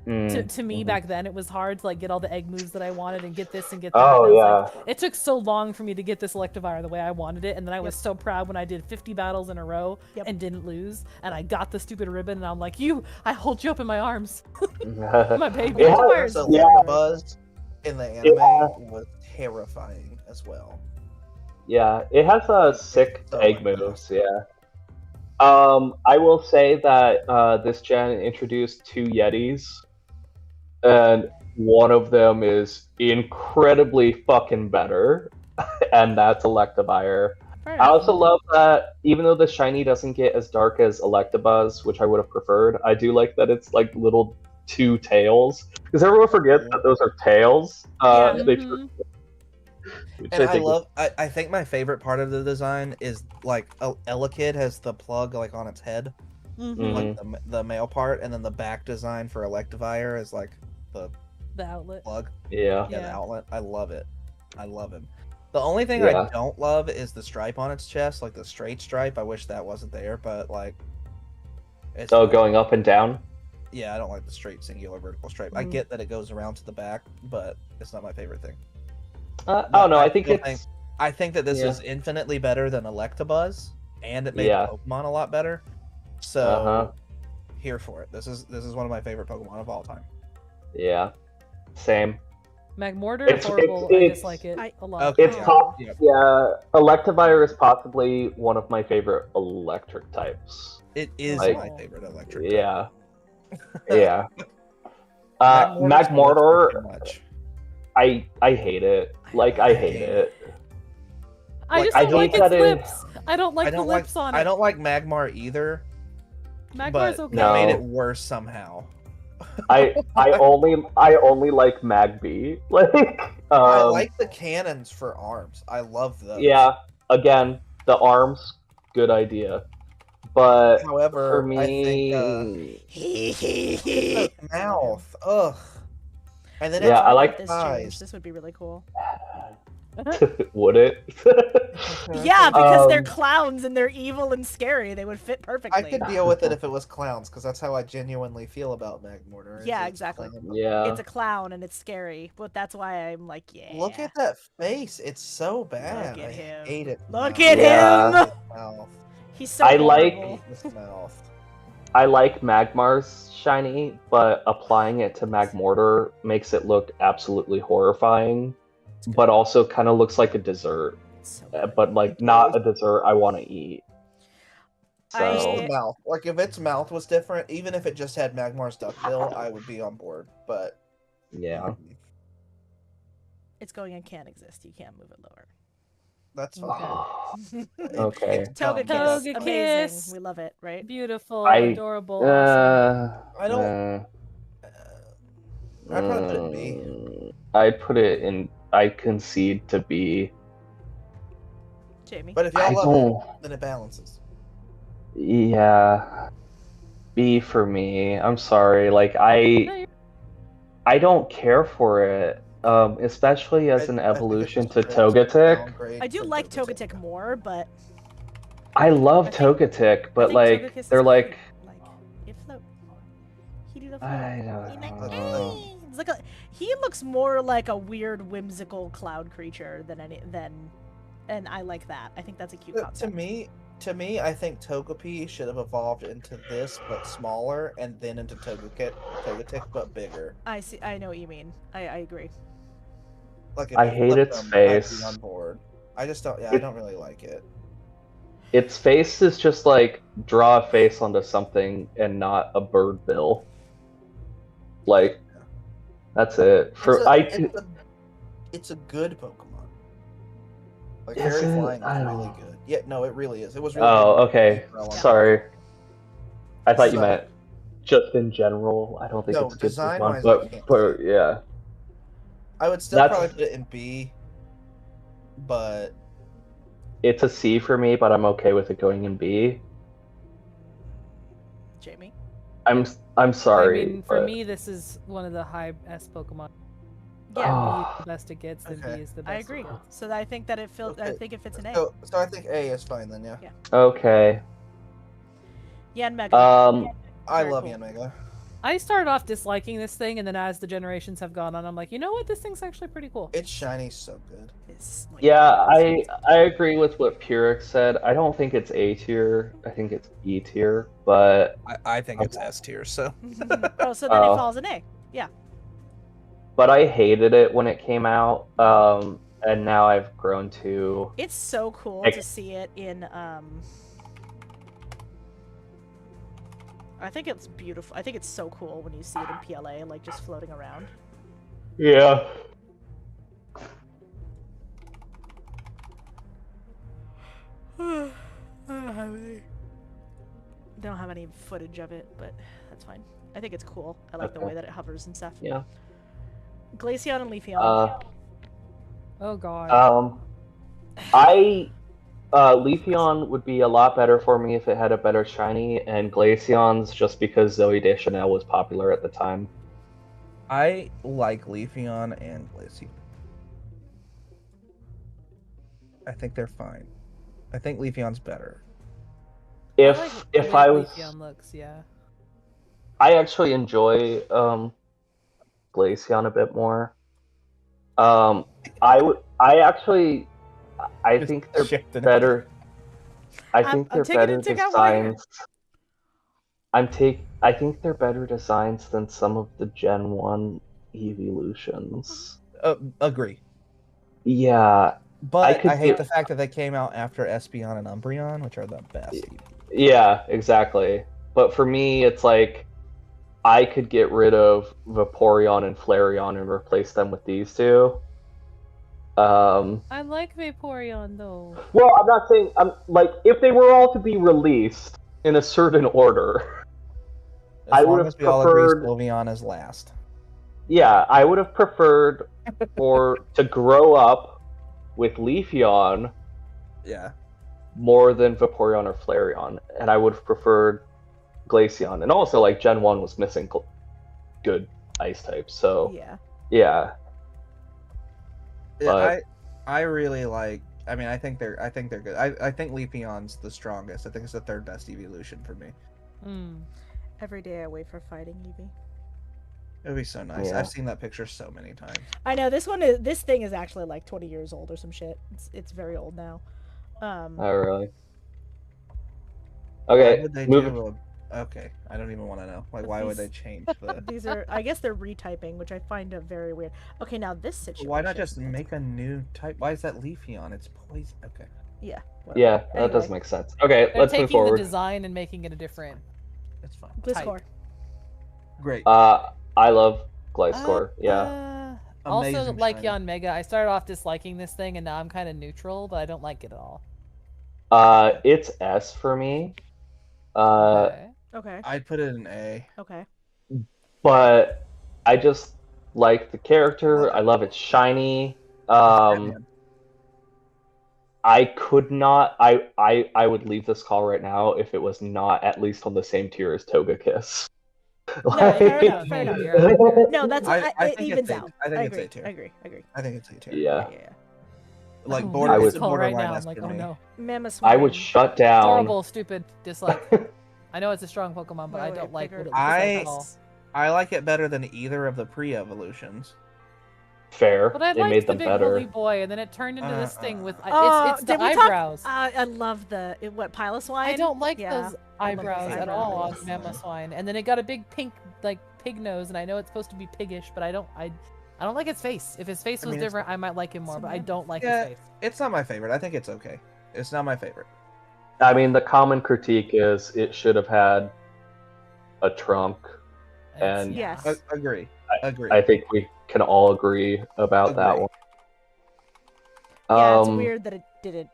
to me back then it was hard to like get all the egg moves that I wanted and get this and get that. Oh, and yeah. like, it took so long for me to get this Electivire the way I wanted it, and then I was so proud when I did 50 battles in a row and didn't lose, and I got the stupid ribbon, and I'm like, I hold you up in my arms. My baby. Yeah. Electivire's So Yeah. Buzz in the anime was terrifying as well. Yeah, it has sick Oh egg my moves, yeah. I will say that this gen introduced 2 Yetis, and one of them is incredibly fucking better, and that's Electivire. Fair I enough. also love that even though the shiny doesn't get as dark as Electabuzz, which I would have preferred, I do like that it's like little 2 tails. Because everyone forgets that those are tails. Yeah. They- which And I think is- love. I think my favorite part of the design is like Elekid has the plug like on its head, like the male part, and then the back design for Electivire is like the outlet. plug. Yeah. Yeah, the outlet. I love it. I love him. The only thing Yeah. I don't love is the stripe on its chest, like the straight stripe. I wish that wasn't there, but like. It's So fine. going up and down? Yeah, I don't like the straight singular vertical stripe. I get that it goes around to the back, but it's not my favorite thing. Oh no, I think still it's... I think that this Yeah. is infinitely better than Electabuzz, and it made Yeah. Pokemon a lot better. So Uh-huh. here for it. This is one of my favorite Pokemon of all time. Yeah. Same. Magmortar, It's- horrible. I it's- dislike it I- a lot. Okay. It's Yeah. yeah. Electivire is possibly one of my favorite electric types. It is Like- my favorite electric. type. Yeah. Yeah. Magmortar's Magmortar, too much. I hate it. Like, I hate it. I like, just I don't like hate its that lips. I don't like I the don't lips on it. I don't like Magmar either, Magmar's but okay. No. it made it worse somehow. I only like Magby. Like, I like the cannons for arms. I love those. yeah. Again, the arms, good idea. But However, for me, I think the mouth. Ugh. And then Yeah, it's I like- this eyes. change. This would be really cool. would it? Yeah, because they're Um, clowns and they're evil and scary. They would fit perfectly. I could deal with it if it was clowns, because that's how I genuinely feel about Magmortar. is Yeah, it's exactly. clown. Yeah. It's a clown and it's scary, but that's why I'm like, yeah. Look at that face. It's so bad. Look at I him. hate it. Look now. at Yeah. him. His mouth. He's so I like- horrible. His mouth. I like Magmar's shiny, but applying it to Magmortar makes it look absolutely horrifying, but also kind of looks like a dessert. So But like not a dessert I want to eat. So I- The mouth. Like if its mouth was different, even if it just had Magmar's duckbill, I would be on board. But yeah. it's going in can't exist. You can't move it lower. that's fine. Okay. Togekiss. Togekiss. Amazing. We love it, right? Beautiful, I- adorable. awesome. I don't. I'd probably put it in B. I'd put it in. I concede to B. Jamie. But if I y'all love don't. it, then it balances. Yeah. B for me. I'm sorry. Like I don't care for it. Especially as an I think evolution it's to just a Togetic. downgrade I do from like Togetic more, but I love I think- Togetic, but I think like Togekiss is they're cute. like it float. He did a I flip. He like, don't "Hey." know. It's like he looks more like a weird, whimsical cloud creature and I like that. I think that's a cute To concept. me, I think Togepi should have evolved into this, but smaller, and then into Togetic, but bigger. I see. I know what you mean. I agree. Like if I you hate flipped its them, I'd be face. on board. I just don't. Yeah, I don't really like it. Its face is just like draw a face onto something and not a bird bill. Like that's it. It's a good Pokemon. Like Is Fairy it? Flying I is don't really know. good. Yeah, no, it really is. It was really Oh, good. okay. Sorry. I thought you So- meant just in general. I don't think No, it's a good design-wise, Pokemon, I can't but say. yeah. I would still That's- probably put it in B, but It's a C for me, but I'm okay with it going in B. Jamie. I'm sorry. I mean, for but- me, this is one of the high S Pokemon. Yeah, B is the best it gets, then Okay. B is the best. I agree. It gets. So I think that it feels. I Okay. think it fits an A. so I think A is fine then. Yeah, Okay. Yan Mega. I Very love cool. Yanmega. I started off disliking this thing, and then as the generations have gone on, I'm like, you know what? This thing's actually pretty cool. Its shiny so good. It's like- Yeah, I agree with what Pyrrhic said. I don't think it's A tier. I think it's E tier, but I think it's S tier. So Oh, so then it Oh. falls in A. Yeah. I hated it when it came out. And now I've grown to It's so cool Like- to see it in I think it's beautiful. I think it's so cool when you see it in PLA, like just floating around. yeah. Don't have any footage of it, but that's fine. I think it's cool. I like the Okay. way that it hovers and stuff. Yeah. Glaceon and Leafeon. Oh god. Leafeon would be a lot better for me if it had a better shiny, and Glaceon's just because Zoe Deschanel was popular at the time. I like Leafeon and Glaceon. I think they're fine. I think Leafeon's better. If I like the if way I was, Leafeon looks, yeah. I actually enjoy Glaceon a bit more. I think they're Shifting it. better. I I'm think they're taking it better to get wider. designs. I think they're better designs than some of the Gen 1 evolutions. Agree. Yeah, But could I hate get- the fact that they came out after Espeon and Umbreon, which are the best. yeah, exactly. But for me, it's like I could get rid of Vaporeon and Flareon and replace them with these two. I like Vaporeon though. Well, I'm not saying I'm like if they were all to be released in a certain order. As I long would've as we all agree preferred- Sylveon is last. Yeah, I would have preferred to grow up with Leafeon Yeah. more than Vaporeon or Flareon, and I would have preferred Glaceon. And also, like Gen 1 was missing good ice types, so Yeah. yeah. Yeah, But- I really like. I mean, I think they're good. I think Leafeon's the strongest. I think it's the third best evolution for me. Hmm. Every day I wait for fighting Eevee. It would be so nice. Yeah. I've seen that picture so many times. I know this thing is actually like 20 years old or some shit. It's very old now. Oh, really? Why Okay, would they moving. do okay, I don't even want to know. Like, why would they change the? These are, I guess they're retyping, which I find very weird. Okay, now this situation. Why not just make a new type? Why is that Leafeon? It's poison. Okay. Yeah. Yeah, that does Anyway. make sense. Okay, They're let's move taking the forward. design and making it a different. It's fine. Gliscor. Great. I love Gliscor. Yeah. Also, Amazing like shiny. Yon Mega, I started off disliking this thing, and now I'm kind of neutral, but I don't like it at all. It's S for me. Okay. Okay. I'd put it in A. Okay. But I just like the character. I love its shiny. Batman. I could not. I would leave this call right now if it was not at least on the same tier as Togekiss. No, fair enough. Fair enough. You're right there. No, that's I it think evens it's A. out. I think it's agree. A tier. I agree. I agree. I think it's A tier. Yeah. Yeah. Like I'm border. I losing would- It's a control right borderline now. I'm S like, for oh me. no. Mammoth. I would shut down. Horrible, stupid, dislike. I know it's a strong Pokemon, but I don't like what it looks like at all. I like it better than either of the pre-evolutions. Fair. But I It liked made the them big better. woolly boy, and then it turned into this thing with it's did the we eyebrows. Talk, I love the Piloswine. I don't like Yeah. those I love eyebrows those at all on eyebrows. Mamoswine. And then it got a big pink like pig nose, and I know it's supposed to be piggish, but I don't like his face. If his face was different, I might like him more, but I don't like his face. It's not my favorite. I think it's okay. It's not my favorite. I mean, the common critique is it should have had a trunk, and Yes. Agree. I think we can all agree about that Agree. one. Yeah, it's weird that it didn't.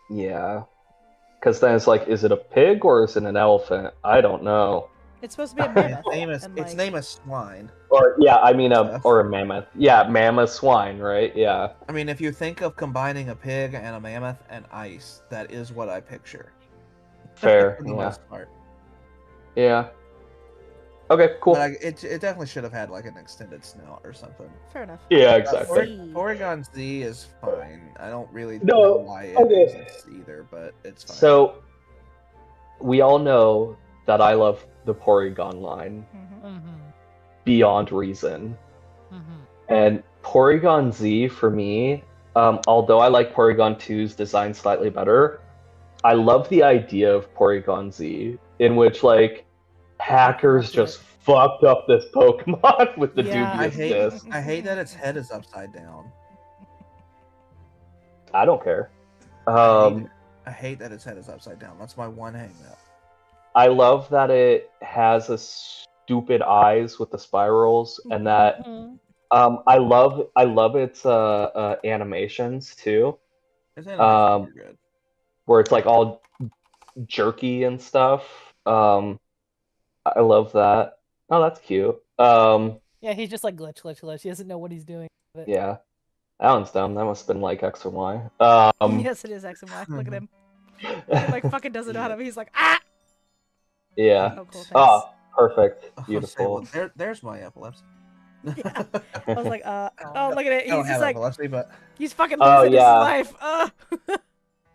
Yeah, because then it's like, is it a pig or is it an elephant? I don't know. It's supposed to be a mammoth. Its name is swine. Or yeah, I mean or a mammoth. Yeah, mammoth swine, right? Yeah. I mean, if you think of combining a pig and a mammoth and ice, that is what I picture. Fair. For the Yeah. most part. Yeah. Okay, cool. But it definitely should have had like an extended snout or something. Fair enough. Yeah, exactly. Porygon Z is fine. I don't really No, know why it okay. exists either, but it's fine. So we all know that I love the Porygon line beyond reason. And Porygon Z for me, although I like Porygon 2's design slightly better, I love the idea of Porygon Z, in which like hackers just fucked up this Pokemon with the dubious disc. I hate that its head is upside down. I don't care. I hate that its head is upside down. That's my one hang up. I love that it has a stupid eyes with the spirals, and that I love its animations too. Its animations are good. Where it's like all jerky and stuff. I love that. Oh, that's cute. Yeah, he's just like glitch. He doesn't know what he's doing. Yeah. That one's dumb. That must have been like X and Y. Yes, it is X and Y. Look at him. He like fucking doesn't know how to. He's like, ah. Yeah. Oh, cool, thanks. Oh, perfect. I'll say, Beautiful. well, there's my epilepsy. Yeah. I was like, oh, look at it. I don't He's have like, epilepsy, but he's fucking Oh, losing yeah. his life.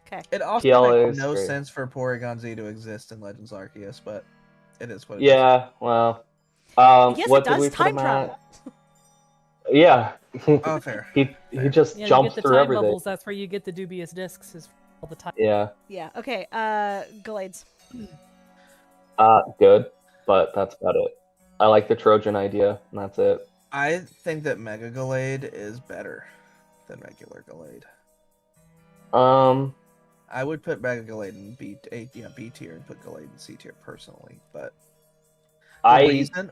Okay. it also PLA makes is no great. sense for Porygon Z to exist in Legends Arceus, but it is what it Yeah, well. Yes, what it did we does put time him travel. at? Yeah. Oh, fair. He just Yeah, you jumps get the through time everything. bubbles. That's where you get the dubious discs. Is all the time. Yeah. Yeah. Okay. Glades. Good, but that's about it. I like the Trojan idea, and that's it. I think that Mega Gallade is better than regular Gallade. I would put Mega Gallade in B tier and put Gallade in C tier personally, but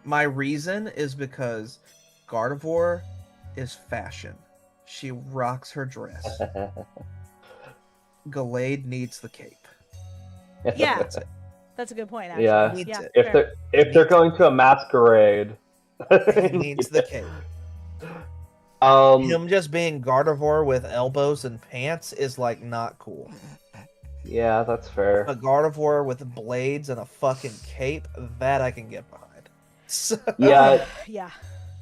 my reason is because Gardevoir is fashion. She rocks her dress. Gallade needs the cape. Yeah. That's a good point. Actually. Yeah. Yeah. If they're going to a masquerade, He needs the cape. Him just being Gardevoir with elbows and pants is like not cool. Yeah, that's fair. A Gardevoir with blades and a fucking cape, that I can get behind. Yeah, Yeah.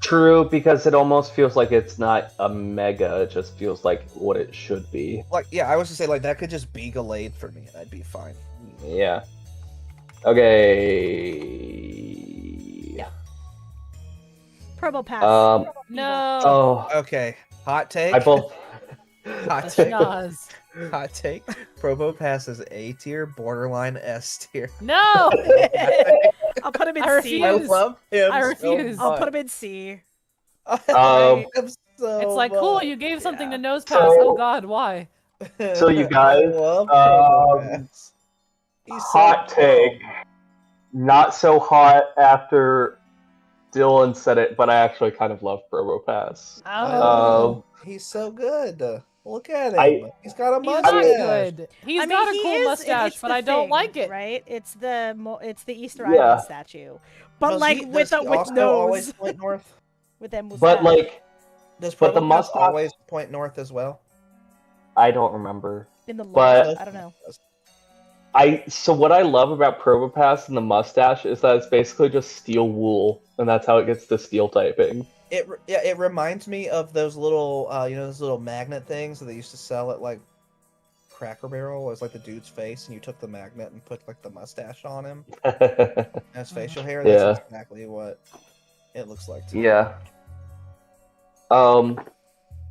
true, because it almost feels like it's not a mega, it just feels like what it should be. Like, yeah, I was to say, like, that could just be Gallade for me, and I'd be fine. Yeah. Okay. Probopass. No. Oh, Okay, hot take. I both. Hot take. Schnoz. Hot take. Probopass is A tier, borderline S tier. No. I'll put him in I C. I refuse. love him. I so refuse. I'll much. put him in C. I love him so It's like, cool, much. you gave something to Yeah. nose pass. So- Oh god, why? So you guys, I love Probopass. He's so hot take. Not so hot after Dylan said it, but I actually kind of love Probopass. Oh. He's so good. Look at him. I- He's got a He's mustache. not good. He's got a he cool is- mustache, it's but the I don't thing, like it. Right? It's the Easter Yeah. Island statue, but Does like he- with does he with also always nose, point north? with them. But like, Does But the Probopass mustache- always point north as well? I don't remember. in the lore, but- I don't know. So what I love about Probopass and the mustache is that it's basically just steel wool, and that's how it gets the steel typing. It reminds me of those little those little magnet things that they used to sell at like Cracker Barrel. It was like the dude's face, and you took the magnet and put like the mustache on him as facial hair. Yeah. That's exactly what it looks like to me. Yeah.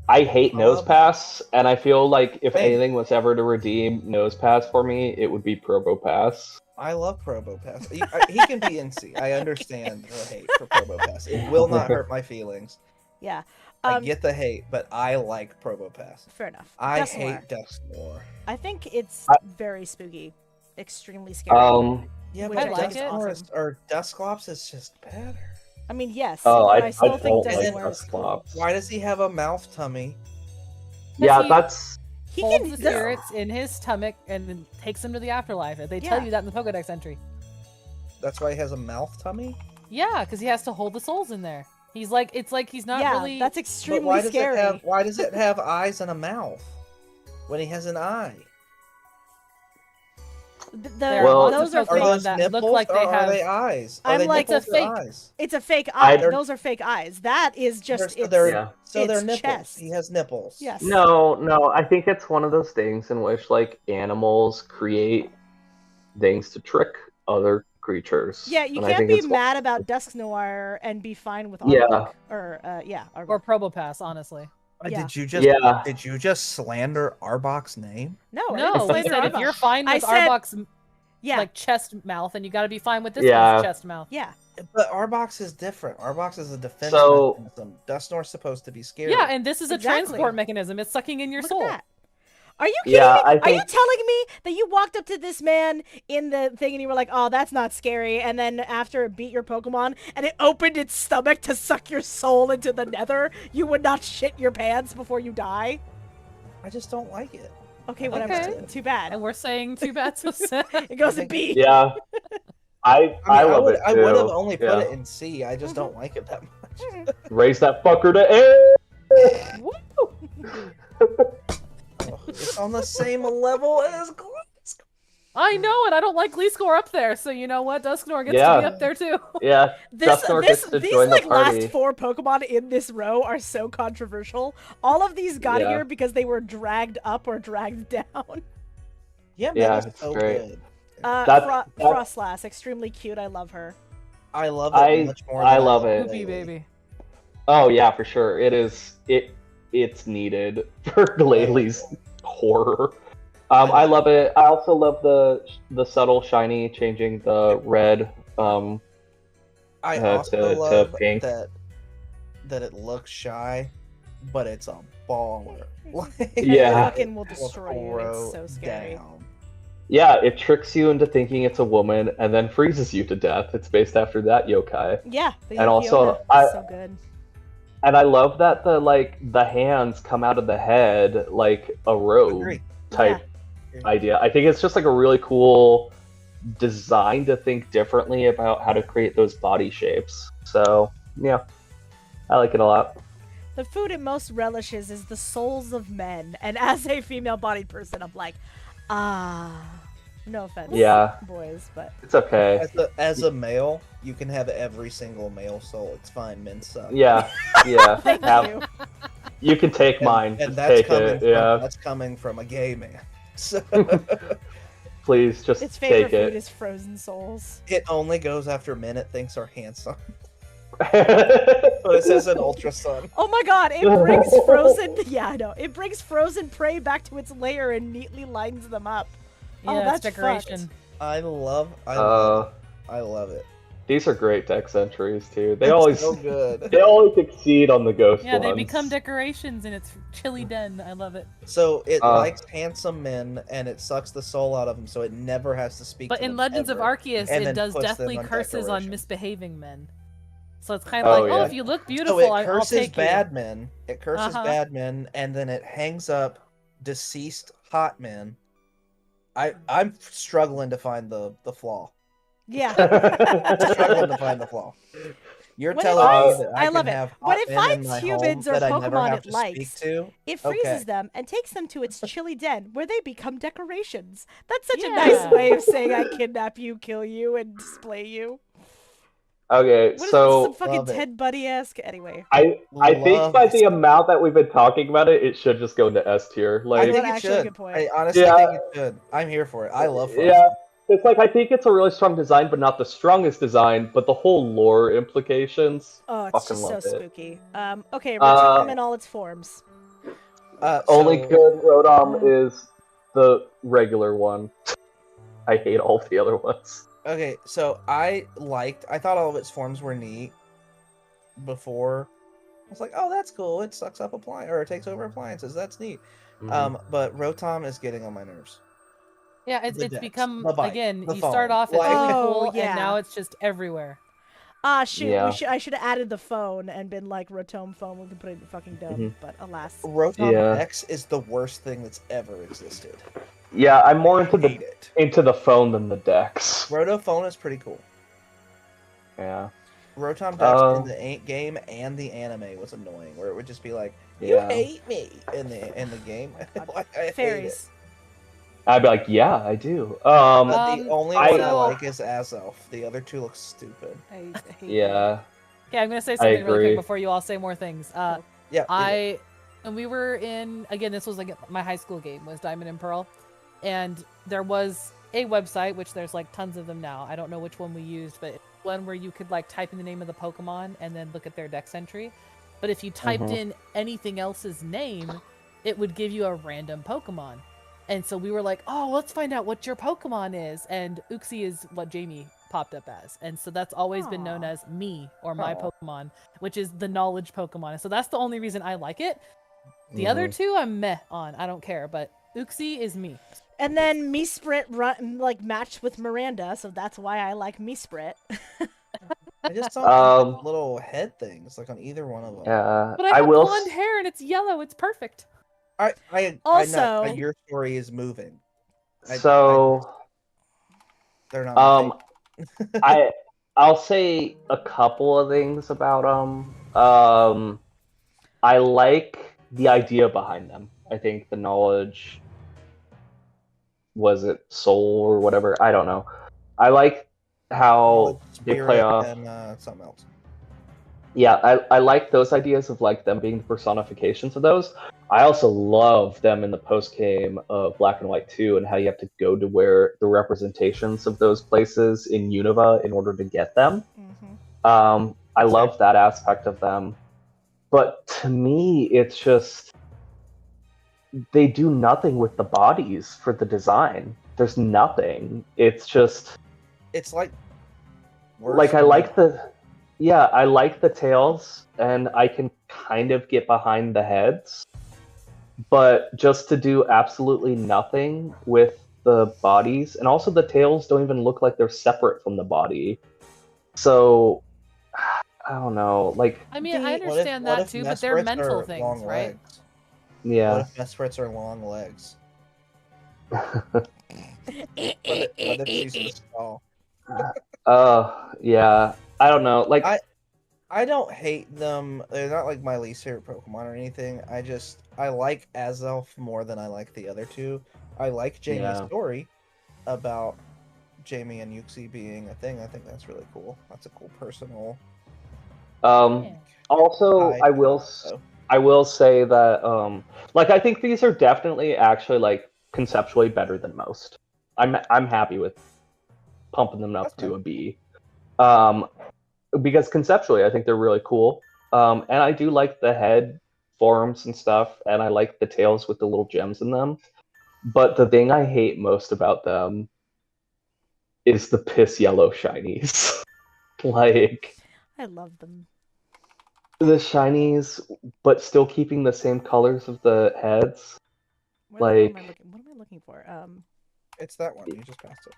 I hate I Nose love Pass, and I feel like if Same. anything was ever to redeem Nose Pass for me, it would be Probo Pass. I love Probo Pass. He can be NC. I understand the hate for Probo Pass. It will not hurt my feelings. Yeah. I get the hate, but I like Probo Pass. Fair enough. I Dust Noir. hate Dusk Noir. I think it's very spooky, extremely scary. Yeah, Which but I like Dusk it. Noir or Dusclops is just better. I mean, yes. Oh, but I I still don't think like Dust Noir is cool. Dusclops. Why does he have a mouth tummy? Yeah, he- that's He Holds can the spirits in his stomach and then takes them to the afterlife. They tell Yeah. you that in the Pokedex entry. That's why he has a mouth tummy? Yeah, because he has to hold the souls in there. He's like, it's like he's not yeah, really. that's But extremely scary. why does it have eyes and a mouth when he has an eye? There Well- are those lots are of Are fake. Pokemon those that nipples look like or they are have. they eyes? Are I'm they like, it's a nipples or fake- eyes? It's a fake I- eye. They're- Those are fake eyes. That is just So it's, they're, Yeah. so they're it's nipples. chest. He has nipples. yes. no. I think it's one of those things in which like animals create things to trick other creatures. Yeah, you and I can't think be it's mad about Dusk Noir and be fine with Yeah. Arbok. Or Arbok. Or Probopass, honestly. Yeah. Did you just slander Arbok's name? No, I No, didn't he slander said if Arbok. you're fine I with said- Arbok's Yeah, like chest mouth, and you got to be fine with this Yeah. one's chest mouth. yeah. But Arbok's is different. Arbok's is a defense So- mechanism. Dustnor's supposed to be scary. Yeah, and this is a Exactly. transport mechanism. It's sucking in your Look soul. at that. Are you kidding Yeah, me? I Are you think- telling me that you walked up to this man in the thing and you were like, "Oh, that's not scary," and then after it beat your Pokemon and it opened its stomach to suck your soul into the Nether, you would not shit your pants before you die? I just don't like it. Okay, whatever. Okay. Too bad. And we're saying too bad, so sad. It goes to B. Yeah. I love would, it too. I would have only put Yeah. it in C. I just don't like it that much. Raise that fucker to A. Woo! It's on the same level as Gliscor. I know it. I don't like Gleescore up there, so you know what? Dusknoir gets to Yeah. be up there too. Yeah. Dusknoir gets to These join the like party. last 4 Pokemon in this row are so controversial. All of these got Yeah. here because they were dragged up or dragged down. Yeah, Yeah, man, it's it's so great. good. That- Frostlass, extremely cute. I love her. I love it much more. I than love it. Poopy baby. Oh yeah, for sure. It is. It's needed for Glalie horror. I love it. I also love the subtle shiny changing the red. I also to love pink. that it looks shy, but it's a baller. Like, Yeah. Fucking will will destroy you. throw It's so scary. down. Yeah, it tricks you into thinking it's a woman and then freezes you to death. It's based after that yokai. Yeah. The And also, Fiona is so good. And I love that the hands come out of the head like a robe Agree. type idea. I think it's just like a really cool design to think differently about how to create those body shapes. So yeah, I like it a lot. The food it most relishes is the souls of men. And as a female-bodied person, I'm like, no offense, Yeah. boys, but It's okay. As a male, you can have every single male soul. It's fine. Men suck. Yeah, yeah. thank Have- you. You can take mine. And Just that's take coming it. from, Yeah, that's coming from a gay man. So please just Its favorite take food it. is frozen souls. it only goes after men it thinks are handsome. it But it says an ultra sun. Oh my god, it brings frozen. Yeah, I know. It brings frozen prey back to its lair and neatly lines them up. Yeah, Oh, it's that's decoration. fucked. I love it. These are great deck entries too. They It's always so good. they always exceed on the ghost Yeah, they ones. become decorations in its chilly den. I love it. So it Uh. likes handsome men and it sucks the soul out of them, so it never has to speak. But to in them Legends of ever. Arceus, and it then does puts them deathly on curses on decoration. misbehaving men. So it's kind of Oh, like, yeah. oh, if you look So beautiful, it I'll curses take bad men. It curses Uh-huh. bad men, and then it hangs up deceased hot men. I'm struggling to find the flaw. Yeah. Struggling to find the flaw. You're When it telling finds- me that I I, love can it. have When hot it men in finds my humans home or that I never Pokemon have it to likes, speak to? It freezes Okay. them and takes them to its chilly den, where they become decorations. That's such a Yeah. nice way of saying I kidnap you, kill you, and display you. Okay, What is this, so some fucking Love it. Ted Bundy-esque? Anyway. I think Love by this. the amount that we've been talking about it, it should just go into S tier. I Like, think That's it actually a should. good point. I honestly Yeah. think it should. I'm here for it. I love Frost. yeah, it's like I think it's a really strong design, but not the strongest design. But the whole lore implications, Oh, it's fucking just so love it. spooky. Okay, Uh, Rotom in all its forms. Only So good Rotom is the regular one. I hate all the other ones. okay, so I thought all of its forms were neat before. I was like, oh, that's cool. It sucks up it takes over appliances. That's neat. Mhm. But Rotom is getting on my nerves. Yeah, The it's decks, become the bike, again. the You start phone, off as like- really Oh, cool, yeah. and now it's just everywhere. Ah, shoot. Yeah. I should have added the phone and been like, Rotom phone, we can put it in the fucking dome. Mhm. But alas. Rotom Yeah. X is the worst thing that's ever existed. Yeah, I'm more I into hate it. the phone than the decks. Rotophone is pretty cool. Yeah. Rotom Dex Oh. in the game and the anime was annoying, where it would just be like, "You Yeah. hate me" in the game. Like, I hate it. Fairies. I'd be like, yeah, I do. The only one I so- like is Azelf. The other two look stupid. I hate yeah. Okay, I'm gonna say something really agree. quick before you all say more things. Yeah. And we were in, again, this was like my high school game was Diamond and Pearl, and there was a website, which there's like tons of them now. I don't know which one we used, but one where you could like type in the name of the Pokemon and then look at their dex entry. But if you typed in anything else's name, it would give you a random Pokemon. And so we were like, oh, let's find out what your Pokemon is. And Uxie is what Jamie popped up as. And so that's always been known Aw. as me or my Aw. Pokemon, which is the knowledge Pokemon. So that's the only reason I like it. The Mm-hmm. other two I'm meh on. I don't care. But Uxie is me. And then Meesprit matched with Miranda, so that's why I like Meesprit. I just don't like the little head things like on either one of them. Yeah. But I have will. blonde hair and it's yellow. It's perfect. I Also- know, your story is moving. So, They're not. I'll say a couple of things about them. I like the idea behind them. I think the knowledge, was it soul or whatever? I don't know. I like how they play Spirit off. and something else. Yeah, I like those ideas of like them being the personifications of those. I also love them in the post game of Black and White 2 and how you have to go to where the representations of those places in Unova in order to get them. I love that aspect of them. But to me, it's just they do nothing with the bodies for the design. There's nothing. It's just It's like worse like I than- like I like the tails, and I can kind of get behind the heads, but just to do absolutely nothing with the bodies, and also the tails don't even look like they're separate from the body. So I don't know, like I mean, I What if- understand what that if too, but they're Mesprits mental are things, long right? legs? yeah. What if Mesprits are long legs? What if she's just tall? Yeah. I don't know. Like I don't hate them. They're not like my least favorite Pokemon or anything. I like Azelf more than I like the other two. I like Jamie's Yeah. story about Jamie and Uxie being a thing. I think that's really cool. That's a cool personal. Yeah. Also, I- I will say that like I think these are definitely actually like conceptually better than most. I'm happy with pumping them up That's to fair. a B. Because conceptually I think they're really cool. And I do like the head forms and stuff, and I like the tails with the little gems in them. But the thing I hate most about them is the piss yellow shinies. Like I love them. the shinies, but still keeping the same colors of the heads. What am I looking for? It's that one. You just passed it.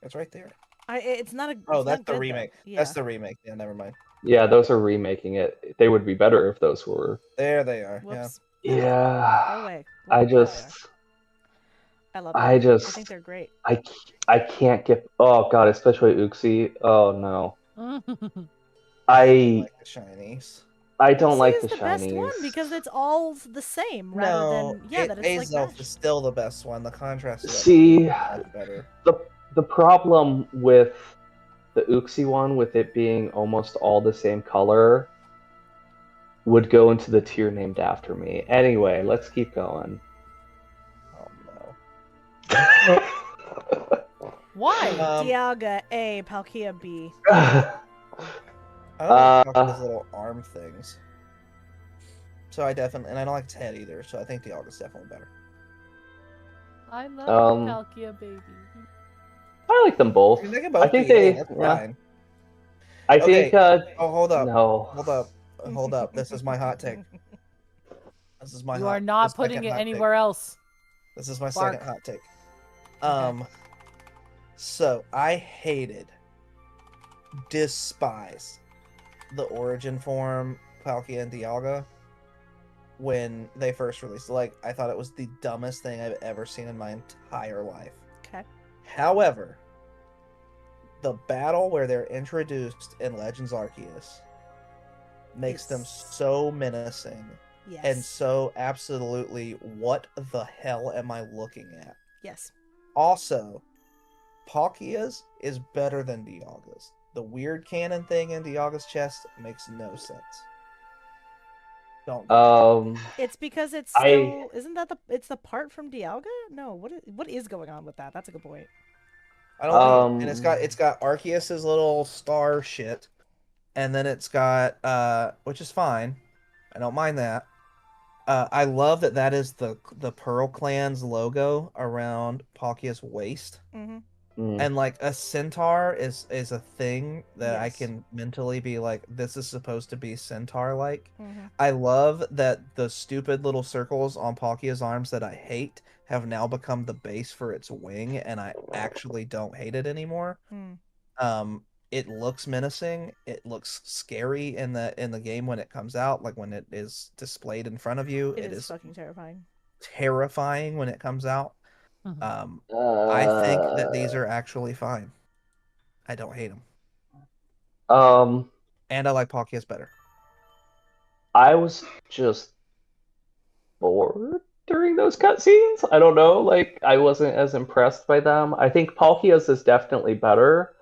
It's right there. It's not a. Oh, it's that's not the good, though. remake. Yeah. That's the remake. Yeah, never mind. Yeah, those are remaking it. They would be better if those were. There they are. Whoops. Go Yeah. away. I There they are. just, I love them. I I just, think they're great. I can't get. Oh god, especially Uxie. Oh no, I I like the shinies. I don't Uxie like is the the best one shinies. because it's all the same rather No, than that it's like Azelf matched. is still the best one. The contrast is See, much better. the problem with the Uxie one, with it being almost all the same color, would go into the tier named after me. Anyway, let's keep going. Oh no. Why? Dialga A, Palkia B. I don't like Palkia's little arm things. So I definitely, and I don't like its head either. So I think Dialga's definitely better. I love Palkia, baby. I like them both. I mean, they can both I think be they. A, that's Yeah. fine. I Okay. think. Oh, hold up. No. Hold up. This is my hot take. This is my. You are not putting it anywhere else. This is my Bark. second hot take. Okay. So I hated, despise, the origin form Palkia and Dialga when they first released. Like, I thought it was the dumbest thing I've ever seen in my entire life. Okay. However, the battle where they're introduced in Legends Arceus makes them so menacing Yes. and so absolutely, what the hell am I looking at? Yes. Also, Palkia's is better than Dialga's. The weird cannon thing in Dialga's chest makes no sense. Don't. It's because it's still isn't that it's the part from Dialga? No, what is going on with that? That's a good point. I don't know. And it's got Arceus's little star shit, and then it's got which is fine. I don't mind that. I love that is the Pearl Clan's logo around Palkia's waist. Mm-hmm. And like a centaur is a thing that I Yes. can mentally be like, this is supposed to be centaur like. Mm-hmm. I love that the stupid little circles on Palkia's arms that I hate have now become the base for its wing, and I actually don't hate it anymore. It looks menacing. It looks scary in the game when it comes out, like when it is displayed in front of you. It is fucking terrifying. Terrifying when it comes out. Mhm. I think that these are actually fine. I don't hate them. And I like Palkia's better. I was just bored during those cutscenes. I don't know, like I wasn't as impressed by them. I think Palkia's is definitely better,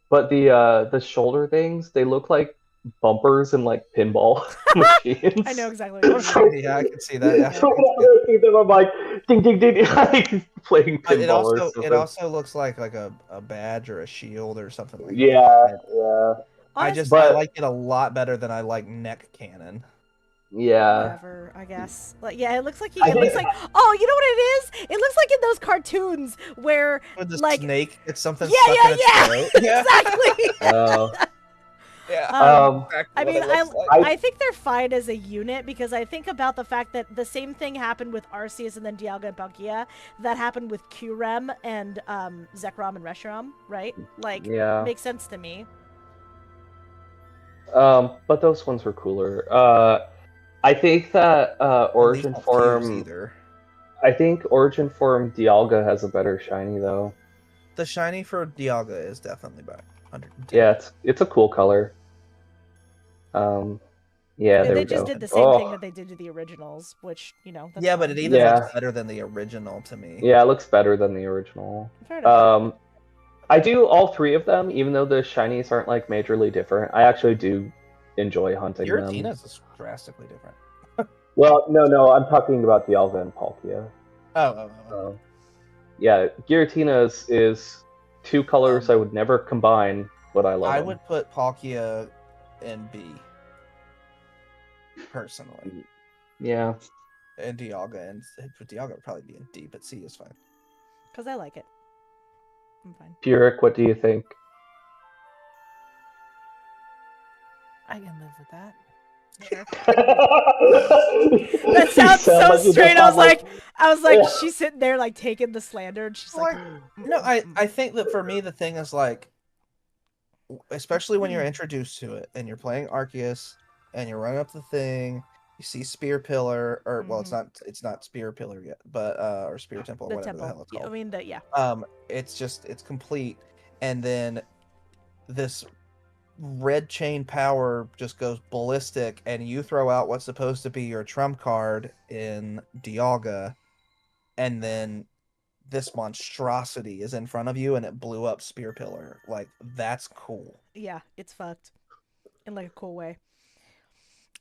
but the shoulder things, they look like bumpers and like pinball machines. I know exactly what you mean. Yeah, I can see that. Yeah. So whenever I see them, I'm like ding ding ding, like playing But pinball. it also looks like a badge or a shield or something like that. Yeah. I like it a lot better than I like neck cannon. Yeah. Whatever, I guess. Like, yeah, it looks like it looks like. Oh, you know what it is? It looks like in those cartoons where With the like snake, it's something. Yeah, stuck in yeah, its throat. exactly. Yeah. I mean, like. I think they're fine as a unit because I think about the fact that the same thing happened with Arceus and then Dialga and Palkia that happened with Qrem and Zekrom and Reshiram, right? Like, Yeah. makes sense to me. But those ones were cooler. I think that Origin Form. I think Origin Form Dialga has a better shiny though. The shiny for Dialga is definitely better. 110. Yeah, it's a cool color. Yeah, there They we just go. did the same thing that they did to the originals, which that's yeah, but fine. it even looks better than the original to me. Yeah, it looks better than the original. Fair enough. I do all three of them, even though the shinies aren't like majorly different. I actually do enjoy hunting them. Giratina's is drastically different. Well, no, I'm talking about Dialga and Palkia. Oh. Yeah, Giratina is two colors I would never combine, but I love them. I would put Palkia in B. Personally. Yeah. And Dialga, and Dialga would probably be in D, but C is fine. Because I like it. I'm fine. Puric, what do you think? I can live with that. That sounds so straight. I was like, she's sitting there like taking the slander, and she's like, no, I think that for me the thing is like, especially when you're introduced to it and you're playing Arceus and you're running up the thing, you see Spear Pillar, or well, it's not Spear Pillar yet, but or Spear Temple, or whatever the hell it's called. I mean, yeah. It's complete, and then this red chain power just goes ballistic, and you throw out what's supposed to be your trump card in Dialga, and then this monstrosity is in front of you and it blew up Spear Pillar. Like, that's cool. Yeah, it's fucked. In like a cool way.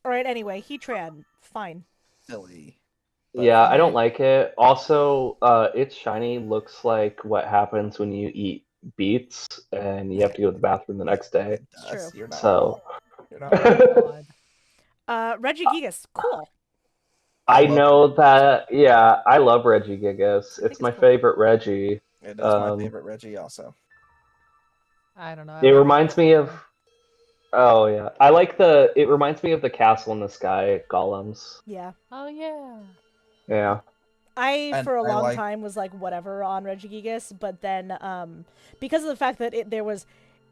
Alright, anyway, Heatran, fine. Silly. Yeah, I don't Right. like it. Also, its shiny looks like what happens when you eat beets and you have to go to the bathroom the next day. It does. true. You're not So, wrong. You're not wrong. God. Regigigas, cool. I love know it. that. Yeah, I love Regigigas. think It's my it's cool. favorite Reggie. It is my favorite Reggie also. I don't know. I It like reminds me of. Pokemon. Oh yeah, I like the. It reminds me of the Castle in the Sky golems. Yeah. Oh yeah. Yeah. I, And for a I long like- time, was like, whatever on Regigigas, but then, because of the fact that there was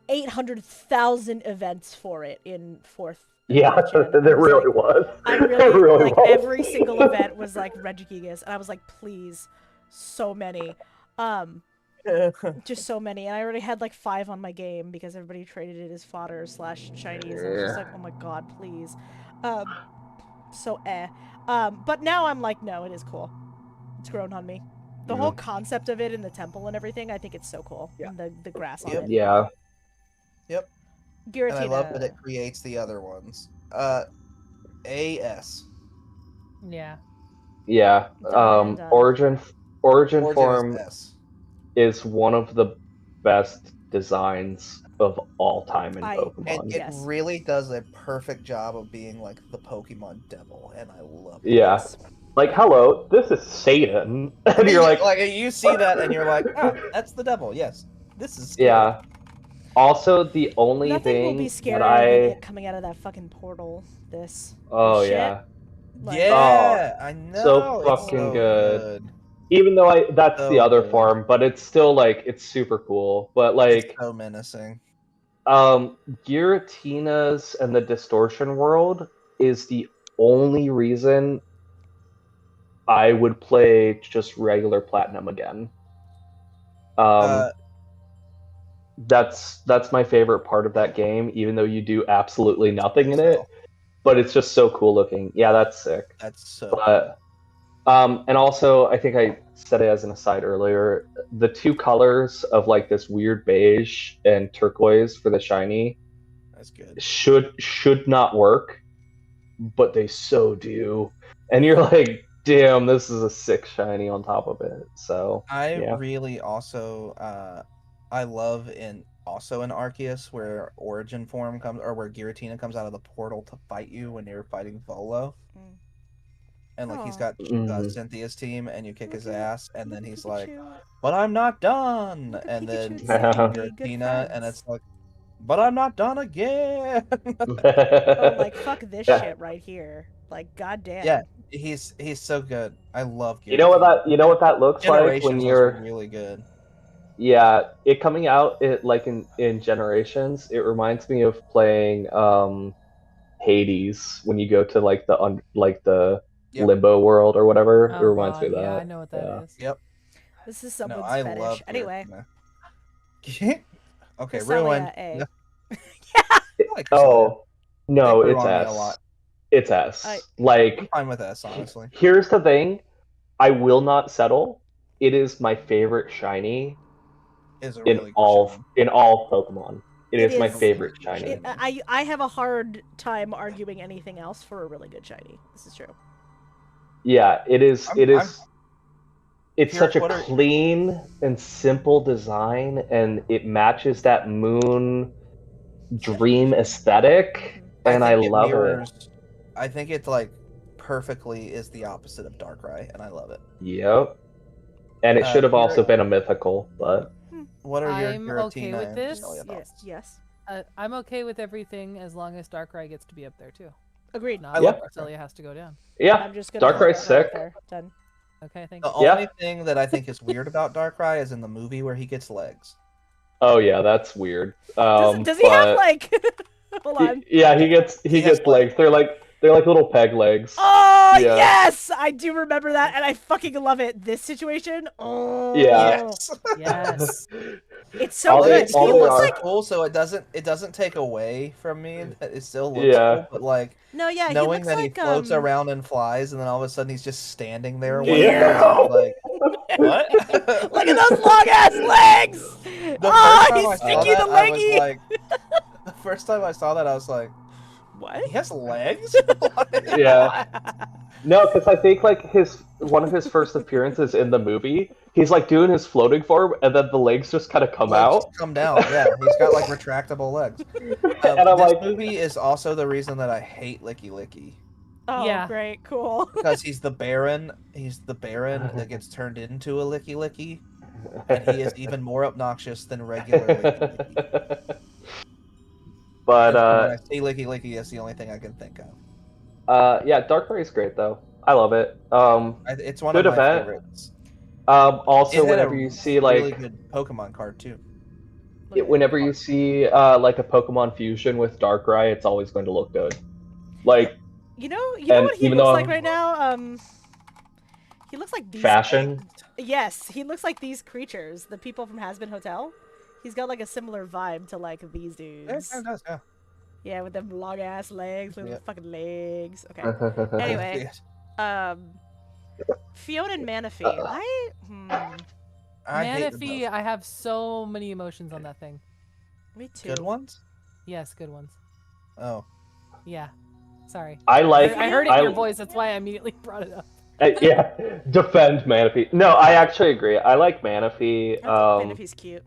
800,000 events for it in 4th. and Yeah, 5th gen, there I was really like, was. I There really, really like, was. every single event was, like, Regigigas, and I was like, please, so many. Just so many, and I already had, like, 5 on my game because everybody traded it as fodder / shinies, and I was just like, oh my god, please. So but now I'm like, no, it is cool. It's grown on me. The whole concept of it in the temple and everything, I think it's so cool. Yeah. And the grass on Yep. it. Yeah. Yep. Giratina. And I love that it creates the other ones. AS. Yeah. Yeah. Done and done. Origin Origin form is S. is one of the best designs of all time in And Pokemon. It Yes. really does a perfect job of being like the Pokemon devil, and I love it. Yeah. Yes. Like, hello, this is Satan. And you're like, you see that and you're like, ah, that's the devil. Yes, this is scary. yeah. Also, the only Nothing thing will be that scarier than it coming out of that fucking portal. This Oh shit. yeah. Like, Yeah, I know. so it's fucking so good. Even though that's the So other good. form, but it's still like it's super cool. But like It's so menacing. Giratina's and the Distortion World is the only reason I would play just regular Platinum again. That's my favorite part of that game, even though you do absolutely nothing in it. But it's just so cool looking. Yeah, that's sick. That's so But and also I think I said it as an aside earlier, the two colors of like this weird beige and turquoise for the shiny that's good. should not work, but they so do. And you're like, damn, this is a sick shiny on top of it. So I yeah. really also I love in Arceus where Origin form comes, or where Giratina comes out of the portal to fight you when you're fighting Volo. Mm. And like he's Aw. got Mhm. Cynthia's team, and you kick his Look at- ass, and then look at he's like, Pikachu. "But I'm not done." Look at And then Pikachu you and Yeah. Sandy, good Giratina, and friends. it's like, "But I'm not done again." Oh, like fuck this Yeah. shit right here. Like, goddamn. Yeah, he's so good. I love Giratina. You know what that looks like when Generations you're was really good. Yeah, it coming out like in Generations, it reminds me of playing Hades when you go to like the Yep. limbo world or whatever. It Oh reminds me god, of that. yeah, I know what that is. Yep. This is No, someone's I fetish. love Anyway. Giratina. Okay, Cresselia, ruined. A. No. I like Cresselia. Oh no, They grew it's on me a S. lot. It's S. I- I'm Like, fine with S, honestly. here's the thing, I will not settle. It is my favorite shiny Is a in really good all shiny. Pokemon. It It is my is- favorite Really good shiny. shiny. I have a hard time arguing anything else for a really good shiny. This is true. Yeah, it is. I'm- It is. I'm- It's Here, such a what are- clean and simple design, and it matches that moon dream aesthetic, and I think it love it. mirrors. I think it's like perfectly is the opposite of Darkrai, and I love it. Yep. And it should have here- also been a mythical, but What are your I'm Giratina okay with and this. Cresselia Yes. thoughts? Yes. I'm okay with everything as long as Darkrai gets to be up there too. Agreed. Not I that love Cresselia has to go down. yeah, I'm just gonna Darkrai's put that sick. there. Done. Okay, thank The you. Yeah. only thing that I think is weird about Darkrai is in the movie where he gets legs. Oh yeah, that's weird. Does he have but like? Hold on. Yeah, he gets has legs. They're like little peg legs. Oh Yeah. yes, I do remember that, and I fucking love it. This situation. Oh Yeah. Yes. Yes. it's so All good. they- He all they looks are- like cool, so it doesn't take away from me that it still looks Yeah. cool, but like no, yeah. He knowing looks that like he floats around and flies, and then all of a sudden he's just standing there. Yeah. Like What? Look at those long ass legs! The Oh, first time he's I saw sticky that, the I was leggy! like, the first time I saw that, I was like, What? he has legs? Yeah. No, because I think like one of his first appearances in the movie, he's like doing his floating form, and then the legs just kind of come Legs out, just come down. Yeah, he's got like retractable legs. and I'm This like, movie is also the reason that I hate Licky Licky. Oh, Yeah. great, cool. Because he's the Baron. He's the Baron that gets turned into a Licky Licky. And he is even more obnoxious than regular Licky Licky. But And when I say Licky Licky, that's the only thing I can think of. yeah, Darkrai is great though. I love it. It's one Good of my event. favorites. Also, It had whenever a you see really like, good Pokemon card too. whenever you see like a Pokemon fusion with Darkrai, it's always going to look good. Like, You know and what he even looks though like I'm right now? He looks like these. fashion. Yes, he looks like these creatures, the people from Has Been Hotel. He's got like a similar vibe to like these Yeah, dudes. it does, yeah. Yeah, with them long ass legs, with Yeah. fucking legs. Okay. Anyway, Fiona and Manaphy. I hate them Manaphy, both. I have so many emotions on that thing. Me too. Good ones? Yes, good ones. Oh. Yeah. Sorry. I like. I heard it in your voice. That's why I immediately brought it up. Yeah, defend Manaphy. No, I actually agree. I like Manaphy. I think Manaphy's cute.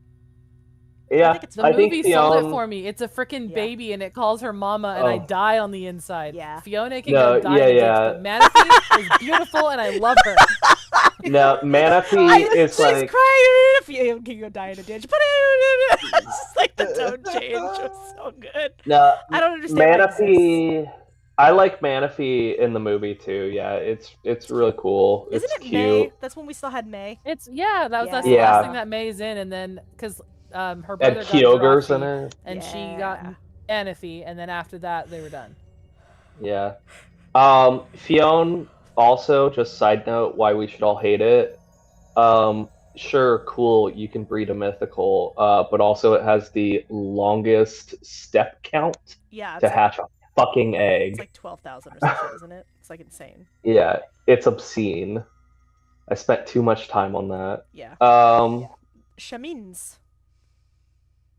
Yeah, think it's The I think movie sold it Fiona- for me. It's a freaking Yeah. baby, and it calls her mama, and I Oh. die on the inside. Yeah. Fiona can No, go die in yeah, the ditch, but Manaphy is beautiful, and I love her. No, Manaphy is She's like. crying if you can go die in a ditch. But it's just like the tone change was so good. No, I don't understand. why it exists. Manaphy. I like Manaphy in the movie too. Yeah, it's really cool. Isn't It's it cute. May? That's when we still had May. That's the Yeah. last thing that May's in, and then because her And brother got Kyogre's in Jirachi, it. and she Yeah. got Manaphy, and then after that they were done. Yeah. Fiona also, just side note, why we should all hate it. Sure, cool, you can breed a mythical, but also it has the longest step count Yeah, to hatch a fucking egg. it's like 12,000 or something, isn't it? It's like insane. Yeah, it's obscene. I spent too much time on that. Yeah. Um, Shamins.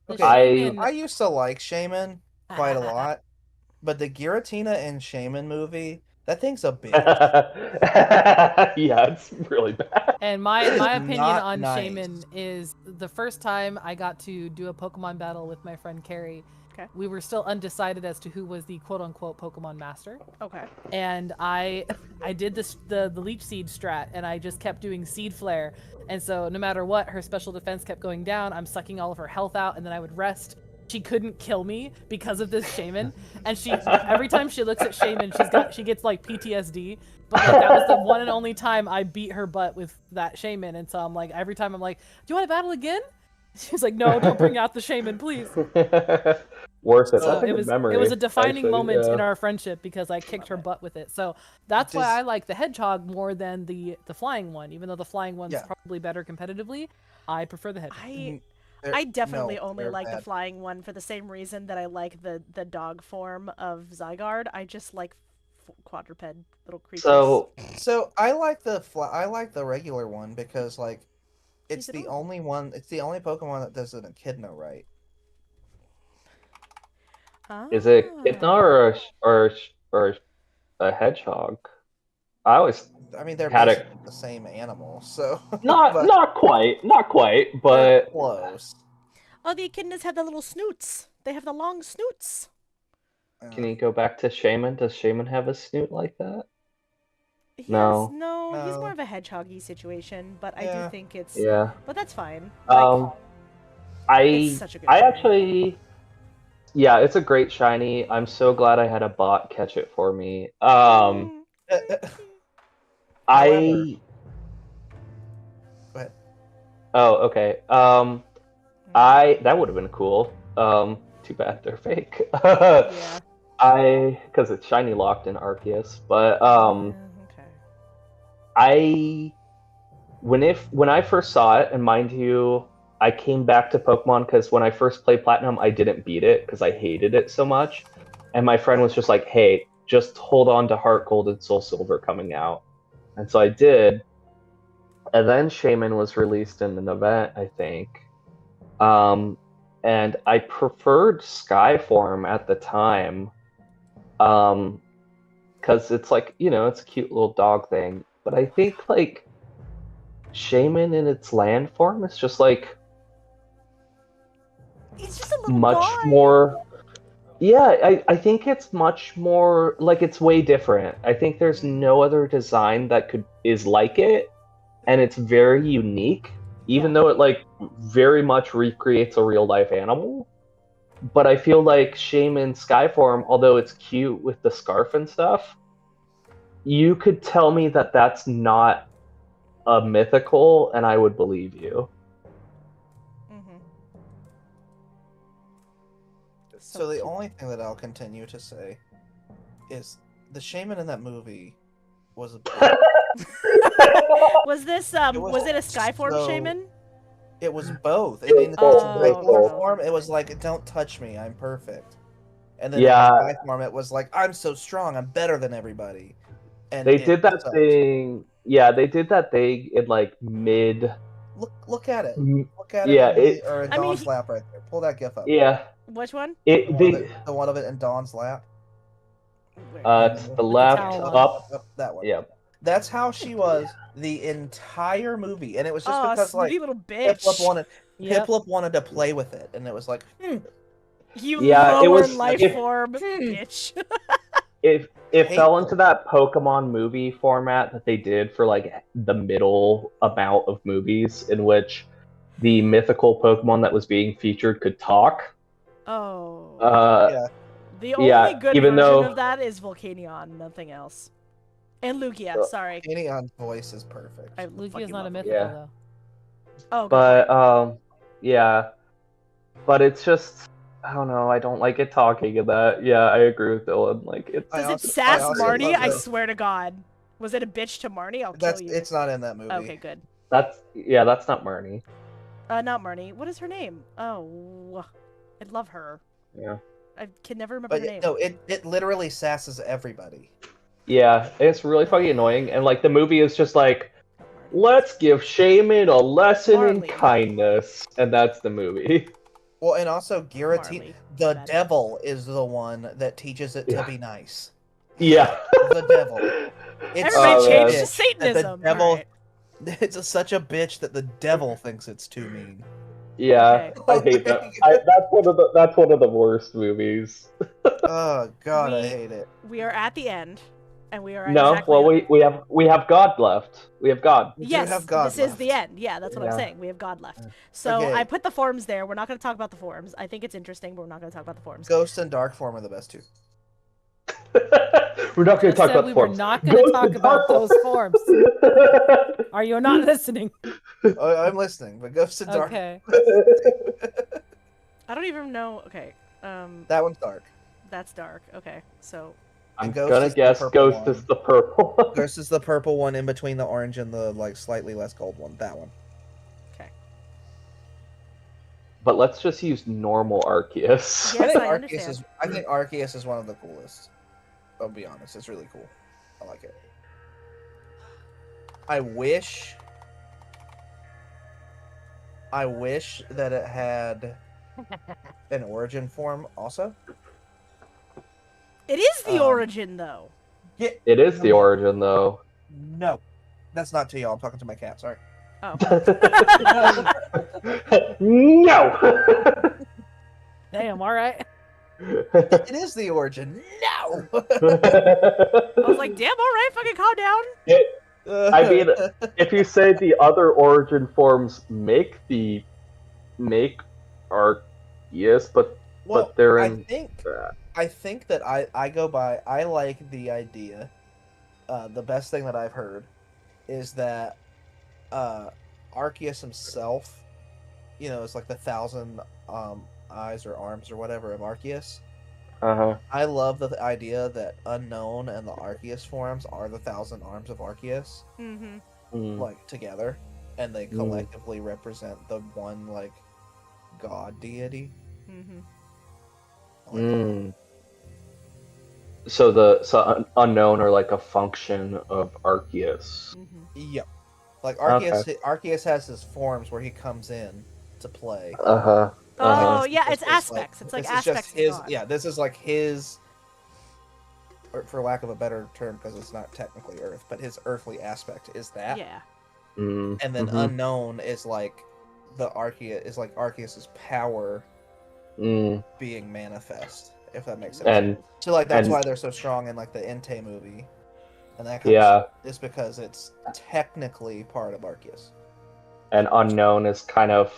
The I- Shaman- I used to like Shaman quite a lot, but the Giratina and Shaman movie, that thing's a bitch. yeah, it's really bad. And my It's opinion not on nice. Shaman is the first time I got to do a Pokemon battle with my friend Carrie. Okay. We were still undecided as to who was the quote unquote Pokemon master. Okay. And I did the leech seed strat, and I just kept doing seed flare. And so no matter what, her special defense kept going down. I'm sucking all of her health out, and then I would rest. She couldn't kill me because of this Shaman, and she every time she looks at Shaman, she gets like PTSD. But like, that was the one and only time I beat her butt with that Shaman, and so I'm like, every time I'm like, do you want to battle again? She's like, no, don't bring out the Shaman, please. Worth it. So That's a it good was memory, it was a defining actually, moment yeah. in our friendship because I kicked her butt with it. So that's why I like the hedgehog more than the flying one, even though the flying one's Yeah. probably better competitively. I prefer the hedgehog. I definitely no, only they're like the bad. flying one for the same reason that I like the dog form of Zygarde. I just like quadruped little creatures. So I like the regular one because like it's She's the adorable. only one. It's the only Pokemon that does an echidna right. Is it Echidna or a hedgehog? I always I mean, they're Had it- basically the same animal, so not but not quite, they're but close. Oh, the echidnas have the little snoots. They have the long snoots. can you go back to Shaman? Does Shaman have a snoot like that? He No. he's No. more of a hedgehoggy situation, but I Yeah. do think it's. Yeah. But that's fine. I such a good I shiny. actually, yeah, it's a great shiny. I'm so glad I had a bot catch it for me. I. Go ahead. Oh, okay. That would have been cool. Too bad they're fake. Yeah. Because it's shiny locked in Arceus, but Okay. when I first saw it, and mind you, I came back to Pokemon because when I first played Platinum, I didn't beat it because I hated it so much, and my friend was just like, "Hey, just hold on to Heart Gold and Soul Silver coming out," and so I did. and then Shaman was released in an event, I think. And I preferred Skyform at the time, because it's like, it's a cute little dog thing. But I think like Shaman in its land form is just like It's just a little much guy. more. Yeah, I think it's much more like it's way different. I think there's no other design that is like it, and it's very unique, even though it like very much recreates a real life animal. But I feel like Shaman Skyform, although it's cute with the scarf and stuff, you could tell me that that's not a mythical, and I would believe you. Mm-hmm. So the only thing that I'll continue to say is the shaman in that movie was a Was this was it a Skyform so- shaman? It was both. It was In both. its Oh, regular both. form, it was like, "Don't touch me, I'm perfect." And then Yeah. in the Sky form, it was like, "I'm so strong, I'm better than everybody." And They it did that sucked. thing. Yeah, they did that thing in like mid. Look at it. Mm, Look at yeah, it. Or in I mean, Dawn's lap right there. Pull that gif up. Yeah, Which one? it The one of it in Dawn's lap. Where? to the left, towel up. one. That one. Yeah, That's how she was the entire movie, and it was just Oh, because like snooty little bitch. Yep. Piplup wanted to play with it, and it was like, You Yeah, it lower was- life if- form bitch. it Hate fell them. into that Pokemon movie format that they did for like the middle amount of movies in which the mythical Pokemon that was being featured could talk. Oh. Yeah. The only yeah, good even version though- of that is Volcanion, nothing else. And Lugia, sorry. Anion's voice is perfect. I Lugia's fucking not a love mythical Yeah. though. Oh, good but point. yeah, but it's just I don't know. I don't like it talking in that. Yeah, I agree with Dylan. Like it's I Does it also- sass I also Marty? love I the- swear to God. Was it a bitch to Marty? I'll That's kill you. it's not in that movie. Okay, good. that's not Marnie. Not Marnie. What is her name? Oh, I love her. Yeah. I can never remember But her name. no, it literally sasses everybody. Yeah, it's really fucking annoying, and like the movie is just like, let's give Shaman a lesson in Marley. kindness, and that's the movie. Well, and also Giratina, Marley. the Bad. devil is the one that teaches it Yeah. to be nice. Yeah. The devil. It's Everybody Oh, changed man. to such a bitch that Satanism. The devil, Alright. it's such a bitch that the devil thinks it's too mean. Yeah, Okay. I hate that. That's one of the worst movies. Oh god, I We- hate it. We are at the end, and we are at No, exactly. well we have God left. We have God. We do Yes, have God this is the left. end. Yeah, that's what I'm Yeah. saying. We have God left. So Okay. I put the forms there. We're not going to talk about the forms. I think it's interesting, but we're not going to talk about the forms. Ghost and Dark form are the best two. We're not going to Just talk said about we the were forms. not going to Go talk the about dark those forms. Are you not listening? I'm listening, but Ghost and Dark. Okay. I don't even know. Okay. That one's dark. That's dark. Okay. So I'm Ghost gonna is the guess purple Ghost one. is the purple one. Ghost is the purple one in between the orange and the like slightly less gold one. That one. okay. But let's just use normal Arceus. Yes, I Arceus understand. is. I think Arceus is one of the coolest. I'll be honest, it's really cool. I like it. I wish that it had an origin form also. It is the Um, origin, though. Get It is the origin, though. no. That's not to y'all. I'm talking to my cat. Sorry. Oh. No. Damn, all right. It is the origin. No. I was like, damn, all right, fucking calm down. I mean, if you say the other origin forms make Arceus, but they're in. I think that I go by. I like the idea. The best thing that I've heard is that Arceus himself, it's like the 1,000 eyes or arms or whatever of Arceus. I love the idea that Unknown and the Arceus forms are the 1,000 arms of Arceus, Mm-hmm. like together, and they collectively represent the one like god deity. Mm-hmm. I like that. So Unknown are like a function of Arceus. Mm-hmm. Yep. Like Okay. Arceus has his forms where he comes in to play. Uh-huh. Oh, Uh-huh. yeah, This it's is, like- aspects. It's like this is just aspects of his. God. Yeah, this is like his. Or for lack of a better term, because it's not technically Earth, but his earthly aspect is that. Yeah. Mm, And then mhm, unknown is like Arceus's power mm. being manifest, if that makes sense. And So like that's and- why they're so strong in like the Entei movie, and that kind yeah, of is because it's technically part of Arceus. and unknown is kind of,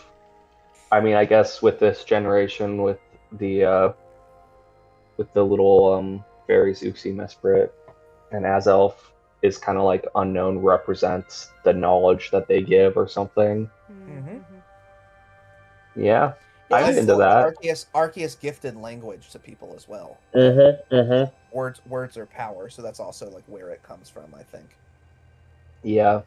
I mean, I guess with this generation with the little fairies Uxie Mesprit and Azelf is kind of like unknown represents the knowledge that they give or something. Mhm. Yeah, It I'm also into that. Arceus gifted language to people as well. Words are power, so that's also like where it comes from, I think. Yeah.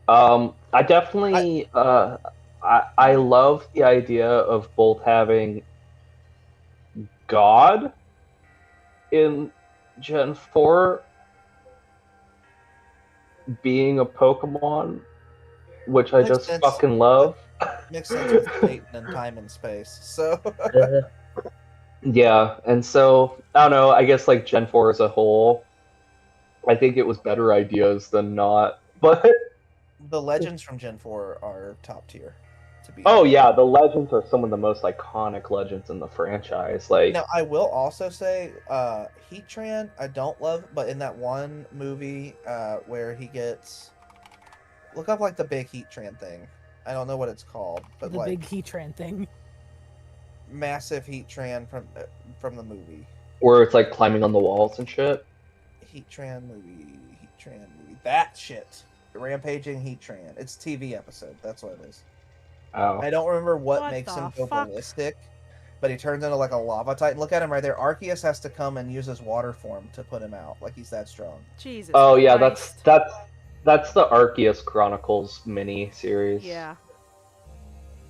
I definitely I love the idea of both having God in Gen 4 being a Pokemon, which I Makes just sense. fucking love. Makes sense with Satan and time and space. So Yeah, and so I don't know, I guess like Gen 4 as a whole, I think it was better ideas than not. But the legends from Gen 4 are top tier. To be oh honest. yeah, the legends are some of the most iconic legends in the franchise. Like Now I will also say, Heatran I don't love, but in that one movie, where he gets, look up like the big Heatran thing. I don't know what it's called, but The like big Heatran thing. massive Heatran from the movie. where it's like climbing on the walls and shit. Heatran movie. That shit. Rampaging Heatran. It's a TV episode. That's what it is. Oh. I don't remember what What makes the him go fuck? ballistic, but he turns into like a lava titan. Look at him right there. Arceus has to come and use his water form to put him out. Like he's that strong. Jesus. Oh yeah, Christ. that's the Arceus Chronicles mini series. Yeah.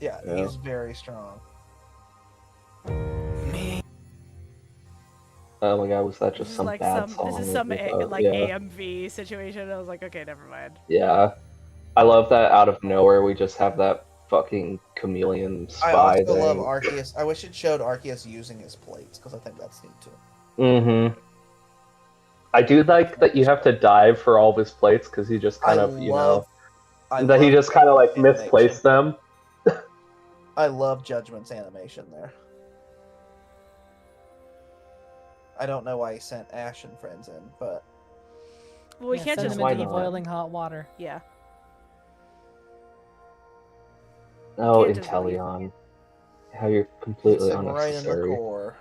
Yeah, Yeah. he's very strong. Oh my god, was that This just is some like bad some. song? This is some like yeah. AMV situation. I was like, okay, never mind. Yeah. I love that out of nowhere we just have that fucking chameleon I spy also love thing. Arceus. I wish it showed Arceus using his plates because I think that's neat too. Mm-hmm. I do like that you have to dive for all of his plates because he just kind of, you know, that he just kind of like misplaced them. I love Judgment's animation there. I don't know why he sent Ash and friends in, but Well, we Yeah, can't send just them into why the not? boiling hot water. Yeah. Oh, Can't just leave. Intellion. How you're hits completely him right in the unnecessary. core.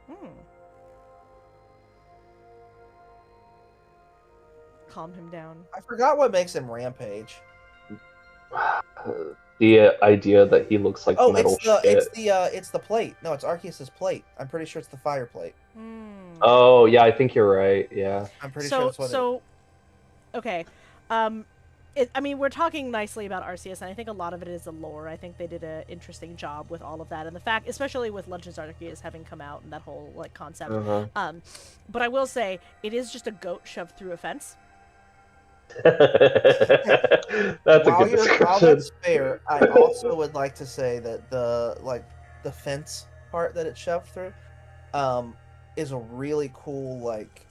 Hmm. Calm him down. I forgot what makes him rampage. The idea that he looks like Oh, metal shit. it's the plate. No, it's Arceus's plate. I'm pretty sure it's the fire plate. Hmm. Oh yeah, I think you're right. Yeah. I'm pretty sure that's what Okay. I mean, we're talking nicely about Arceus, and I think a lot of it is the lore. I think they did an interesting job with all of that, and the fact, especially with Legends Arceus having come out and that whole like concept. Uh-huh. But I will say, it is just a goat shoved through a fence. That's a good While description. that's fair, I also would like to say that the fence part that it shoved through, is a really cool like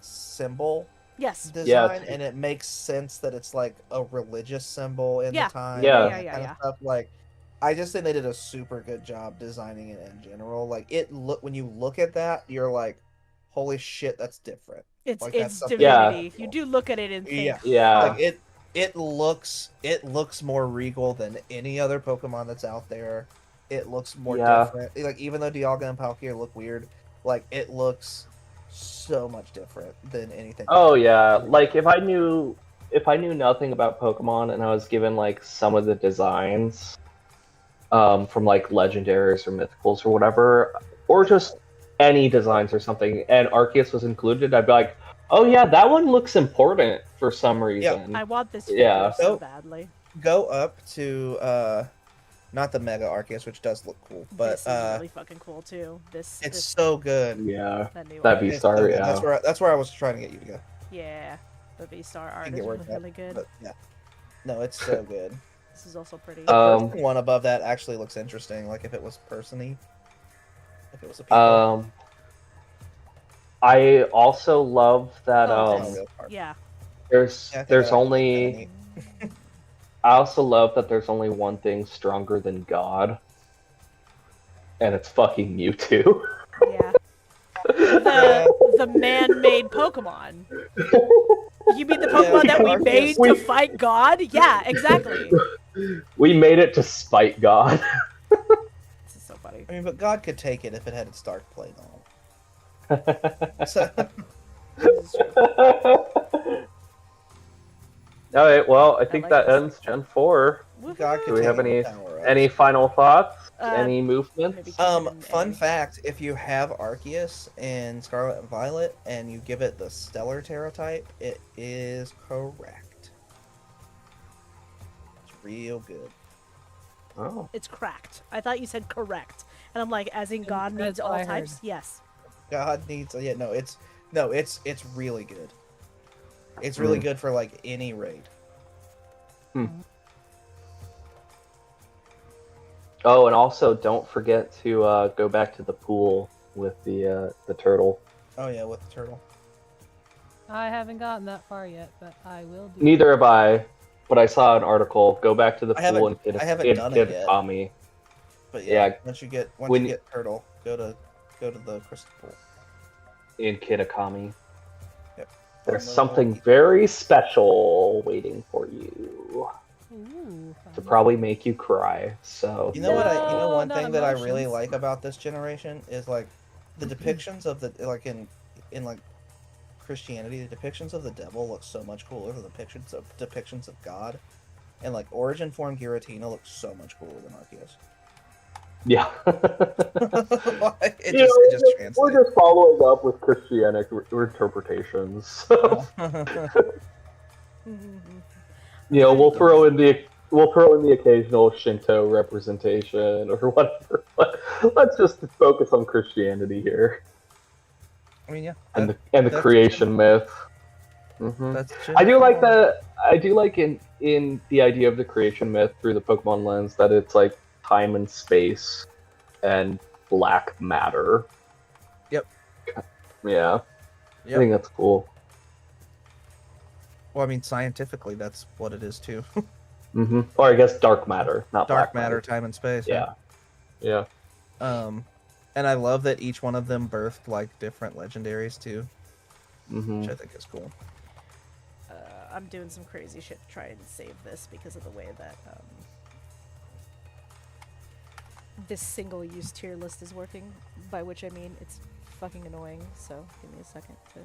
symbol Yes. design, and it makes sense that it's like a religious symbol in Yeah. the time. Yeah. and that Yeah, kind yeah. of stuff. Like, I just think they did a super good job designing it in general. Like when you look at that, you're like, holy shit, that's different. It's Like, that's it's something divinity. that's You cool. do look at it and think, Yeah. Yeah. Like it looks more regal than any other Pokemon that's out there. It looks more Yeah. different. Like, even though Dialga and Palkia look weird, like it looks so much different than anything. Oh yeah, like if I knew nothing about Pokemon and I was given like some of the designs from like legendaries or mythicals or whatever, or just any designs or something, and Arceus was included, I'd be like, oh yeah, that one looks important for some reason. I want this Yeah. figure so Oh. badly. Go up to not the Mega Arceus, which does look cool, but This is really fucking cool too. it's This so good. Yeah. that new That one. be It's so Beastar, good. yeah. That's where I was trying to get you to go. Yeah. The V-Star art Can is get worked really, up, really good. But yeah, no, it's so good. This is also pretty. The Um, person one above that actually looks interesting. Like if it was person-y. If it was a people. I also love that Oh, Not a this- real part. yeah. there's Yeah, I think there's that actually is only kinda neat. I also love that there's only one thing stronger than God, and it's fucking Mewtwo. Yeah. The man-made Pokemon. You mean the Pokemon that we Arceus. made to fight God? Yeah, exactly. We made it to spite God. This is so funny. I mean, but God could take it if it had its dark plate on. So, This is true. All right, well, I think like that this. ends Gen 4. God Do could we take have it any with power-ups. any final thoughts? maybe Any movements? keep it in Fun A. fact: if you have Arceus in Scarlet and Violet and you give it the Stellar Terra type, it is correct. It's real good. Oh. It's cracked. I thought you said correct, and I'm like, as in God That's needs what all I heard. types. Yes. God needs. Yeah, no, it's really good. It's really good for like any raid. Oh, and also don't forget to go back to the pool with the turtle. Oh yeah, with the turtle. I haven't gotten that far yet, but I will do. Neither have I, but I saw an article. Go back to the I pool haven't- and I haven't done it yet. Tommy. But yeah, Yeah. once you get When- you get turtle, go to the crystal pool. In Kitakami. Yep. There's Little- something very special waiting for you Ooh, to fun. probably make you cry. So You know what? No, One not thing that I really emotions. like about this generation is like the depictions of the like in like Christianity, the depictions of the devil look so much cooler than the depictions of God, and like Origin Form Giratina looks so much cooler than Arceus. yeah. it You know, just we're translates. just following up with Christianic interpretations. You know, we'll throw in the occasional Shinto representation or whatever. Let's just focus on Christianity here I mean, yeah, and the that's creation myth. Hmm that's I do like that. I do like in the idea of the creation myth through the Pokemon lens that it's like time and space and black matter. Yep. Yeah. I Yep. think that's cool. Well, I mean, scientifically, that's what it is too. Or I guess dark matter, not Dark black matter, time and space. Yeah. Yeah. And I love that each one of them birthed like different legendaries too, hmm which I think is cool. I'm doing some crazy shit to try and save this because of the way that this single-use tier list is working. By which I mean it's fucking annoying. So give me a second to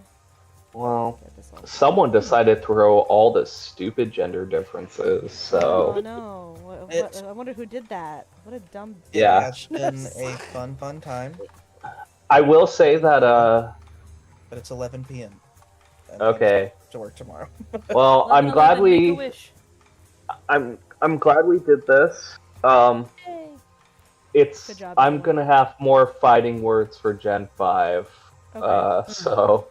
Well, get this all. someone decided to throw all the stupid gender differences, Oh so no! It's- I wonder who did that. What a dumb. Yeah. It's been a fun time, I will say that but it's 11 p.m. and okay. I have to work tomorrow. Well, I'm 11, glad make a we wish. I'm glad we did this. Yay. It's Good job, I'm Dylan. gonna have more fighting words for Gen 5. Okay. So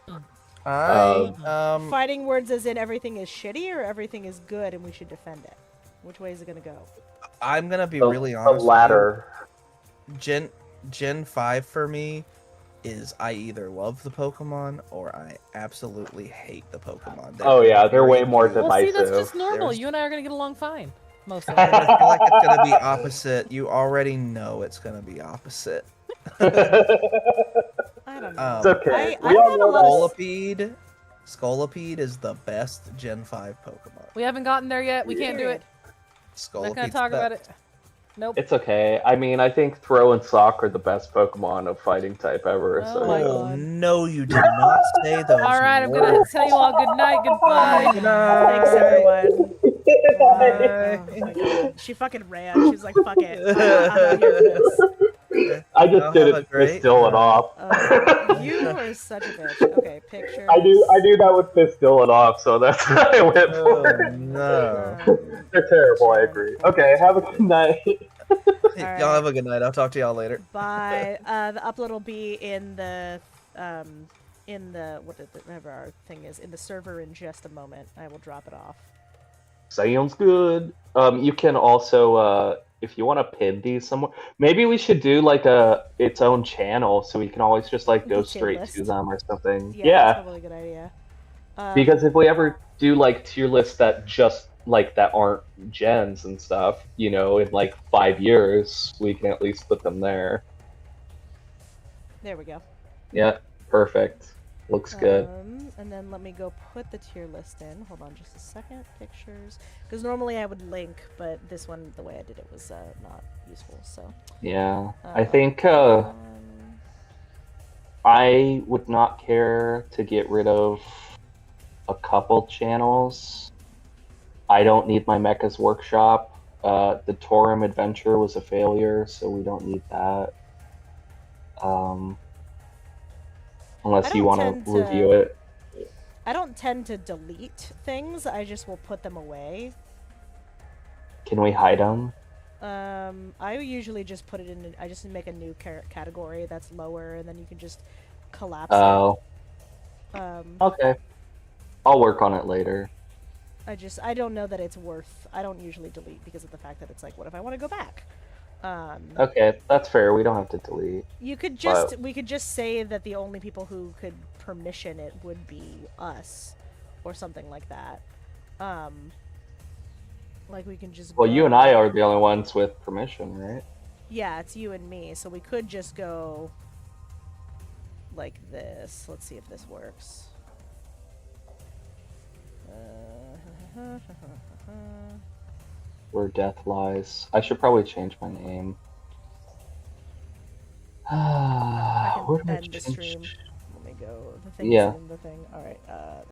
Fighting words as in everything is shitty or everything is good and we should defend it. Which way is it gonna go? I'm gonna be the, really the honest. with you. latter. Gen 5 for me is I either love the Pokemon or I absolutely hate the Pokemon. Oh, yeah, they're way very more good. Well, see, that's divisive. just normal. There's- You and I are gonna get along fine. Most of And the time. I feel like it's gonna be opposite. You already know it's gonna be opposite. I don't know. It's okay. I We all had a know lot of Scolipede is the best Gen 5 Pokemon. We haven't gotten there yet. We can't do it. We're not gonna Scolipede's talk the about best. it. Nope. It's okay. I mean, I think Throw and Sock are the best Pokemon of fighting type ever. Oh So my yeah. Oh God. no, you did not say those. All right, I'm words. gonna tell you all good night, goodbye. Good night. Thanks everyone. Bye. Oh my god. She fucking ran. She was like, fuck it. I'm not here for this. I just Y'all did have it a to great piss Dylan off. You are such a bitch. Okay, pictures. I do that would piss Dylan off, so that's what I went for. Oh no. They're terrible, I agree. Okay, have a good night. Alright. Y'all have a good night. I'll talk to y'all later. Bye. The upload will be in the in the whatever our thing is in the server in just a moment. I will drop it off. Sounds good. You can also, if you want to pin these somewhere, maybe we should do like its own channel so we can always just like go The tier straight list. to them or something. Yeah, that's probably a good idea. Because if we ever do like tier lists that just like that aren't gens and stuff, you know, in like 5 years, we can at least put them there. There we go. Yeah, perfect. Looks good. And then let me go put the tier list in. Hold on just a second. Pictures. Because normally I would link, but this one, the way I did it was not useful. So. Yeah, I think Um, I would not care to get rid of a couple channels. I don't need my Mecha's Workshop. The Torum Adventure was a failure, so we don't need that. Unless you want to review it. I don't tend to delete things. I just will put them away. Can we hide them? I usually just put it in. I just make a new category that's lower, and then you can just collapse Oh. it. Okay. I'll work on it later. I don't know that it's worth. I don't usually delete because of the fact that it's like, what if I want to go back? Okay, that's fair. We don't have to delete. You could just we could just say that the only people who could permission it would be us, or something like that. Like we can just. Well, you and I are the only ones with permission, right? Yeah, it's you and me, so we could just go like this. Let's see if this works. Where death lies. I should probably change my name. I Where can do I end the change? stream. Let me go. The thing's Yeah. in the thing. Alright,